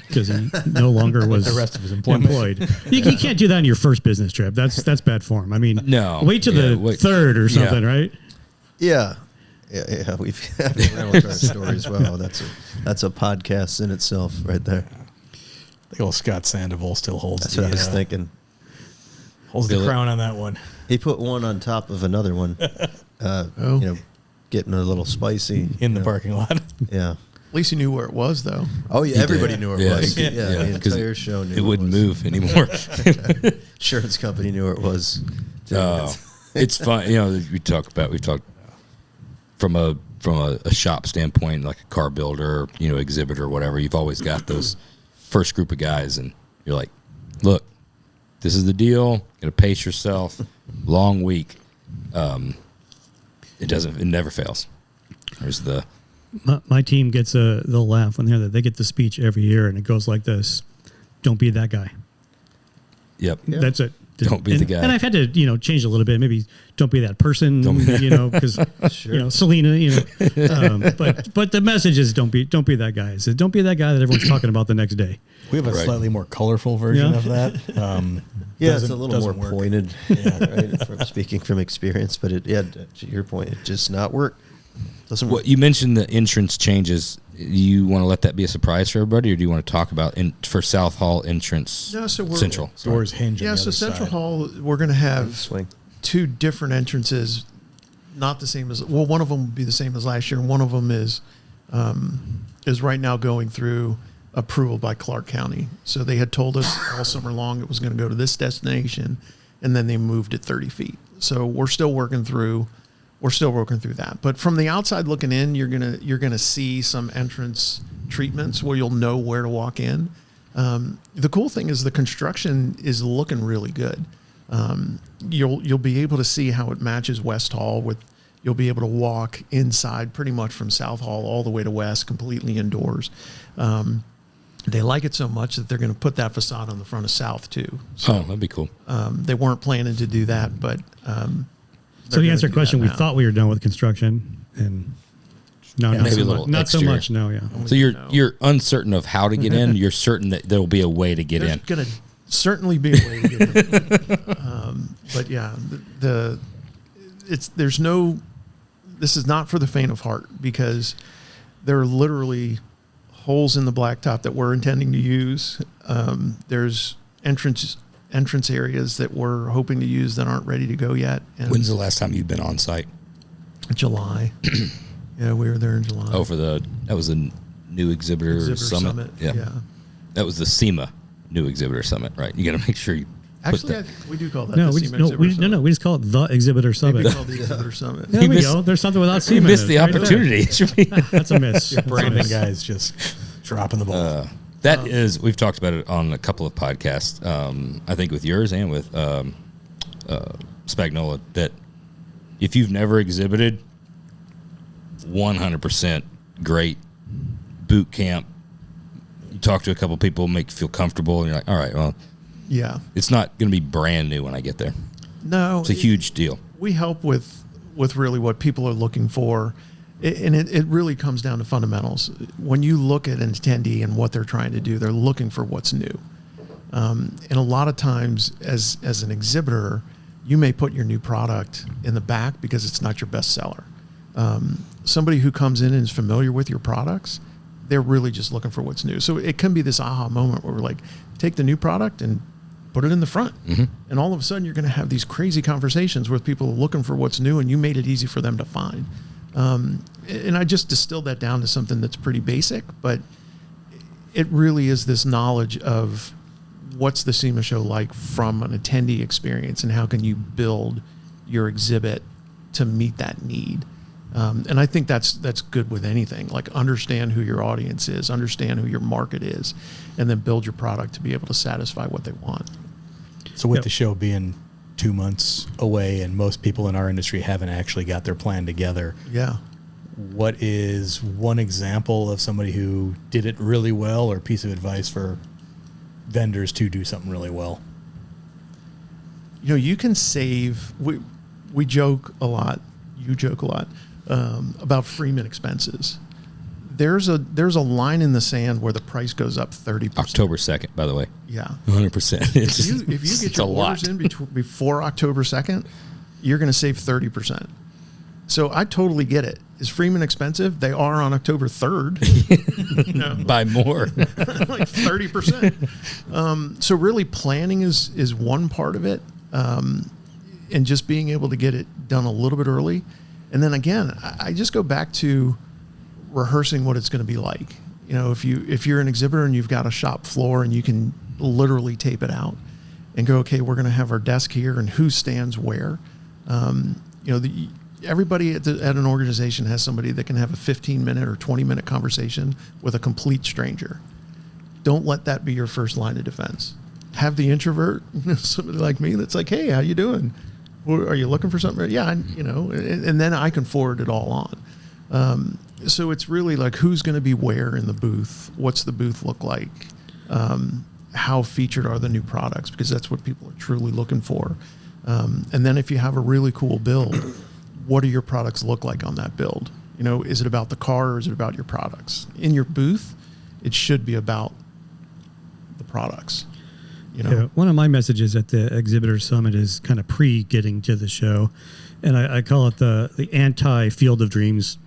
because he no longer was the rest of his employed. You can't do that on your first business trip. That's bad form. I mean, no. Wait till the third or something, right? Yeah. Yeah, we've had rental car stories. Wow, that's a podcast in itself, right there. I think old Scott Sandoval still holds. That's what I was thinking. Holds the crown on that one. He put one on top of another one. Getting a little spicy in the parking lot. Yeah. At least he knew where it was, though. Oh yeah, everybody knew where it was. Yeah, the entire show knew it wouldn't move anymore. Insurance company knew where it was. It's fun. We've talked from a shop standpoint, like a car builder, exhibitor, whatever. You've always got those first group of guys, and you're like, look, this is the deal. Gonna pace yourself. Long week. It never fails. There's my team gets they'll laugh when they get the speech every year, and it goes like this: "Don't be that guy." Yep. That's it. Don't be the guy. And I've had to, change a little bit. Maybe don't be that person, because Selena, but the message is don't be that guy. It says don't be that guy that everyone's talking about the next day. We have a slightly more colorful version of that. It's a little more pointed. Right? Speaking from experience, but to your point, it just not work. Doesn't work. You mentioned the entrance changes. You want to let that be a surprise for everybody, or do you want to talk about for South Hall entrance? No, so Central doors hinge. Yeah, so Central Hall, we're going to have two different entrances. not the same as, well, one of them would be the same as last year, and one of them is right now going through approval by Clark County. So they had told us all summer long it was going to go to this destination, and then they moved it 30 feet. So we're still working through that. But from the outside looking in, you're gonna see some entrance treatments where you'll know where to walk in. The cool thing is the construction is looking really good. You'll be able to see how it matches West Hall with. You'll be able to walk inside pretty much from South Hall all the way to West, completely indoors. They like it so much that they're going to put that facade on the front of South too. So, that'd be cool. they weren't planning to do that, but So to answer your question, we thought we were done with construction, and no, Yeah. not, Maybe so a little much, not so exterior. much. No, yeah. So you're uncertain of how to get in. You're certain that there will be a way to get There's in. going to certainly be a way to get in. But yeah, this is not for the faint of heart, because there are literally holes in the blacktop that we're intending to use. There's entrance areas that we're hoping to use that aren't ready to go yet. And When's the last time you've been on site? July. Yeah, we were there in July. Oh, that was a new exhibitor summit. Yeah. That was the SEMA new exhibitor summit, right? You got to make sure you Actually, I put that. think we do call that No, the we SEMA Exhibitor Summit. we just call it the Exhibitor Summit. We call it the Exhibitor Summit. There we go. There's something without You SEMA. missed in the it. opportunity. It should be. That's a miss. That's a Branding miss. guys just dropping the ball. That is, we've talked about it on a couple of podcasts. I think with yours and with Spagnola, that if you've never exhibited, 100% great boot camp. You talk to a couple people, make you feel comfortable, and you're like, all right, well, Yeah. it's not going to be brand new when I get there. No. It's a huge deal. We help with really what people are looking for. And it really comes down to fundamentals. When you look at an attendee and what they're trying to do, they're looking for what's new. And a lot of times as an exhibitor, you may put your new product in the back because it's not your best seller. Somebody who comes in and is familiar with your products, they're really just looking for what's new. So it can be this aha moment where we're like, take the new product and put it in the front. Mm-hmm. And all of a sudden you're going to have these crazy conversations with people looking for what's new, and you made it easy for them to find. And I just distilled that down to something that's pretty basic, but it really is this knowledge of what's the SEMA show like from an attendee experience, and how can you build your exhibit to meet that need. And I think that's good with anything. Like, understand who your audience is, understand who your market is, and then build your product to be able to satisfy what they want. So with Yep. the show being 2 months away and most people in our industry haven't actually got their plan together, Yeah. what is one example of somebody who did it really well, or piece of advice for vendors to do something really well? You know, you can save. We joke a lot. You joke a lot about Freeman expenses. There's a line in the sand where the price goes up 30%. October 2nd, by the way. Yeah. 100%. If you get it's your a orders lot. in before October 2nd, you're going to save 30%. So I totally get it. Is Freeman expensive? They are on October 3rd. You know, Buy more. like 30%. So really planning is one part of it. And just being able to get it done a little bit early. And then again, I just go back to rehearsing what it's going to be like. You know, if you're an exhibitor and you've got a shop floor and you can literally tape it out and go, okay, we're going to have our desk here and who stands where. Everybody at an organization has somebody that can have a 15-minute or 20-minute conversation with a complete stranger. Don't let that be your first line of defense. Have the introvert, somebody like me that's like, hey, how you doing? Are you looking for something? Yeah, and then I can forward it all on. So it's really like, who's going to be where in the booth? What's the booth look like? How featured are the new products? Because that's what people are truly looking for. And then if you have a really cool build, what do your products look like on that build? You know, is it about the car or is it about your products? In your booth, it should be about the products. You know? Yeah, one of my messages at the Exhibitor Summit is kind of pre-getting to the show, and I call it the anti-Field of Dreams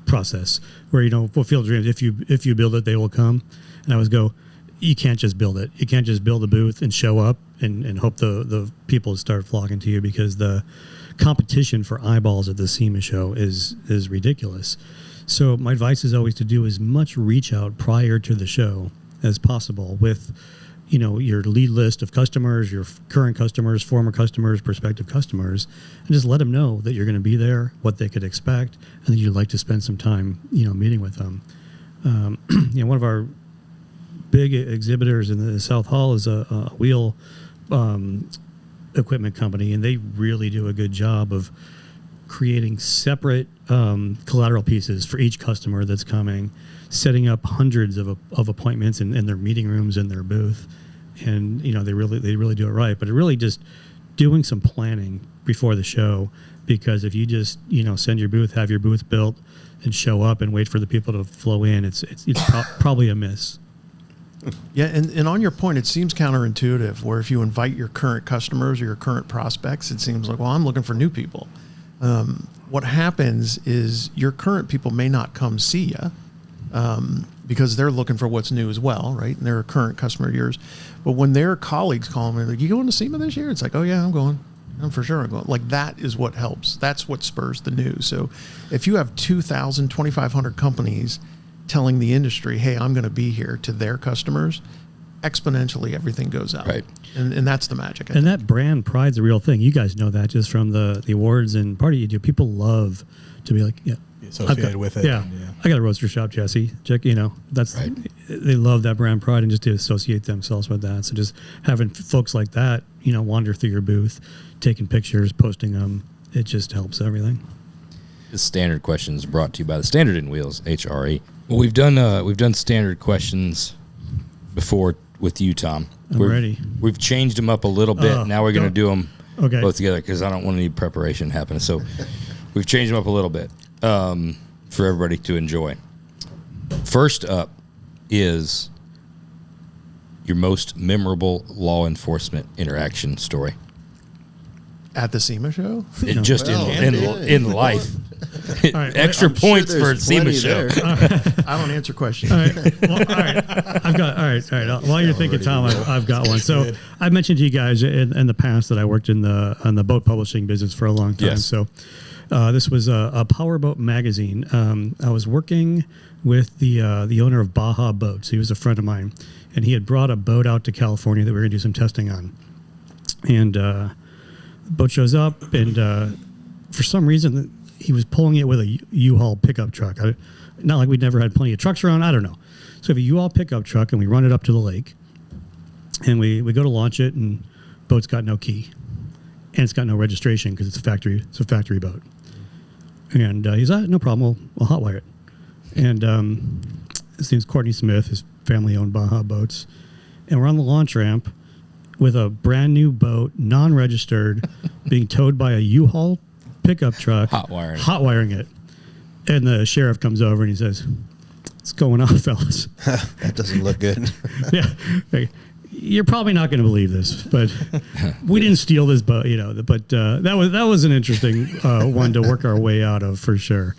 process, where, for Field of Dreams, if you build it, they will come. And I always go, you can't just build it. You can't just build a booth and show up and hope the people start flocking to you, because the competition for eyeballs at the SEMA show is ridiculous. So my advice is always to do as much reach out prior to the show as possible with, your lead list of customers, your current customers, former customers, prospective customers, and just let them know that you're going to be there, what they could expect, and that you'd like to spend some time, meeting with them. One of our big exhibitors in the South Hall is a wheel equipment company, and they really do a good job of creating separate collateral pieces for each customer that's coming, setting up hundreds of appointments in their meeting rooms in their booth, and they really do it right. But it really just doing some planning before the show, because if you just send your booth, have your booth built, and show up and wait for the people to flow in, it's probably a miss. Yeah, and on your point, it seems counterintuitive, where if you invite your current customers or your current prospects, it seems like, well, I'm looking for new people. What happens is your current people may not come see you because they're looking for what's new as well, right? And they're a current customer of yours. But when their colleagues call them, like, you going to SEMA this year? It's like, oh, yeah, I'm going. I'm for sure I'm going. Like, that is what helps. That's what spurs the news. So if you have 2,000, 2,500 companies telling the industry, hey, I'm going to be here, to their customers, exponentially everything goes up. Right. And that's the magic. And that brand pride's a real thing. You guys know that just from the awards and party you do. People love to be like, yeah, Be associated with it. Yeah, I got a roaster shop, Jesse. Check, that's right. They love that brand pride and just to associate themselves with that. So just having folks like that, wander through your booth, taking pictures, posting them, it just helps everything. The standard questions brought to you by the Standard in Wheels, HRE. Well, we've done standard questions before with you, Tom. I'm ready. We've changed them up a little bit. Now we're going to do them both together, because I don't want any preparation happening. So we've changed them up a little bit for everybody to enjoy. First up is your most memorable law enforcement interaction story. At the SEMA show? In life. Right, Extra points for a SEMA show. I don't answer questions. All right. Well, all right. I've got, all right. While you're thinking, Tom, I've got one. So I mentioned to you guys in the past that I worked in the boat publishing business for a long time. Yes. So this was a powerboat magazine. I was working with the owner of Baja Boats. He was a friend of mine, and he had brought a boat out to California that we were going to do some testing on. And the boat shows up, and for some reason he was pulling it with a U-Haul pickup truck. Not like we'd never had plenty of trucks around. I don't know. So we have a U-Haul pickup truck, and we run it up to the lake, and we go to launch it, and boat's got no key, and it's got no registration because it's a factory boat. And he's like, no problem, we'll hotwire it. And his name's Courtney Smith. His family owned Baja Boats, and we're on the launch ramp with a brand new boat, non-registered, being towed by a U-Haul pickup truck, hot wiring it. And the sheriff comes over and he says, "What's going on, fellas?" That doesn't look good. Yeah, like, you're probably not going to believe this, but we didn't steal this boat, But that was an interesting one to work our way out of for sure.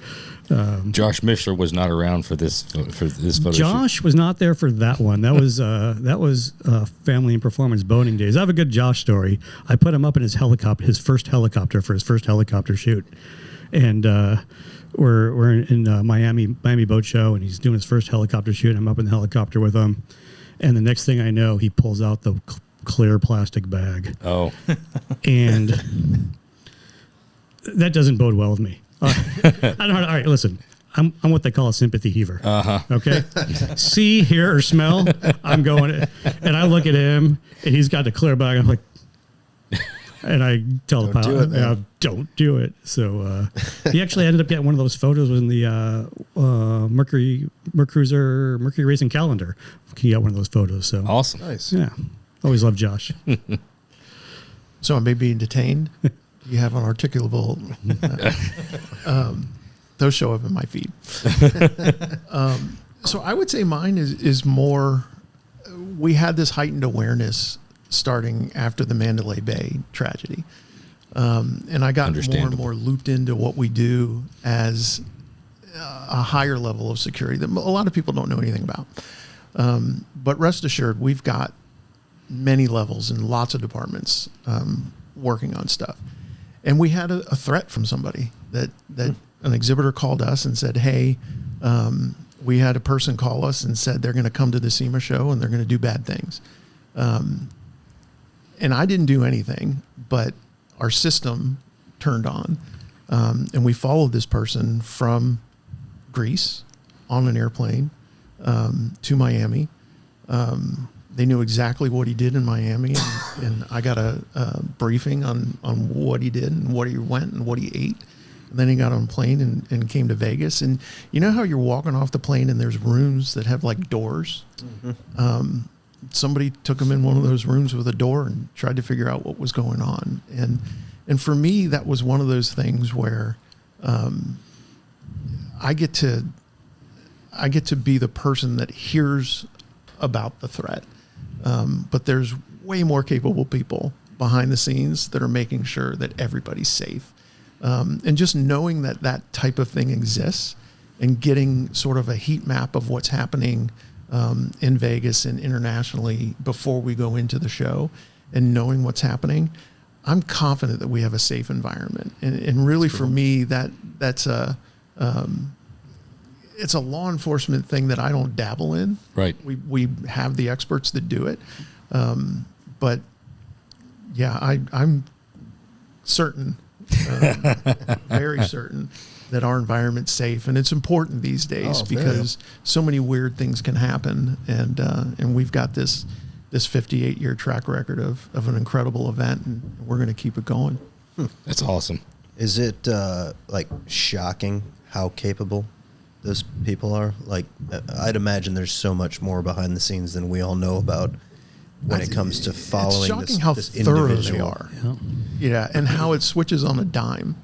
Josh Mishler was not around for this photo Josh shoot. was not there for that one. That was Family and Performance boating days. I have a good Josh story. I put him up in his first helicopter for his first helicopter shoot, and we're in Miami Boat Show, and he's doing his first helicopter shoot. I'm up in the helicopter with him, and the next thing I know, he pulls out the clear plastic bag. Oh, and that doesn't bode well with me. I don't know. All right, listen. I'm what they call a sympathy heaver. Okay, see, hear, or smell. I'm going, and I look at him, and he's got the clear bag. I'm like, and I tell the pilot, "Don't do it." So he actually ended up getting one of those photos in the Mercury Racing Calendar. He got one of those photos. So awesome, nice. Yeah, always love Josh. So am I being detained? You have an articulable. Those show up in my feed. So I would say mine is more. We had this heightened awareness starting after the Mandalay Bay tragedy, and I got more and more looped into what we do as a higher level of security that a lot of people don't know anything about. But rest assured, we've got many levels in lots of departments working on stuff. And we had a threat from somebody that an exhibitor called us and said, hey, we had a person call us and said they're going to come to the SEMA show and they're going to do bad things. And I didn't do anything, but our system turned on. And we followed this person from Greece on an airplane to Miami. They knew exactly what he did in Miami, and I got a briefing on what he did and what he went and what he ate. And then he got on a plane and came to Vegas. And you know how you're walking off the plane and there's rooms that have like doors? Mm-hmm. Somebody took him in one of those rooms with a door and tried to figure out what was going on. And for me, that was one of those things where I get to be the person that hears about the threat. But there's way more capable people behind the scenes that are making sure that everybody's safe. And just knowing that that type of thing exists and getting sort of a heat map of what's happening in Vegas and internationally before we go into the show and knowing what's happening, I'm confident that we have a safe environment. And really for me, that's it's a law enforcement thing that I don't dabble in. Right. We have the experts that do it. But yeah, I'm certain, very certain that our environment's safe, and it's important these days because so many weird things can happen. And we've got this 58-year track record of an incredible event, and we're going to keep it going. That's awesome. Is it like shocking how capable those people are? Like, I'd imagine there's so much more behind the scenes than we all know about when it comes to following it's shocking how this thorough individual. they are. Yeah, and how it switches on a dime,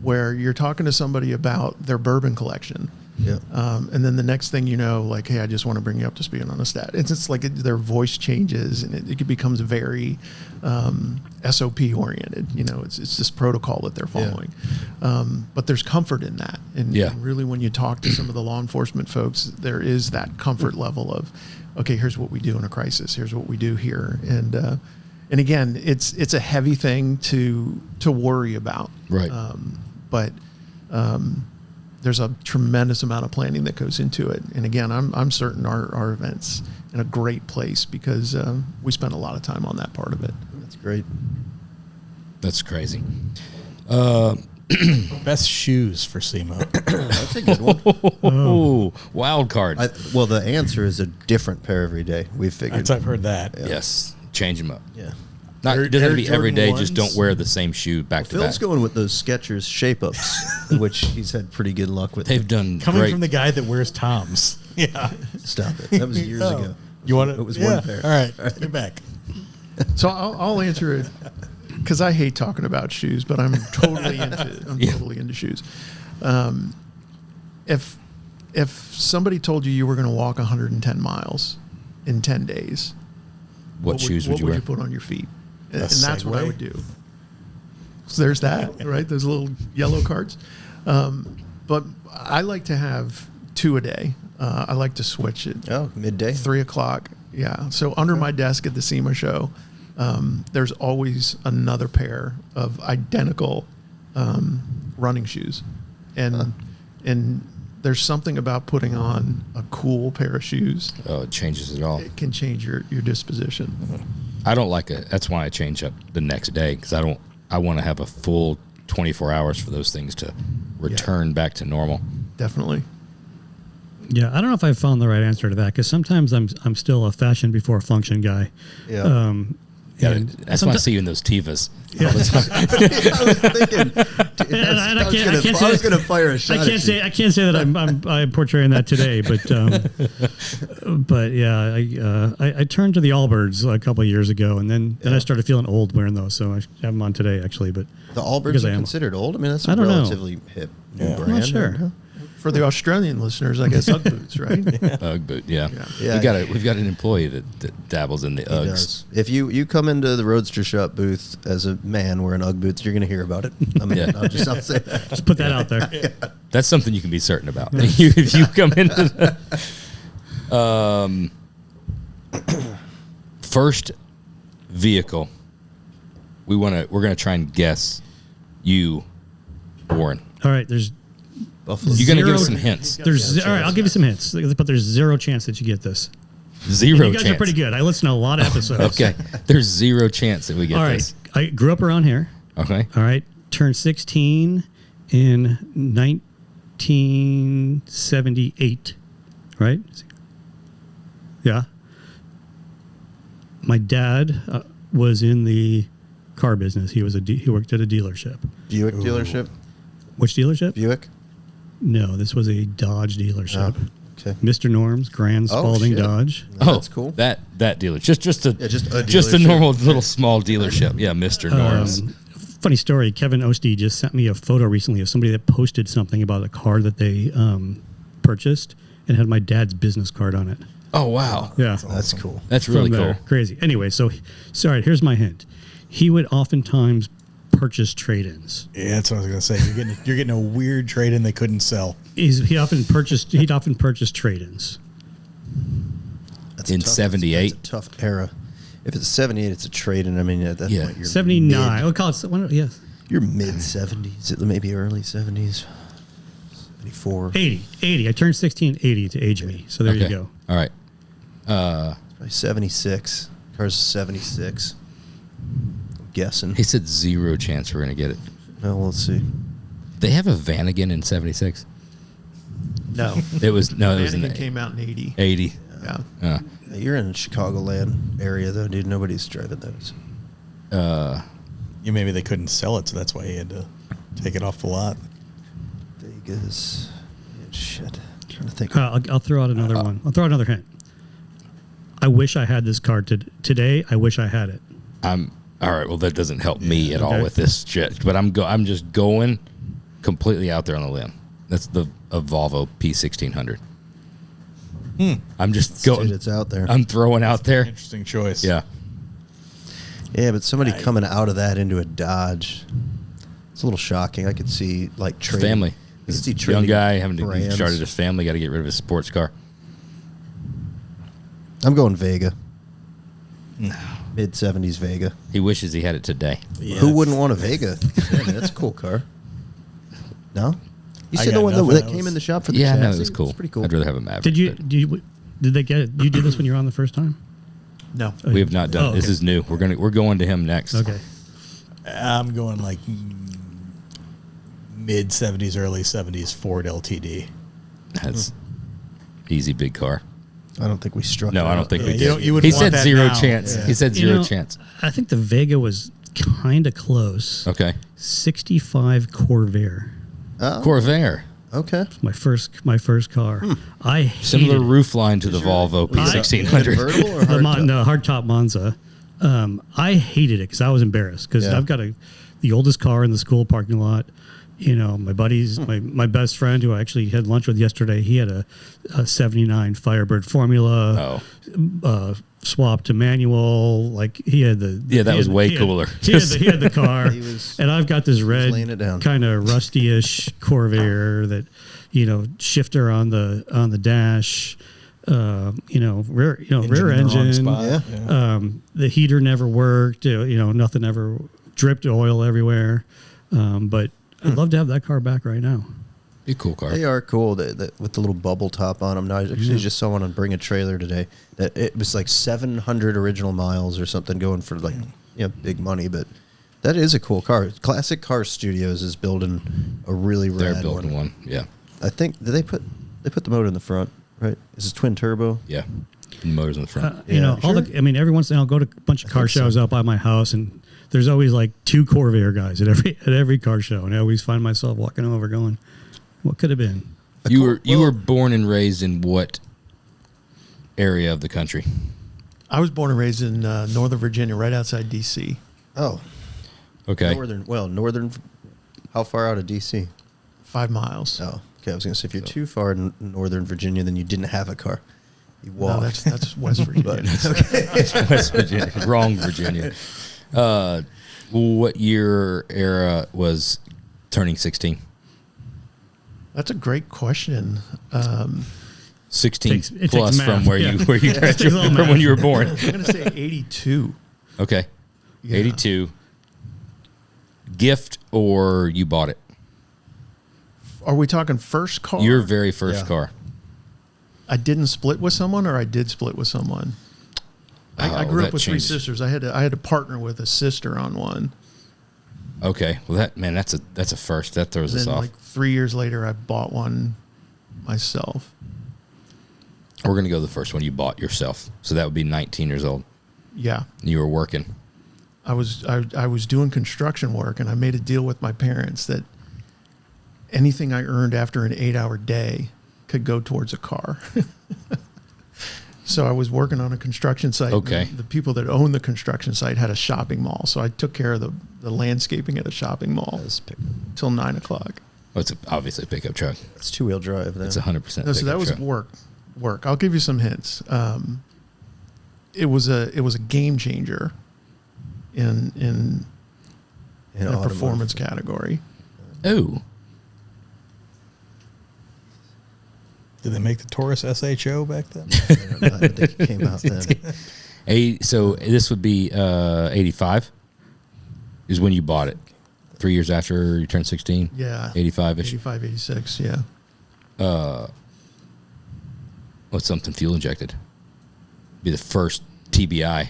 where you're talking to somebody about their bourbon collection. Yeah. And then the next thing you know, like, hey, I just want to bring you up to speed on a stat. It's like their voice changes and it becomes very SOP oriented. You know, it's this protocol that they're following. But there's comfort in that. And really, when you talk to some of the law enforcement folks, there is that comfort level of, okay, here's what we do in a crisis. Here's what we do here. And again, it's a heavy thing to worry about. Right. But there's a tremendous amount of planning that goes into it. And again, I'm certain our event's in a great place because we spend a lot of time on that part of it. That's great. That's crazy. Best shoes for SEMA. That's a good one. Oh, wild card. Well, the answer is a different pair every day. We figured. I've heard that. Yes. Change them up. Yeah. Not Air- it doesn't have to Air be every Jordan day. Just ones? don't wear the same shoe back to Phil's back. going with those Skechers shape-ups, which he's had pretty good luck with. They've done Coming great. from the guy that wears Toms. Yeah. Stop it. That was years ago. You want to? It was one pair. All right. Get back. So I'll answer it because I hate talking about shoes, but I'm totally totally into shoes. If somebody told you were going to walk 110 miles in 10 days, what shoes would you wear? What would you put on your feet? And A that's what I Segway? would do. So there's that, right? Those little yellow carts. But I like to have 2 a day. I like to switch it. Oh, midday. 3 o'clock. Yeah. So under my desk at the SEMA show, there's always another pair of identical running shoes. And there's something about putting on a cool pair of shoes. Oh, it changes it all. It can change your disposition. I don't like it. That's why I change up the next day because I want to have a full 24 hours for those things to return back to normal. Definitely. Yeah, I don't know if I found the right answer to that because sometimes I'm still a fashion before function guy. Yeah. Yeah, And that's why I see you in those Tivas. Yeah. I was thinking. And I can't I was going to fire a shot. I can't say that I'm portraying that today, but yeah, I turned to the Allbirds a couple of years ago, and then I started feeling old wearing those, so I have them on today actually. But The Allbirds because I are am. considered old. I mean, that's I a don't know. relatively hip new Yeah. brand. I'm not sure. Huh? For the Australian listeners, I guess Ugg boots, right? Ugg boot, yeah. Yeah. We've got an employee that dabbles in the He Uggs. does. If you come into the Roadster Shop booth as a man wearing Ugg boots, you're going to hear about it. I mean, Yeah. I'll say that. Just put that out there. That's something you can be certain about. If you come into the, first vehicle we're gonna try and guess you, Warren. All right, there's Buffalo. You're gonna give us Zero- some hints. all right. I'll give you some hints, but there's zero chance that you get this. Zero You guys chance. are pretty good. I listen to a lot of episodes. Okay. There's zero chance that we get All right. this. I grew up around here. Okay. All right. Turned 16 in 1978. Right? Yeah. My dad was in the car business. He worked at a dealership. Buick dealership? Which dealership? Buick? No, this was a Dodge dealership. Oh, okay. Mr. Norm's Grand Spalding shit. Dodge. That's cool. That dealer. Just a dealership. normal little small dealership. Yeah, Mr. Norm's. Funny story. Kevin Ostie just sent me a photo recently of somebody that posted something about a car that they purchased and had my dad's business card on it. Oh wow. Yeah, That's cool. That's really From cool. there. Crazy. Anyway, so sorry. Here's my hint. He would oftentimes purchase trade-ins. Yeah, that's what I was gonna say. You're getting a weird trade in they couldn't sell. He'd often purchase trade-ins. That's In a tough- 78? That's a tough era. If it's 78, it's a trade, and I mean at that Yeah. point you're 79. Mid, We'll call it. Yeah, you're mid 70s, maybe early 70s. 74. 80. I turned 16, 80 to age me. So there you Okay. go. All right. Probably 76. Car's 76. I'm guessing. He said zero chance we're gonna get it. Well, let's see. They have a Vanagon in '76. No. It was in Vanagon the came out in 80. 80. Yeah. You're in the Chicagoland area, though, dude. Nobody's driving those. Maybe they couldn't sell it, so that's why he had to take it off the lot. Vegas. Yeah, shit. I'm trying to think. I'll throw out another one. I'll throw out another hint. I wish I had this car today. I wish I had it. All right. Well, that doesn't help me at all Okay. with this shit. But I'm just going completely out there on the limb. That's a Volvo P1600. I'm just going. Dude, it's out there. I'm throwing out there. Interesting choice. Yeah. Yeah, but somebody coming out of that into a Dodge, it's a little shocking. I could see, like, trading. Family. I could see Young trading guy having to brands. started his family. Got to get rid of his sports car. I'm going Vega. Mid 70s Vega. He wishes he had it today. Yeah. Who wouldn't want a Vega? Yeah, man, that's a cool car. No? You I said got the one nothing. that That came was- in the shop for the Yeah, chassis? no, it was cool. It's pretty cool. I'd rather have a Maverick. Did you? but Did they get? You did this when you were on the first time? No. We have not done. Oh, This okay. is new. We're going to him next. Okay. I'm going like mid 70s, early 70s Ford LTD. That's easy, big car. I don't think we struck No, it I don't out. think Yeah, we you did. don't- you would He want said that zero now. chance. Yeah. He said You zero know, chance. I think the Vega was kind of close. Okay. 65 Corvair. Oh, Corvair. okay. My first car. I hated Similar it. roof line to the Volvo P1600. Convertible or the hardtop? hardtop Monza. I hated it because I was embarrassed because Yeah. I've got the oldest car in the school parking lot. You know, my buddies, my best friend who I actually had lunch with yesterday, he had a 79 Firebird Formula, swapped to manual. Like he had the Yeah, that he was had- way he had- cooler. He had the car, He was- and I've got this laying it down. red kind of rusty-ish Corvair that, shifter on the dash. Rear Engine in the wrong engine. spot. Yeah. The heater never worked. Nothing ever dripped oil everywhere. But I'd love to have that car back right now. Be a cool car. They are cool with the little bubble top on them. Now, I actually just saw one on Bring a Trailer today. That it was like 700 original miles or something, going for like big money. But that is a cool car. Classic Car Studios is building a really They're rad building one. Yeah. I think did they put the motor in the front, right? Is it twin turbo? Yeah. And the motor's in the front. Yeah, Every once in a while I'll go to a bunch of car shows out by my house, and there's always like two Corvair guys at every car show, and I always find myself walking over going, what could have been? You were born and raised in what area of the country? I was born and raised in Northern Virginia, right outside D.C. Oh, Okay. northern. How far out of DC? 5 miles. Oh, okay. I was gonna say if you're too far in Northern Virginia, then you didn't have a car. You No, walked. that's West Virginia. West Virginia. Wrong Virginia. What year era was turning 16? That's a great question. 16 It takes plus math, from where yeah. you It takes a little graduated from when math. you were born. I'm going to say 82. Okay. Yeah. 82. Gift or you bought it? Are we talking first car? Your very first Yeah. car. I didn't split with someone, or I did split with someone. I Oh, grew that up with changes. 3 sisters. I had to partner with a sister on one. Okay. Well, that's a first. That throws us Then, off. like 3 years later, I bought one myself. We're going to go the first one you bought yourself. So that would be 19 years old. Yeah, And you were working. I was doing construction work, and I made a deal with my parents that anything I earned after an 8-hour day could go towards a car. So I was working on a construction site. Okay. And the people that owned the construction site had a shopping mall, so I took care of the landscaping at a shopping mall till 9 o'clock. Well, it's obviously a pickup truck. It's 2-wheel drive. Then. It's 100%. No, so that was truck. work. I'll give you some hints. It was a game changer in a automotive. performance category. Oh. Did they make the Taurus SHO back then? I think it came out then. So this would be 85 is when you bought it. 3 years after you turned 16? Yeah. 85-ish. 85, 86, yeah. What's something fuel injected? Be the first TBI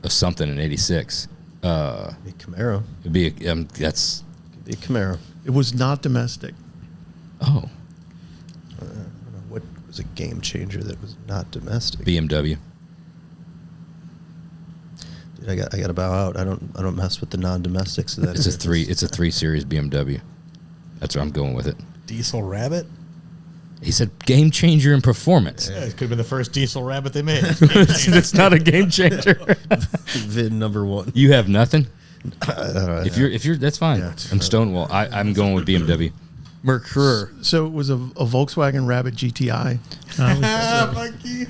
of something in 86. Be Camaro. It'd be that's Be Camaro. It was not domestic. oh I don't know what was a game changer that was not domestic. BMW. Dude, I got to bow out. I don't mess with the non-domestics. So It's a 3 Series BMW. That's where I'm going with it. Diesel Rabbit? He said game changer in performance. Yeah, it could have been the first Diesel Rabbit they made. It's not a game changer. VIN number 1. You have nothing. I don't know. If you're that's fine. Yeah. I'm Stonewall. I'm going with BMW. Mercure. So it was a Volkswagen Rabbit GTI.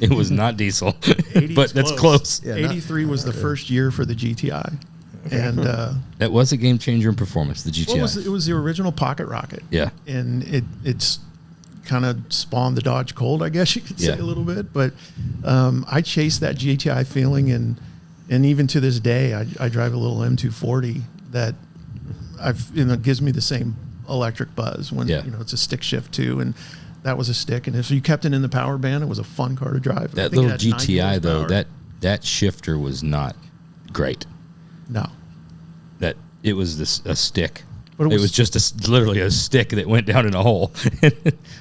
It was not diesel, 80's but that's close. Yeah, 83 was the first year for the GTI. And That was a game changer in performance. The GTI. it was the original pocket rocket. Yeah. And it's kind of spawned the Dodge Colt, I guess you could say Yeah. a little bit. But I chased that GTI feeling, and even to this day, I drive a little M240 that gives me the same electric buzz when it's a stick shift too, and that was a stick. And if you kept it in the power band, it was a fun car to drive. I That think it little had 90 GTI though, horsepower. that shifter was not great. No. That it was a stick. But It was just literally a stick that went down in a hole.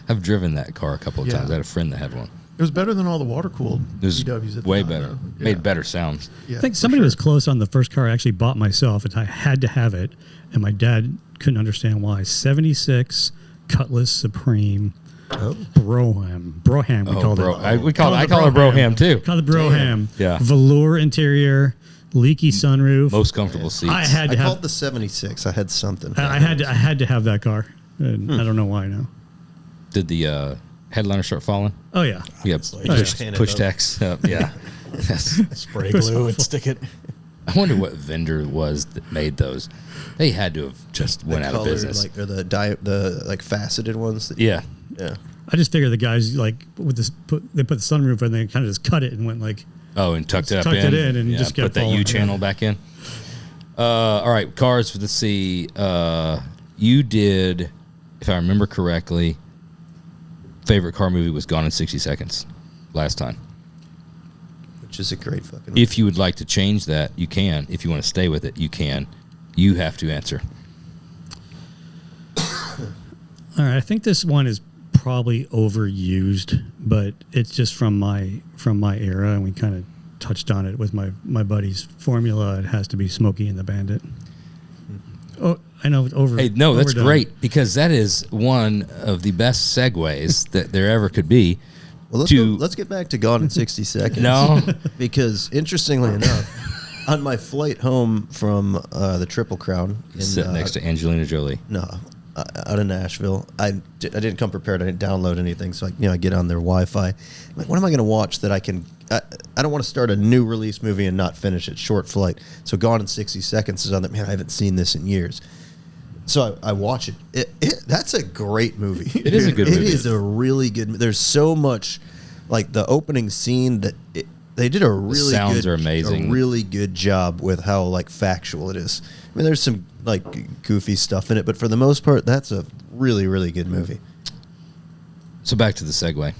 I've driven that car a couple of Yeah. times. I had a friend that had one. It was better than all the water cooled It was VWs at the way time, better. though. Yeah. Made better sounds. Yeah, I think for somebody sure. was close on the first car I actually bought myself, and I had to have it. And my dad couldn't understand why. 76 Cutlass Supreme Broham. Broham, we called bro. it. I call her Broham too. Called it Broham. Yeah. Velour interior, leaky sunroof. Most comfortable seats. I had I to called have. the 76. I had something. I had to have that car. And I don't know why now. Did the headliner start falling? Oh yeah. Yeah, Obviously. push tax. Yeah. Yes. Spray glue and stick it. I wonder what vendor it was that made those. They had to have just went out of Colored, business. or the like faceted ones. That, Yeah. yeah. I just figured the guys like with this they put the sunroof and they kind of just cut it and went like Oh, and tucked it up Tucked in. it in and just put kept that U falling. channel back in. All right, cars. Let's see. You did, if I remember correctly, favorite car movie was Gone in 60 Seconds last time. Which is a great fucking. If you would like to change that, you can. If you want to stay with it, you can. You have to answer. all right, I think this one is probably overused, but it's just from my era, and we kind of touched on it with my buddy's formula. It has to be Smokey and the Bandit. Oh, I know it's over. Hey, no, that's overdone. great because that is one of the best segues that there ever could be. Well, let's get back to Gone in 60 Seconds. No. Because interestingly enough, on my flight home from the Triple Crown, Sitting next to Angelina Jolie. No, out of Nashville. I didn't come prepared. I didn't download anything. So I get on their Wi-Fi. I'm like, what am I going to watch that I can? I don't want to start a new release movie and not finish it. Short flight. So Gone in 60 Seconds is on that. Man, I haven't seen this in years. So I watch it. That's a great movie. It is a good movie. It is a really good. There's so much, like the opening scene that They did a really sounds good, are amazing. a really good job with how like factual it is. I mean, there's some like goofy stuff in it, but for the most part, that's a really, really good movie. So back to the segue.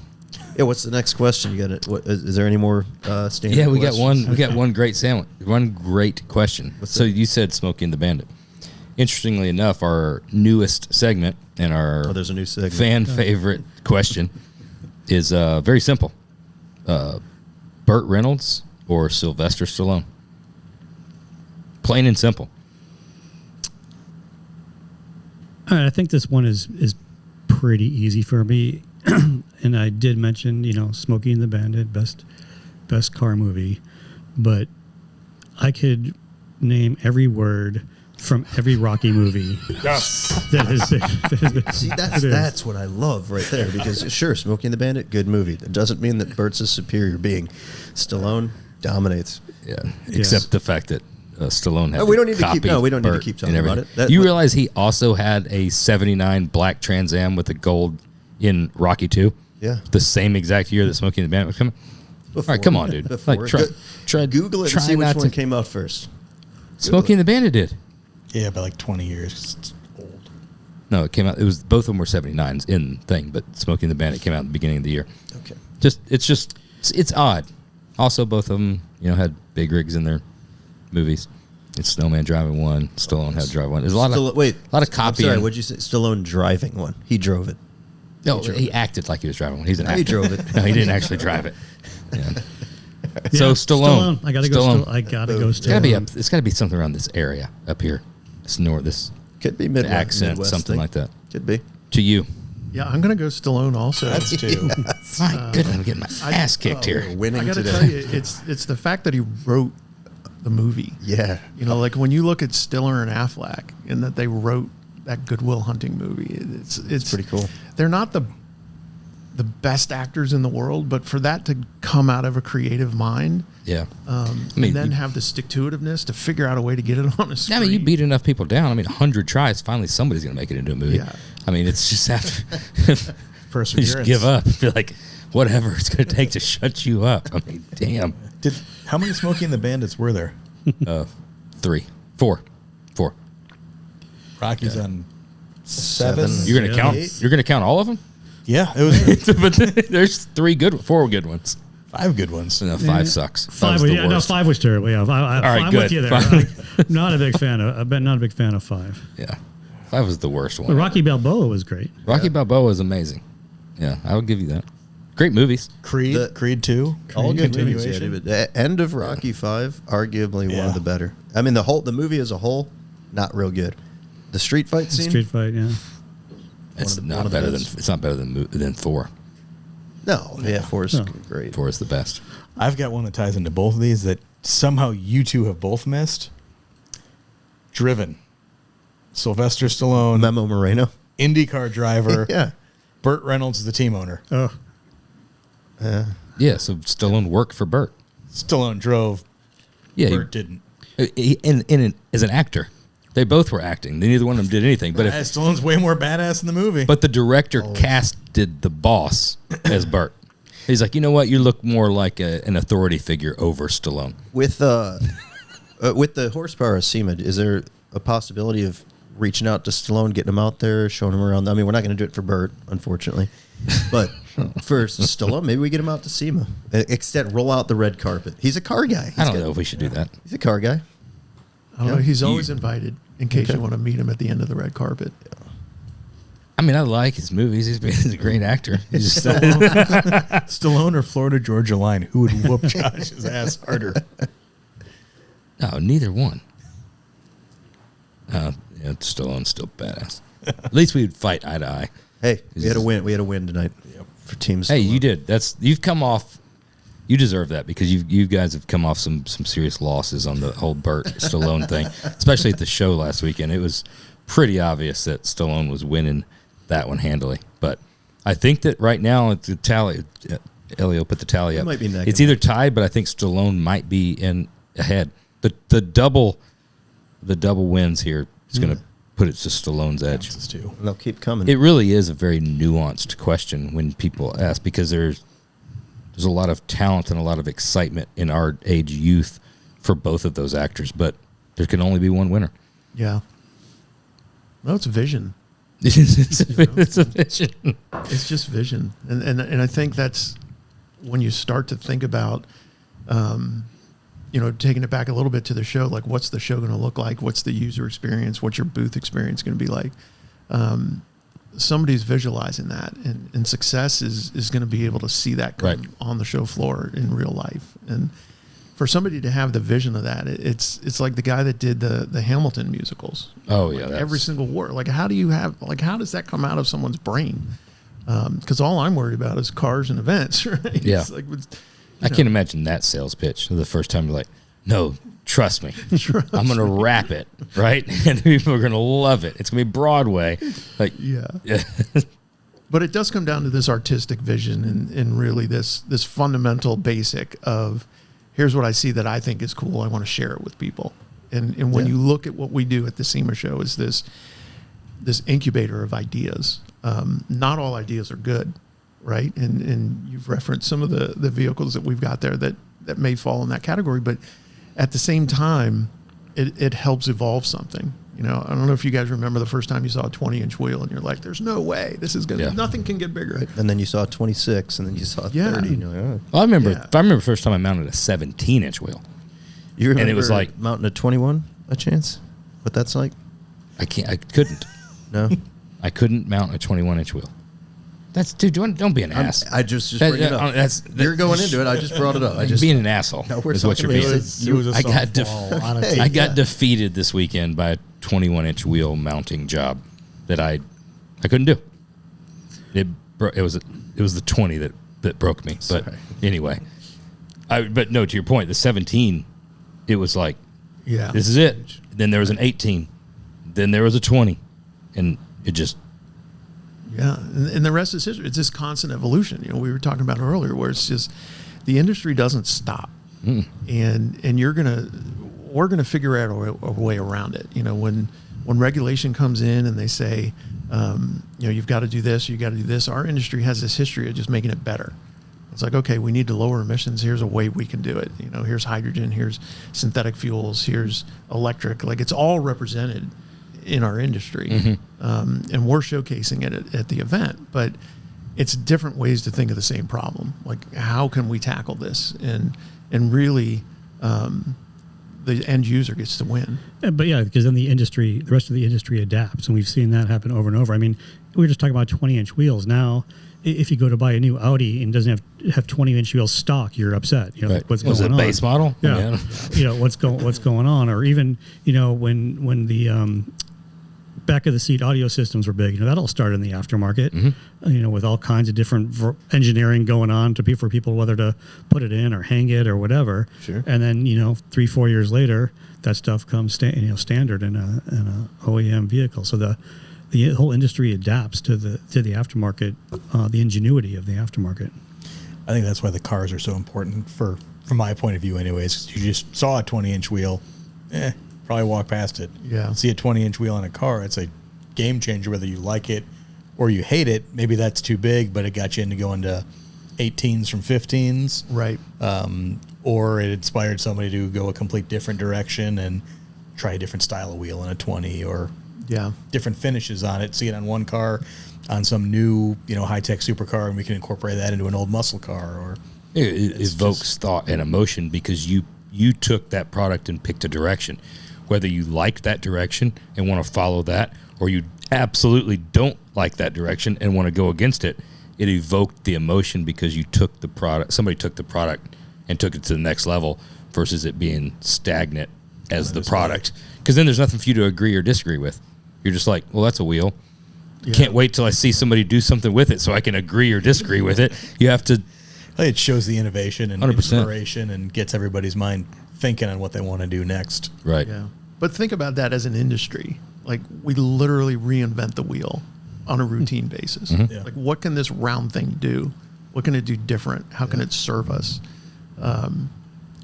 Yeah, what's the next question? You got it? What is there any more standard? Yeah, we got questions? one. We got one great sandwich. One great question. So you said Smokey and the Bandit. Interestingly enough, our newest segment and our there's a new segment. fan favorite question is very simple. Burt Reynolds or Sylvester Stallone? Plain and simple. All right, I think this one is pretty easy for me. And I did mention, Smokey and the Bandit, best car movie, but I could name every word from every Rocky movie. Yes. That has been. See, that's what I love right there. Because sure, Smokey and the Bandit, good movie. That doesn't mean that Bert's a superior being. Stallone dominates. Yeah, except the fact that Stallone had we don't need to copy keep. No, we don't need to Burt keep and talking about everything. it. You realize he also had a '79 black Trans Am with the gold in Rocky 2? Yeah. The same exact year that Smokey and the Bandit was coming. All right, come on, dude. Before. Like, try Google it try and see which not one to- came out first. Smokey and the Bandit did. Yeah, by like 20 years. It's old. No, it came out. It was both of them were '79s in thing, but Smokey and the Bandit came out at the beginning of the year. Okay. It's odd. Also, both of them, had big rigs in their movies. It's Snowman driving one. Stallone had to drive one. There's a lot of copying. I'm sorry, what'd you say? Stallone driving one. He drove it. No, he acted like he was driving one. He's an actor. He drove it. No, he didn't actually drive it. Yeah. Yeah, So Stallone. I gotta go. I gotta go. It's gotta be Stallone. it's gotta be something around this area up here. This Could be Midwest. accent, Midwest something thing. like that. Could be. To you. Yeah, I'm going to go Stallone also. That's two. My goodness, I'm getting my ass kicked here. We're winning I got to today. tell you, it's the fact that he wrote the movie. Yeah. Like when you look at Stiller and Affleck and that they wrote that Good Will Hunting movie, it's pretty cool. They're not the best actors in the world, but for that to come out of a creative mind, Yeah. and then have the stick-to-itiveness to figure out a way to get it on a screen. I mean, you beat enough people down. 100 tries, finally somebody's going to make it into a movie. Yeah. It's just after you Perseverance. just give up. Be like, whatever it's going to take to shut you up. Damn. How many Smokey and the Bandits were there? 3, 4. Rocky's on 7. You're going to count. 8. You're going to count all of them. Yeah, it was But there's 4 good ones. 5 good ones. No, 5 sucks. Five. was the Yeah, no, worst. 5 was terrible. Yeah, I'm good. with you there. Five. Not a big fan of. Not a big fan of 5. Yeah, 5 was the worst one. But Rocky Balboa was great. Rocky Balboa is amazing. Yeah, I would give you that. Great movies. Creed 2. All good movies. Continuation. Yeah, but the end of Rocky 5, arguably one Yeah. of the better. The movie as a whole, not real good. The street fight scene. Street fight. Yeah. It's one not of the better than best. it's not better than 4. No, yeah, 4 is No. great. 4 is the best. I've got one that ties into both of these that somehow you two have both missed. Driven. Sylvester Stallone, Memo Moreno. IndyCar driver. Yeah. Burt Reynolds is the team owner. Oh, Yeah, so Stallone worked for Bert. Stallone drove. Yeah, Burt didn't. as an actor, they both were acting. Neither one of them did anything. But Stallone's way more badass in the movie. the director casted the boss as Bert. He's like, you know what? You look more like an authority figure over Stallone. With the horsepower of SEMA, is there a possibility of reaching out to Stallone, getting him out there, showing him around? We're not going to do it for Bert, unfortunately. But for Stallone, maybe we get him out to SEMA. Roll out the red carpet. He's a car guy. I don't know if we should do that. He's a car guy. I don't know. He's always invited in case you want to meet him at the end of the red carpet. I like his movies. He's a great actor. He's just, Stallone or Florida Georgia Line, who would whoop Josh's ass harder? no, neither one. Stallone's still badass. At least we'd fight eye to eye. Hey, we had a win. We had a win tonight for teams. Hey, you did. You've come off. You deserve that because you guys have come off some serious losses on the whole Bert Stallone thing, especially at the show last weekend. It was pretty obvious that Stallone was winning that one handily. But I think that right now it's a tally. Elio put the tally up. might be neck It's and either tied, but I think Stallone might be ahead. The double wins here is going to put it to Stallone's edge. This too. And they'll keep coming. It really is a very nuanced question when people ask because there's there's a lot of talent and a lot of excitement in our age youth for both of those actors, but there can only be one winner. Yeah. No, it's vision. It's a vision. It's just vision. And I think that's when you start to think about, taking it back a little bit to the show, like what's the show going to look like? What's the user experience? What's your booth experience going to be like? Somebody's visualizing that, and success is going to be able to see that come on the show floor in real life. And for somebody to have the vision of that, it's like the guy that did the Hamilton musicals. Oh yeah, every single word. Like how does that come out of someone's brain? Because all I'm worried about is cars and events, right? Yeah. It's like, I can't imagine that sales pitch the first time. You're like, no, trust me. I'm going to wrap it, right? And people are going to love it. It's going to be Broadway. Like, yeah. But it does come down to this artistic vision and really this fundamental basic of here's what I see that I think is cool. I want to share it with people. And when you look at what we do at the SEMA Show is this incubator of ideas. Not all ideas are good, right? And you've referenced some of the vehicles that we've got there that may fall in that category, but at the same time, it helps evolve something. I don't know if you guys remember the first time you saw a 20-inch wheel and you're like, there's no way this is going to, nothing can get bigger. Right. And then you saw a 26 and then you saw a 30. And you're like, oh. Well, I remember the first time I mounted a 17-inch wheel. You remember and it was like mounting a 21 a chance? What that's like? I couldn't. No? I couldn't mount a 21-inch wheel. Don't be an ass. I just bring it up. You're going into it. I just brought it up. Being an asshole is what you're being. I got defeated this weekend by a 21-inch wheel mounting job that I couldn't do. It was the 20 that broke me. But anyway, but no, to your point, the 17, it was like, this is it. Then there was an 18, then there was a 20, and it just. Yeah, and the rest is history. It's this constant evolution. We were talking about earlier, where it's just the industry doesn't stop, and we're gonna figure out a way around it. When regulation comes in and they say, you've got to do this, you got to do this. Our industry has this history of just making it better. It's like, okay, we need to lower emissions. Here's a way we can do it. Here's hydrogen. Here's synthetic fuels. Here's electric. Like it's all represented in our industry, and we're showcasing it at the event, but it's different ways to think of the same problem. Like how can we tackle this and really the end user gets to win. But yeah, because then the rest of the industry adapts, and we've seen that happen over and over. I mean, we were just talking about 20-inch wheels. Now, if you go to buy a new Audi and doesn't have 20-inch wheels stock, you're upset. Like, what's going on? Was it base model? Yeah. What's going on? Or even when the back of the seat audio systems were big. that all started in the aftermarket. With all kinds of different engineering going on for people whether to put it in or hang it or whatever. Sure. And then 3-4 years later, that stuff comes standard in a OEM vehicle. So the whole industry adapts to the aftermarket, the ingenuity of the aftermarket. I think that's why the cars are so important from my point of view, anyways. You just saw a 20-inch wheel, probably walk past it. Yeah. See a 20-inch wheel in a car, it's a game changer whether you like it or you hate it. Maybe that's too big, but it got you into going to 18s from 15s. Right. Or it inspired somebody to go a complete different direction and try a different style of wheel in a 20 or different finishes on it. See it on one car, on some new, high-tech supercar, and we can incorporate that into an old muscle car. Or it evokes thought and emotion because you took that product and picked a direction. Whether you like that direction and want to follow that, or you absolutely don't like that direction and want to go against it, it evoked the emotion because you took the product. Somebody took the product and took it to the next level versus it being stagnant as the product. Because then there's nothing for you to agree or disagree with. You're just like, well, that's a wheel. Yeah. Can't wait till I see somebody do something with it so I can agree or disagree with it. You have to. It shows the innovation and 100%. Inspiration and gets everybody's mind thinking on what they want to do next. Right. Yeah. But think about that as an industry. Like we literally reinvent the wheel on a routine basis. Yeah. Like what can this round thing do? What can it do different? How can it serve us?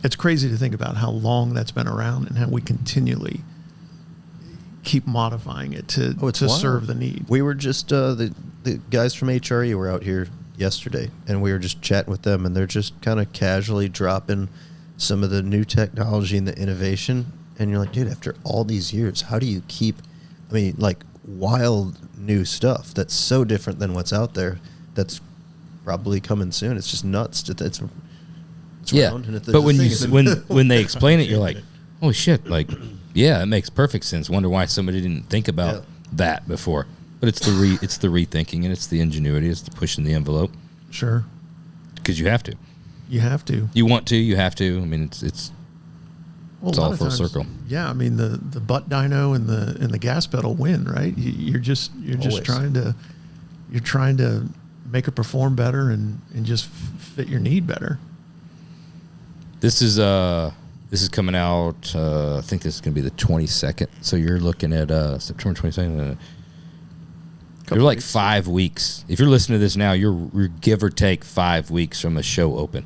It's crazy to think about how long that's been around and how we continually keep modifying it to serve the need. We were just the guys from HRE were out here yesterday, and we were just chatting with them, and they're just kind of casually dropping some of the new technology and the innovation. And you're like, dude, after all these years, how do you keep, I mean, like, wild new stuff that's so different than what's out there that's probably coming soon? It's just nuts. It's Yeah, round, and it's but when thing. when they explain it, you're like, "Oh shit!" Like, yeah, it makes perfect sense. Wonder why somebody didn't think about that before. But it's the rethinking, and it's the ingenuity, it's the pushing the envelope. Sure. Because you have to. You have to. You want to. You have to. I mean, it's Well, it's a lot all of full times, circle. Yeah, I mean the butt dyno and the gas pedal win, right? You're just Always. trying to make it perform better and just fit your need better. This is coming out. I think this is going to be the 22nd. So you're looking at September 22nd. You're like 5 weeks. If you're listening to this now, you're give or take 5 weeks from a show open.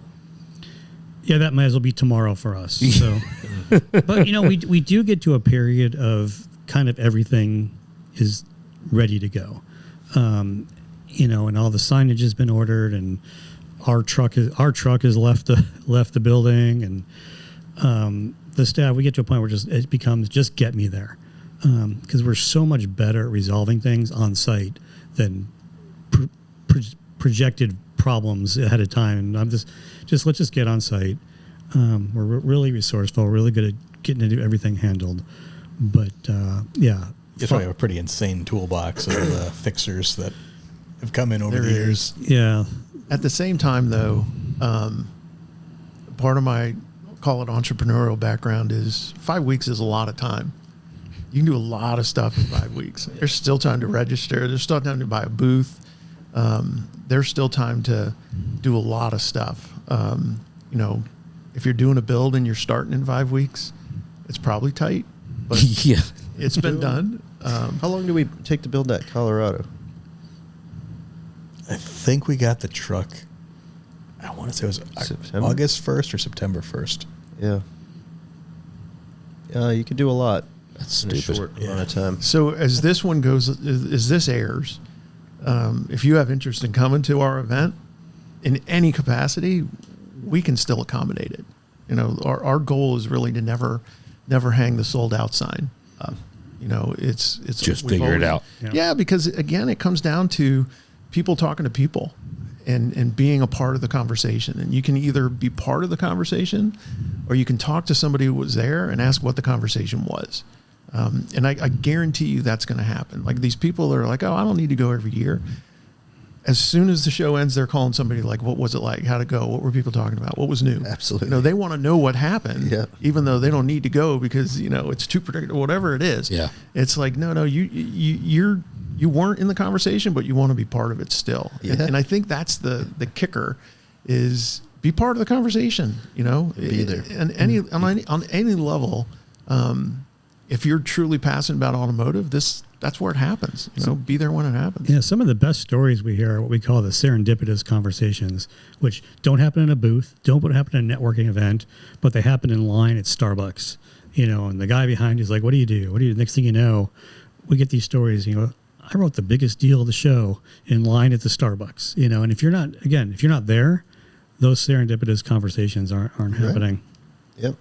Yeah, that might as well be tomorrow for us. So, but we do get to a period of kind of everything is ready to go. And all the signage has been ordered, and our truck has left the building, and the staff, we get to a point where it becomes just get me there, because we're so much better at resolving things on site than projected problems ahead of time. And I'm just let's just get on site. We're really resourceful, really good at getting everything handled. But yeah, You probably have a pretty insane toolbox of fixers that have come in over the years. Yeah. At the same time, though, part of my, call it entrepreneurial background is 5 weeks is a lot of time. You can do a lot of stuff in 5 weeks. There's still time to register. There's still time to buy a booth. There's still time to do a lot of stuff. If you're doing a build and you're starting in 5 weeks, it's probably tight, but Yeah. it's been done. How long do we take to build that Colorado? I think we got the truck, I want to say it was September? August 1st or September 1st. Yeah. You could do a lot That's in a stupid. short amount of time. So as this one goes, as this airs, if you have interest in coming to our event in any capacity, we can still accommodate it. Our goal is really to never hang the sold out sign. It's Just we've figure it out. Yeah, because again, it comes down to people talking to people and being a part of the conversation. And you can either be part of the conversation or you can talk to somebody who was there and ask what the conversation was. And I guarantee you that's going to happen. Like these people are like, oh, I don't need to go every year. As soon as the show ends, they're calling somebody like, what was it like? How'd it go? What were people talking about? What was new? Absolutely. They want to know what happened, Yeah. even though they don't need to go because, it's too predictable, whatever it is. Yeah. It's like, no, you weren't in the conversation, but you want to be part of it still. Yeah. And I think that's the kicker is be part of the conversation, Be there. And on any level, if you're truly passionate about automotive, that's where it happens. Be there when it happens. Yeah, some of the best stories we hear are what we call the serendipitous conversations, which don't happen in a booth, don't happen in a networking event, but they happen in line at Starbucks. And the guy behind you is like, what do you do? What do you do? Next thing you know, we get these stories, I wrote the biggest deal of the show in line at the Starbucks, and if you're not there, those serendipitous conversations aren't happening. Yep.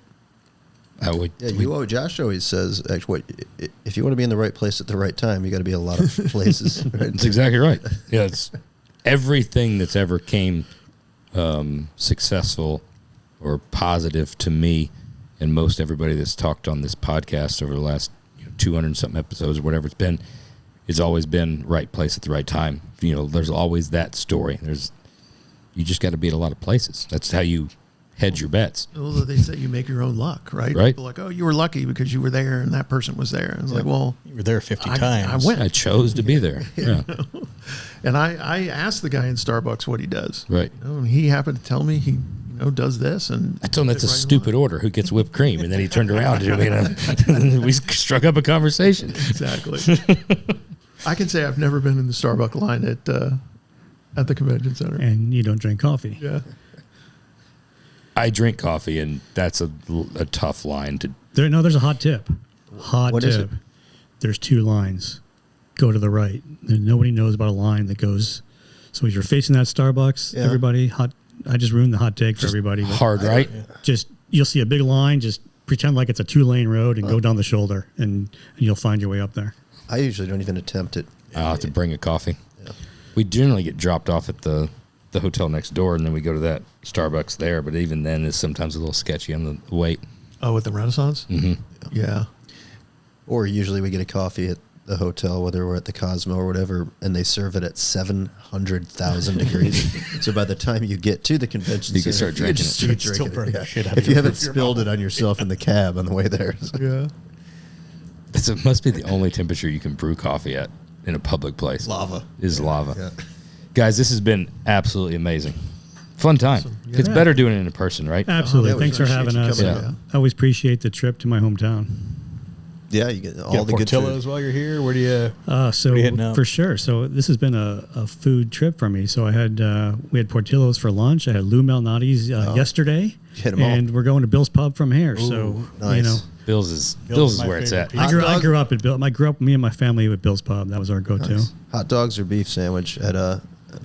Josh always says, actually, if you want to be in the right place at the right time, you got to be in a lot of places. Right? That's exactly right. Yeah, it's everything that's ever came successful or positive to me and most everybody that's talked on this podcast over the last 200 and something episodes or whatever it's been, it's always been right place at the right time. There's always that story. You just got to be at a lot of places. That's how you hedge your bets. Although they say you make your own luck, right? Right. People are like, oh, you were lucky because you were there and that person was there. And it's like, well, You were there 50 I times. went. I chose to be there. Yeah. And I asked the guy in Starbucks what he does. Right. And he happened to tell me he does this. And I told him that's a right in stupid line. order. Who gets whipped cream? And then he turned around to me and we struck up a conversation. Exactly. I can say I've never been in the Starbucks line at the convention center. And you don't drink coffee. Yeah. I drink coffee, and that's a tough line to. There's a hot tip. What is it? There's two lines. Go to the right. And nobody knows about a line that goes So as you're facing that Starbucks, Yeah. everybody hot. I just ruined the hot take for everybody. But Hard, right? just you'll see a big line. Just pretend like it's a 2-lane road and go down the shoulder, and you'll find your way up there. I usually don't even attempt it. I'll have to bring a coffee. We generally get dropped off at the hotel next door, and then we go to that Starbucks there. But even then, it's sometimes a little sketchy on the wait. Oh, with the Renaissance? Mm-hmm. Yeah. Or usually we get a coffee at the hotel, whether we're at the Cosmo or whatever, and they serve it at 700,000 degrees. So by the time you get to the convention You can center, start drinking just it. start Still drinking burn it. the shit out of If you your- haven't your spilled it on yourself in the cab on the way there. Yeah. It must be the only temperature you can brew coffee at in a public place. Lava. Is lava. Yeah. Guys, this has been absolutely amazing. Fun time. Yeah. It's better doing it in person, right? Absolutely. Yeah, we Thanks for appreciate having you us. coming out. I always appreciate the trip to my hometown. Yeah, you get all Get the good Portillo's food. while you're here. Where do you? So What are you hitting up? for sure. So this has been a food trip for me. So we had Portillo's for lunch. I had Lou Malnati's yesterday, Hit 'em all. and we're going to Bill's Pub from here. So nice. you know, Bill's is Bill's is my where it's favorite at. pizza. I dog? grew up at Bill. Me and my family with Bill's Pub. That was our go-to. Nice. Hot dogs or beef sandwich at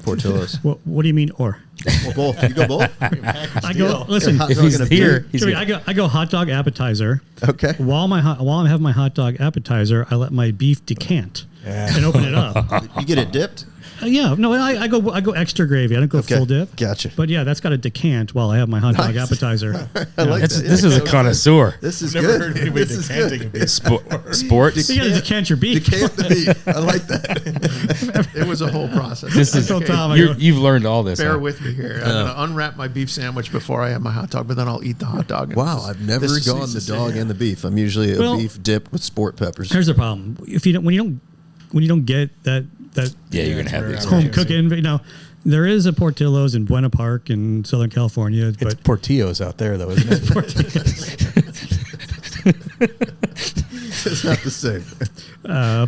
Portillo's? What do you mean or? Well, both. You go both? I go listen. Hot If dog he's and a here, beer? he's Joey, gonna- I go hot dog appetizer. Okay. While I'm having my hot dog appetizer, I let my beef decant and open it up. You get it dipped? Yeah, no, I go extra gravy. I don't go Okay, full dip. gotcha. But yeah, that's got to decant while I have my hot dog Nice. appetizer. I like This that. is a connoisseur. This is Never good. heard anybody This is decanting good. a beef. Sports. You got to decant your beef. Decant the beef. I like that. It was a whole process. This is told Tom, I you're- go- you've learned all this. Bear huh? with me here. I'm going to unwrap my beef sandwich before I have my hot dog, but then I'll eat the hot dog. And Wow, this- I've never this gone is the the dog same. and the beef. I'm usually a Well- beef dipped with sport peppers. Here's the problem: if you don't, when you don't get that Yeah, you're gonna have very these. hard. home cooking, there is a Portillo's in Buena Park in Southern California, It's but Portillo's out there, though, isn't it? It's not the same.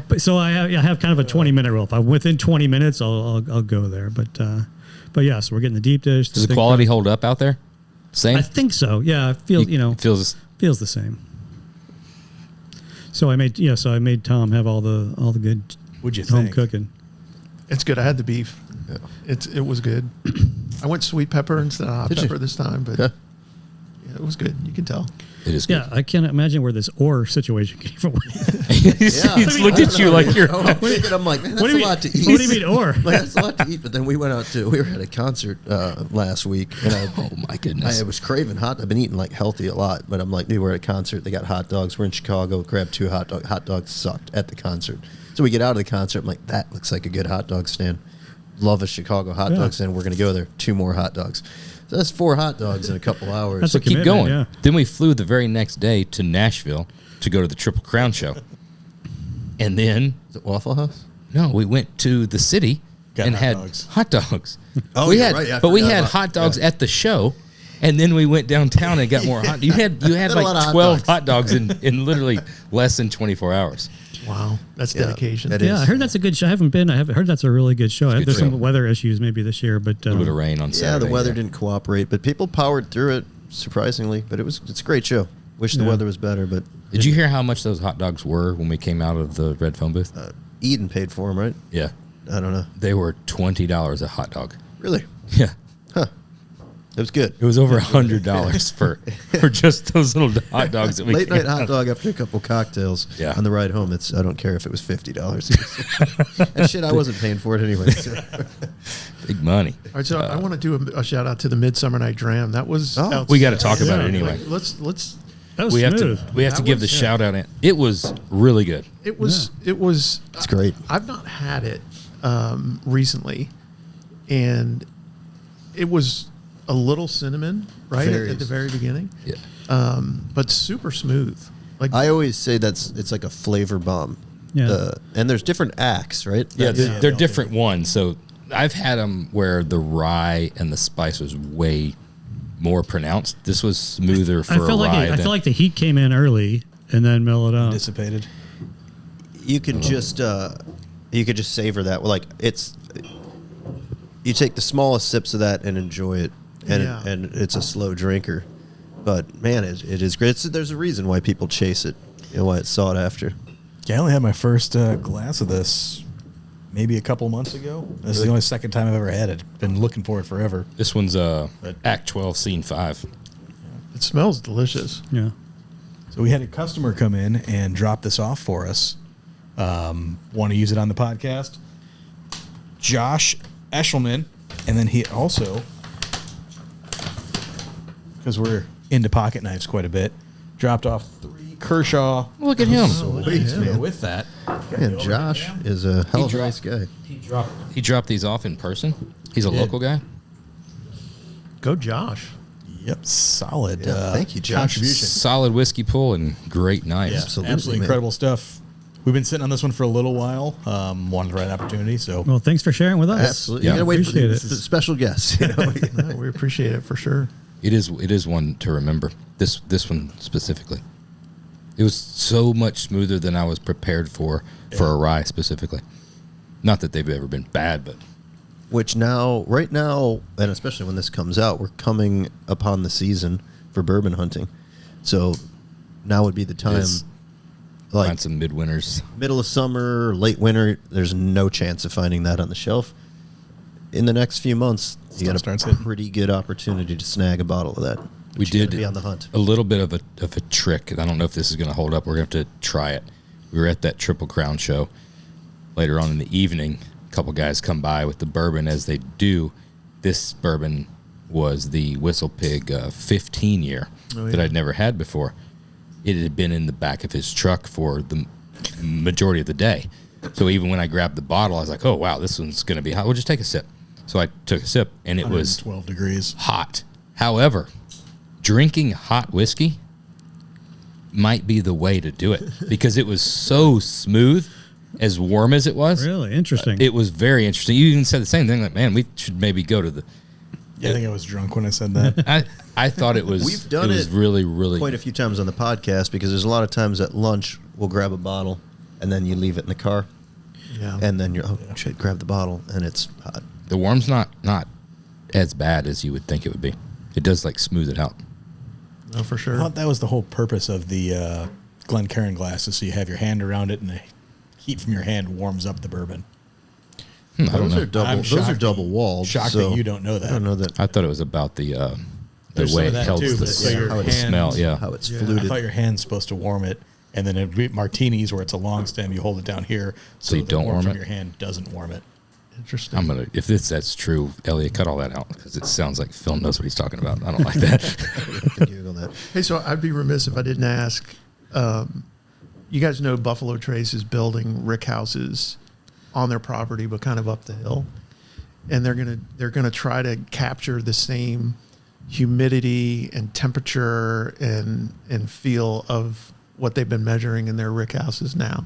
but so I have kind of a 20-minute rule. If I'm within 20 minutes, I'll go there. But yeah, so we're getting the deep dish. Does the thick quality crust. hold up out there? Same. I think so. Yeah, it feels It feels. feels the same. So I made Tom have all the good What'd you home think? cooking. It's good. I had the beef. It was good. I went sweet pepper instead of hot Did you? pepper this time, but Yeah. yeah, it was good. You can tell. It is good. Yeah, I can't imagine where this or situation came from. He's looked at you like you're. I'm thinking, I'm like, man, that's What do a you lot to mean? eat. What do you mean or? Like, that's a lot to eat. But then we went out we were at a concert last week, and Oh my goodness. I was craving hot. I've been eating like healthy a lot, but I'm like, dude, we're at a concert. They got hot dogs. We're in Chicago. Grabbed 2 hot dogs. Hot dogs sucked at the concert. So we get out of the concert. I'm like, that looks like a good hot dog stand. Love a Chicago hot dog stand. We're gonna go there. 2 more hot dogs. So that's 4 hot dogs in a couple hours. That's So a keep commitment, going. yeah. Then we flew the very next day to Nashville to go to the Triple Crown show. And then, Is it Waffle House? no, we went to the city Got and hot had dogs. hot dogs. Oh, we you're had, right. Yeah, I but we forgot had about- hot dogs yeah. at the show. And then we went downtown and got more hot. You had Had a lot of like hot 12 dogs. hot dogs in literally less than 24 hours. Wow, that's Yeah, dedication. that Yeah, is. I heard that's a good show. I haven't been. I heard that's a really good show. good There's show. some weather issues maybe this year, but A little bit of rain on Yeah, Saturday. the weather didn't cooperate, but people powered through it surprisingly. But it's a great show. Wish the Yeah. weather was better, but Did you hear how much those hot dogs were when we came out of the red phone booth? Eden paid for them, right? Yeah. I don't know. They were $20 a hot dog. Really, Yeah. it was good. It was over $100 for just those little hot dogs that we Late came night hot out. dog after a couple cocktails. Yeah. On the ride home, I don't care if it was $50. And shit, I wasn't paying for it anyway. So. Big money. All right, so I want to do a shout out to the Midsummer Night Dram. That was We got to talk about it Yeah. anyway. Like, let's that was We have smooth. to That give the was- shout out. It was really good. It was. It's great. I've not had it recently, and it was a little cinnamon right at the very beginning, Yeah. but super smooth. Like I always say it's like a flavor bomb. Yeah. And there's different acts, right? Yeah, That's- they're different ones. So I've had them where the rye and the spice was way more pronounced. This was smoother for I felt a like rye. I feel like the heat came in early and then mellowed out. Dissipated. You can just savor that. Like you take the smallest sips of that and enjoy it, and Yeah. and it's a slow drinker, but man, it is great. There's a reason why people chase it, why it's sought after. Yeah, I only had my first glass of this maybe a couple months ago. This is the only second time I've ever had it. Been looking for it forever. This one's Act 12, Scene 5. It smells delicious. Yeah. So we had a customer come in and drop this off for us. Want to use it on the podcast? Josh Eshelman. And then he also, because we're into pocket knives quite a bit, dropped off 3 Kershaw. Look at him. Blades to go with that. And Josh is a hell of a nice guy. He dropped these off in person. He's a He did. local guy. Go Josh. Yep, solid. Thank you, Josh. Contribution. Solid whiskey pull and great knives. Yeah, Absolutely, absolutely man. incredible stuff. We've been sitting on this one for a little while. Wanted the right opportunity, so Well, thanks for sharing with us. Absolutely. Yeah. You gotta wait for Appreciate the it. special guests. You know? No, we appreciate it for sure. It is one to remember. This one specifically. It was so much smoother than I was prepared for a rye specifically. Not that they've ever been bad, but Which now, right now, and especially when this comes out, we're coming upon the season for bourbon hunting. So now would be the time, Yes. like find some midwinters. middle of summer, late winter. There's no chance of finding that on the shelf. In the next few months, you Stuff got starts a hitting. pretty good opportunity to snag a bottle of that. We But you gotta did be on the hunt. a little bit of a trick. I don't know if this is going to hold up. We're going to have to try it. We were at that Triple Crown show later on in the evening. A couple guys come by with the bourbon as they do. This bourbon was the Whistle Pig 15 year that I'd never had before. It had been in the back of his truck for the majority of the day. So even when I grabbed the bottle, I was like, oh, wow, this one's going to be hot. We'll just take a sip. So I took a sip, and it was 12 degrees. hot. However, drinking hot whiskey might be the way to do it because it was so smooth, as warm as it was. Really interesting. It was very interesting. You even said the same thing, like, man, we should maybe go to the. Yeah, I think I was drunk when I said that. I thought it was. We've done it was it really, really quite a few times on the podcast because there's a lot of times at lunch we'll grab a bottle and then you leave it in the car Yeah. and then you're shit, grab the bottle and it's hot. The warm's not as bad as you would think it would be. It does like smooth it out. No, for I sure. thought that was the whole purpose of the Glencairn glasses, so you have your hand around it and the heat from your hand warms up the bourbon. I don't Those know. are double. I'm Those are shocked double walled. shocked so that you don't know that. I don't know that I thought it was about the There's way some it of that held too, the, but so your how it hand- smell. Yeah, how it's Yeah. I fluted. thought your hand's supposed to warm it, and then it'd be martinis where it's a long stem, you hold it down here, so you the don't warm from it? your hand doesn't warm it. Interesting. I'm gonna. If that's true, Elliot, cut all that out because it sounds like Phil knows what he's talking about. I don't like that. Google that. Hey, so I'd be remiss if I didn't ask. You guys know Buffalo Trace is building rick houses on their property, but kind of up the hill, and they're gonna try to capture the same humidity and temperature and feel of what they've been measuring in their rick houses now.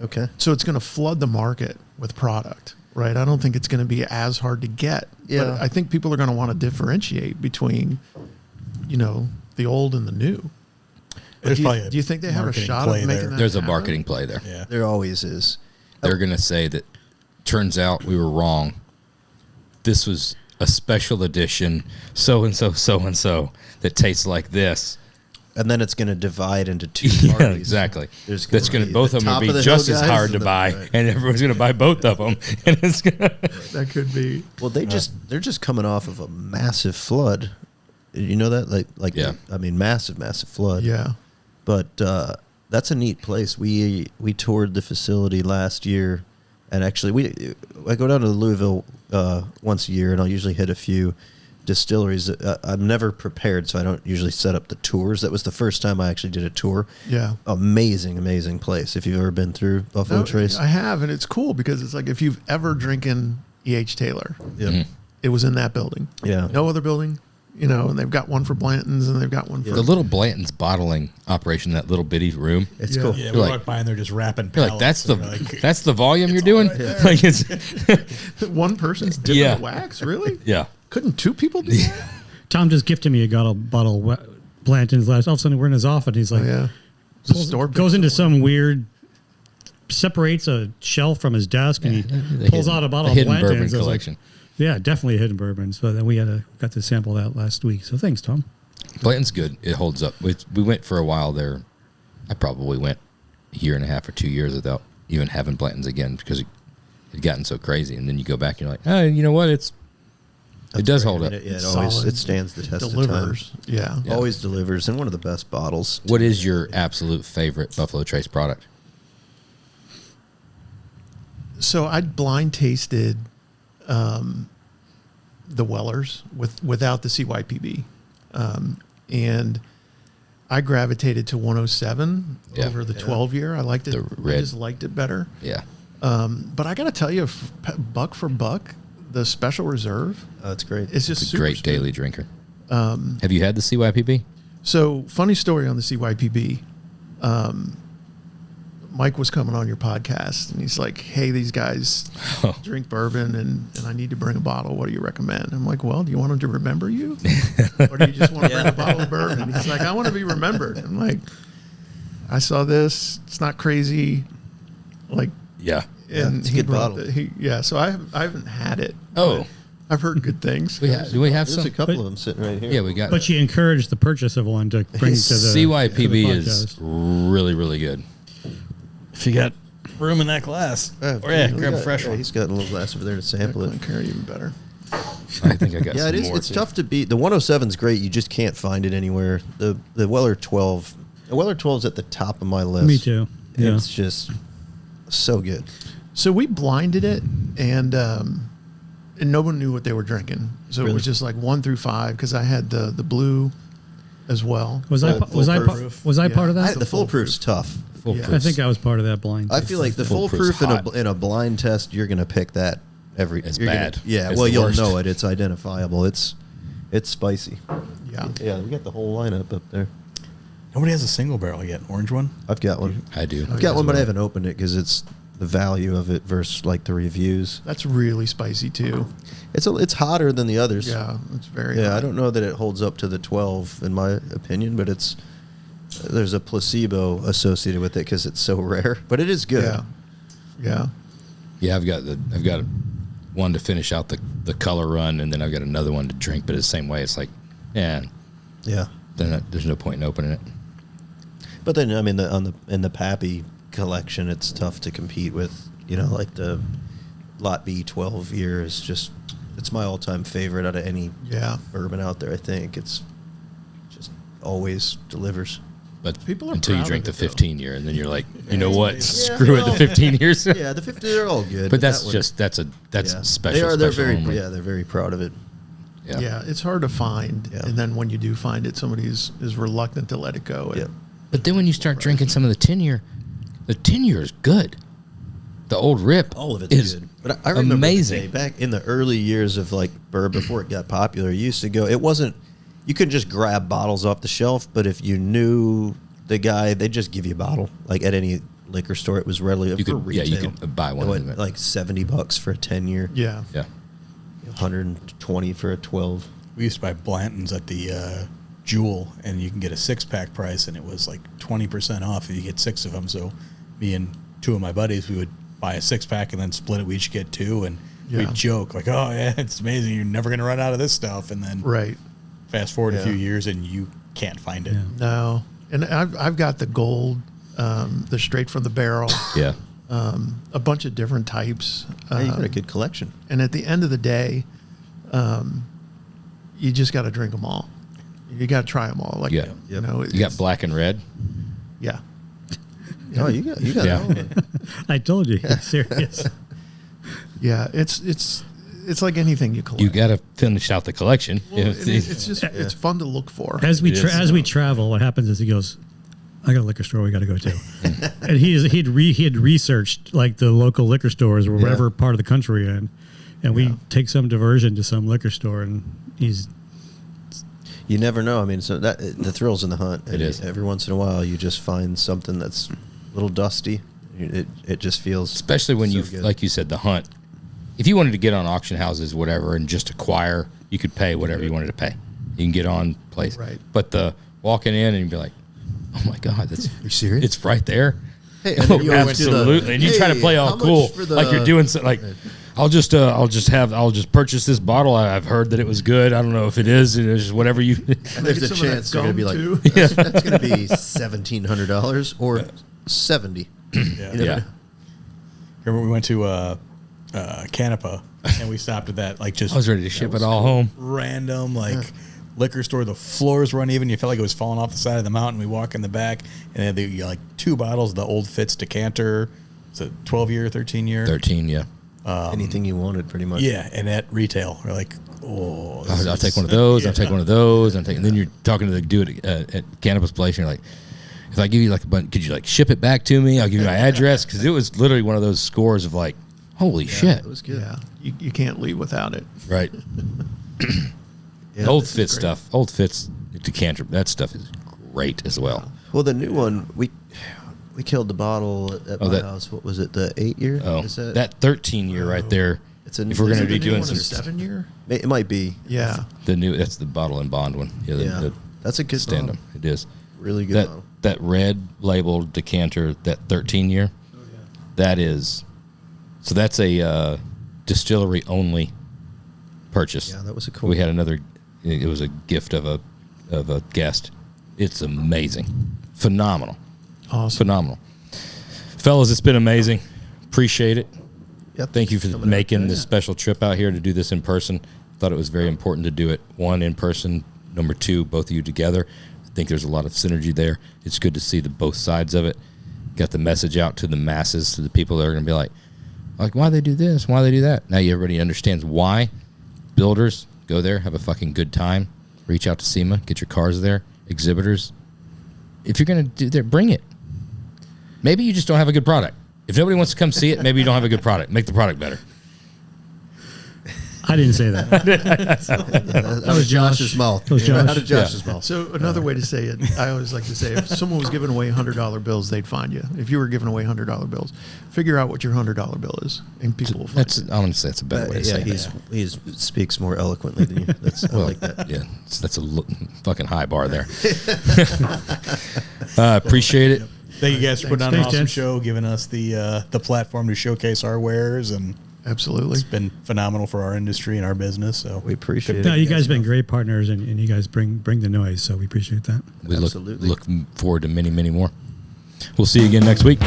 Okay. So it's going to flood the market with product, right? I don't think it's going to be as hard to get. Yeah. But I think people are going to want to differentiate between, the old and the new. There's do probably you think they have a marketing shot play of making there. that There's a happen? marketing play there. Yeah. There always is. They're gonna say that. Turns out we were wrong. This was a special edition, so and so that tastes like this. And then it's going to divide into two Yeah, parties. exactly. There's That's gonna gonna be both the of them top will of be the just hill as guys hard and to the- buy, right. and everyone's gonna buy both of them. And it's gonna. That could be. Well, they're just coming off of a massive flood. You know that, like Yeah. I mean, massive flood. Yeah. But that's a neat place. We toured the facility last year, and actually I go down to Louisville once a year, and I'll usually hit a few distilleries. I'm never prepared, so I don't usually set up the tours. That was the first time I actually did a tour. Yeah. Amazing place. If you've ever been through Buffalo No, Trace, I have, and it's cool because it's like if you've ever drinking E.H. Taylor, yeah, it was in that building. Yeah. No other building, and they've got one for Blanton's and they've got one for The little Blanton's bottling operation, that little bitty room. it's Yeah. cool. Yeah, You're we like- walked by and they're just wrapping You're pallets. like, and we're like, that's the volume you're all doing. right there. Like it's one person's dipping Yeah. wax. Really? yeah. Couldn't two people do that? Tom just gifted me a bottle of Blanton's last. All of a sudden, we're in his office. He's like, Oh, yeah. The pulls- store goes into some weird, separates a shelf from his desk, and he The pulls hidden- out a bottle the of hidden Blanton's. bourbon I was like, collection. yeah, definitely a hidden bourbon. So then we got to sample that last week. So thanks, Tom. Blanton's good. It holds up. We went for a while there. I probably went a year and a half or 2 years without even having Blanton's again because it had gotten so crazy, and then you go back and you're like, oh, you know what? It does hold up. It Solid. it stands the test Delivers. of time. Yeah. Always delivers, and one of the best bottles. What is your absolute favorite Buffalo Trace product? So I blind tasted the Wellers without the CYPB. And I gravitated to 107 over the 12-year. I liked it. The red. I just liked it better. Yeah. But I got to tell you, buck for buck, the Special Reserve, Oh, it's great. it's just It's a super great smooth. daily drinker. Have you had the CYPB? So, funny story on the CYPB. Mike was coming on your podcast, and he's like, hey, these guys drink bourbon, and I need to bring a bottle. What do you recommend? I'm like, well, do you want them to remember you? Or do you just want to bring a bottle of bourbon? He's like, I want to be remembered. I'm like, I saw this. It's not crazy. Like, Yeah. and it's a he good brought bottle. so I haven't had it. Oh. but I've heard good things. Do we have There's some? a couple of them sitting right here. Yeah, we got. But you encourage the purchase of one to bring to the CYPB to the is podcast. really, really good. If you got room in that glass, Yeah, grab a fresh one. He's got a little glass over there to sample it. Carry even better. I think I got Yeah, some it is. more. It's too. tough to beat. The 107's great. You just can't find it anywhere. The Weller 12. The Weller 12's at the top of my list. Me too. Yeah. It's just so good. So we blinded it, and no one knew what they were drinking. So it Really? was just like 1 through 5 because I had the blue as well. Was I Full was I proof. was I part of that? The foolproof's tough. Foolproof. Yeah. I think I was part of that blind. I feel like the Foolproof's foolproof hot. in a blind test, you're going to pick that every. It's you're gonna- bad. Yeah, It's well, the you'll worst. know it. It's identifiable. It's spicy. Yeah. Yeah, we got the whole lineup up there. Nobody has a single barrel yet. Orange one. I've got one. I do. I've got one, but I haven't opened it because it's the value of it versus like the reviews. That's really spicy too. It's hotter than the others. Yeah, it's very Yeah, hot. I don't know that it holds up to the 12 in my opinion, but there's a placebo associated with it because it's so rare. But it is good. Yeah. Yeah. Yeah, I've got one to finish out the color run, and then I've got another one to drink. But it's the same way. It's like, yeah, Yeah. then there's no point in opening it. But then I mean in the Pappy collection, it's tough to compete with. Like the Lot B 12 year is it's my all-time favorite out of any Yeah. bourbon out there. I think it's just always delivers. But People are until you proud drink of the it, though. 15 year, and then you're like, you know what? Yeah, Screw it. The well, 15 years. Yeah, the 50 they're all good. But that's that one- just that's yeah. special. They're special very only. they're very proud of it. Yeah. It's hard to find. Yeah. And then when you do find it, somebody is reluctant to let it go. Yeah. But then when you start drinking some of the 10 year is good. The old Rip, All of it's is good. But I remember amazing. the day back in the early years of like bourbon before it got popular. You used to go. It wasn't. You couldn't just grab bottles off the shelf. But if you knew the guy, they'd just give you a bottle. Like at any liquor store, it was readily You for could- retail. yeah, you could buy one What, of them. like $70 for a 10-year. Yeah. Yeah. 120 for a 12. We used to buy Blanton's at the Jewel, and you can get a 6-pack price, and it was like 20% off if you get 6 of them. So me and 2 of my buddies, we would buy a 6-pack and then split it. We each get 2, and Yeah. we'd joke like, "Oh yeah, it's amazing. You're never going to run out of this stuff." And then Right. fast forward a Yeah. few years, and you can't find it. Yeah. No. And I've got the gold, the straight from the barrel, Yeah. a bunch of different types. Yeah, you got a good collection. And at the end of the day, you just got to drink them all. You got to try them all. Like, Yeah. you know, You got black and red. yeah. Oh, you got Yeah. all of it. I told you, he's serious. Yeah. It's like anything you collect. You got to finish out the collection. Well, it's just, it's fun to look for. As we It is. as we travel, what happens is he goes, "I got a liquor store we got to go to," and he had researched like the local liquor stores or whatever part of the country in, and we take some diversion to some liquor store, and he's You never know. I mean, so that the thrills in the hunt. It is. Every once in a while, you just find something that's a little dusty. It just feels Especially when so you, good. like you said, the hunt. If you wanted to get on auction houses, whatever, and just acquire, you could pay whatever you wanted to pay. You can get on place. Right. But the walking in and you'd be like, oh my God, that's You serious? it's right there. Hey, Oh, and you went to the- absolutely. And you try to play Hey, all how much cool, for the- like you're doing so, like I'll just purchase this bottle. I've heard that it was good. I don't know if it is. It is just whatever you. There's a Some of that chance they're going to be like, gum, too. that's going to be $1,700 or $70. Yeah. You never Yeah. know. Remember we went to Canapa, and we stopped at that like just. I was ready to ship it all home. Random liquor store. The floors were uneven. You felt like it was falling off the side of the mountain. We walk in the back, and they had like 2 bottles of the Old Fitz decanter. It's a 12-year, 13-year. 13, yeah. Anything you wanted, pretty much. Yeah, and at retail, we're like, oh, I'll take one of those. I'll take one of those. And then you're talking to the dude at Cannabis Place, and you're like, if I give you like a bunch, could you like ship it back to me? I'll give you my address, because it was literally one of those scores of like, holy shit. It was good. Yeah, you can't leave without it. Right. Yeah, Old this is Fitz great. stuff. Old Fitz decanter. That stuff is great as well. Well, the new one, we killed the bottle at my house. What was it, the 8-year? Oh, Is that 13-year right there. It's a, If we're Is going to it be the new doing one, a some 7-year? it might be. Yeah. that's the bottle and bond one. Yeah, Yeah. That's a good stand bottle. up. It is. Really good That bottle. that red labeled decanter, that 13-year. That is. So that's a distillery only purchase. Yeah, that was a cool We had another. It was a gift of a guest. It's amazing, phenomenal, Awesome. phenomenal, fellas. It's been amazing. Appreciate it. Yep. Thank you for Coming out. making this special trip out here to do this in person. Thought it was very important to do it, 1, in person, number 2, both of you together. I think there's a lot of synergy there. It's good to see the both sides of it. Got the message out to the masses, to the people that are going to be like, why they do this? Why they do that? Now everybody understands why. Builders, go there, have a fucking good time. Reach out to SEMA, get your cars there. Exhibitors, if you're going to do that, bring it. Maybe you just don't have a good product. If nobody wants to come see it, maybe you don't have a good product. Make the product better. I didn't say that. That was Josh's mouth. That was Josh. Out of Josh's mouth. So another way to say it, I always like to say, if someone was giving away $100 bills, they'd find you. If you were giving away $100 bills, figure out what your $100 bill is, and people will find That's it. I want to say that's a better way to say Yeah, it. he speaks more eloquently than you. That's, I like that. Yeah, that's a fucking high bar there. Appreciate it. Thank you guys for putting on an Thanks, awesome gents. show, giving us the platform to showcase our wares, and Absolutely. it's been phenomenal for our industry and our business. So We appreciate No, it. you guys have been great partners, and you guys bring the noise, so we appreciate that. We Absolutely. look forward to many, many more. We'll see you again next week.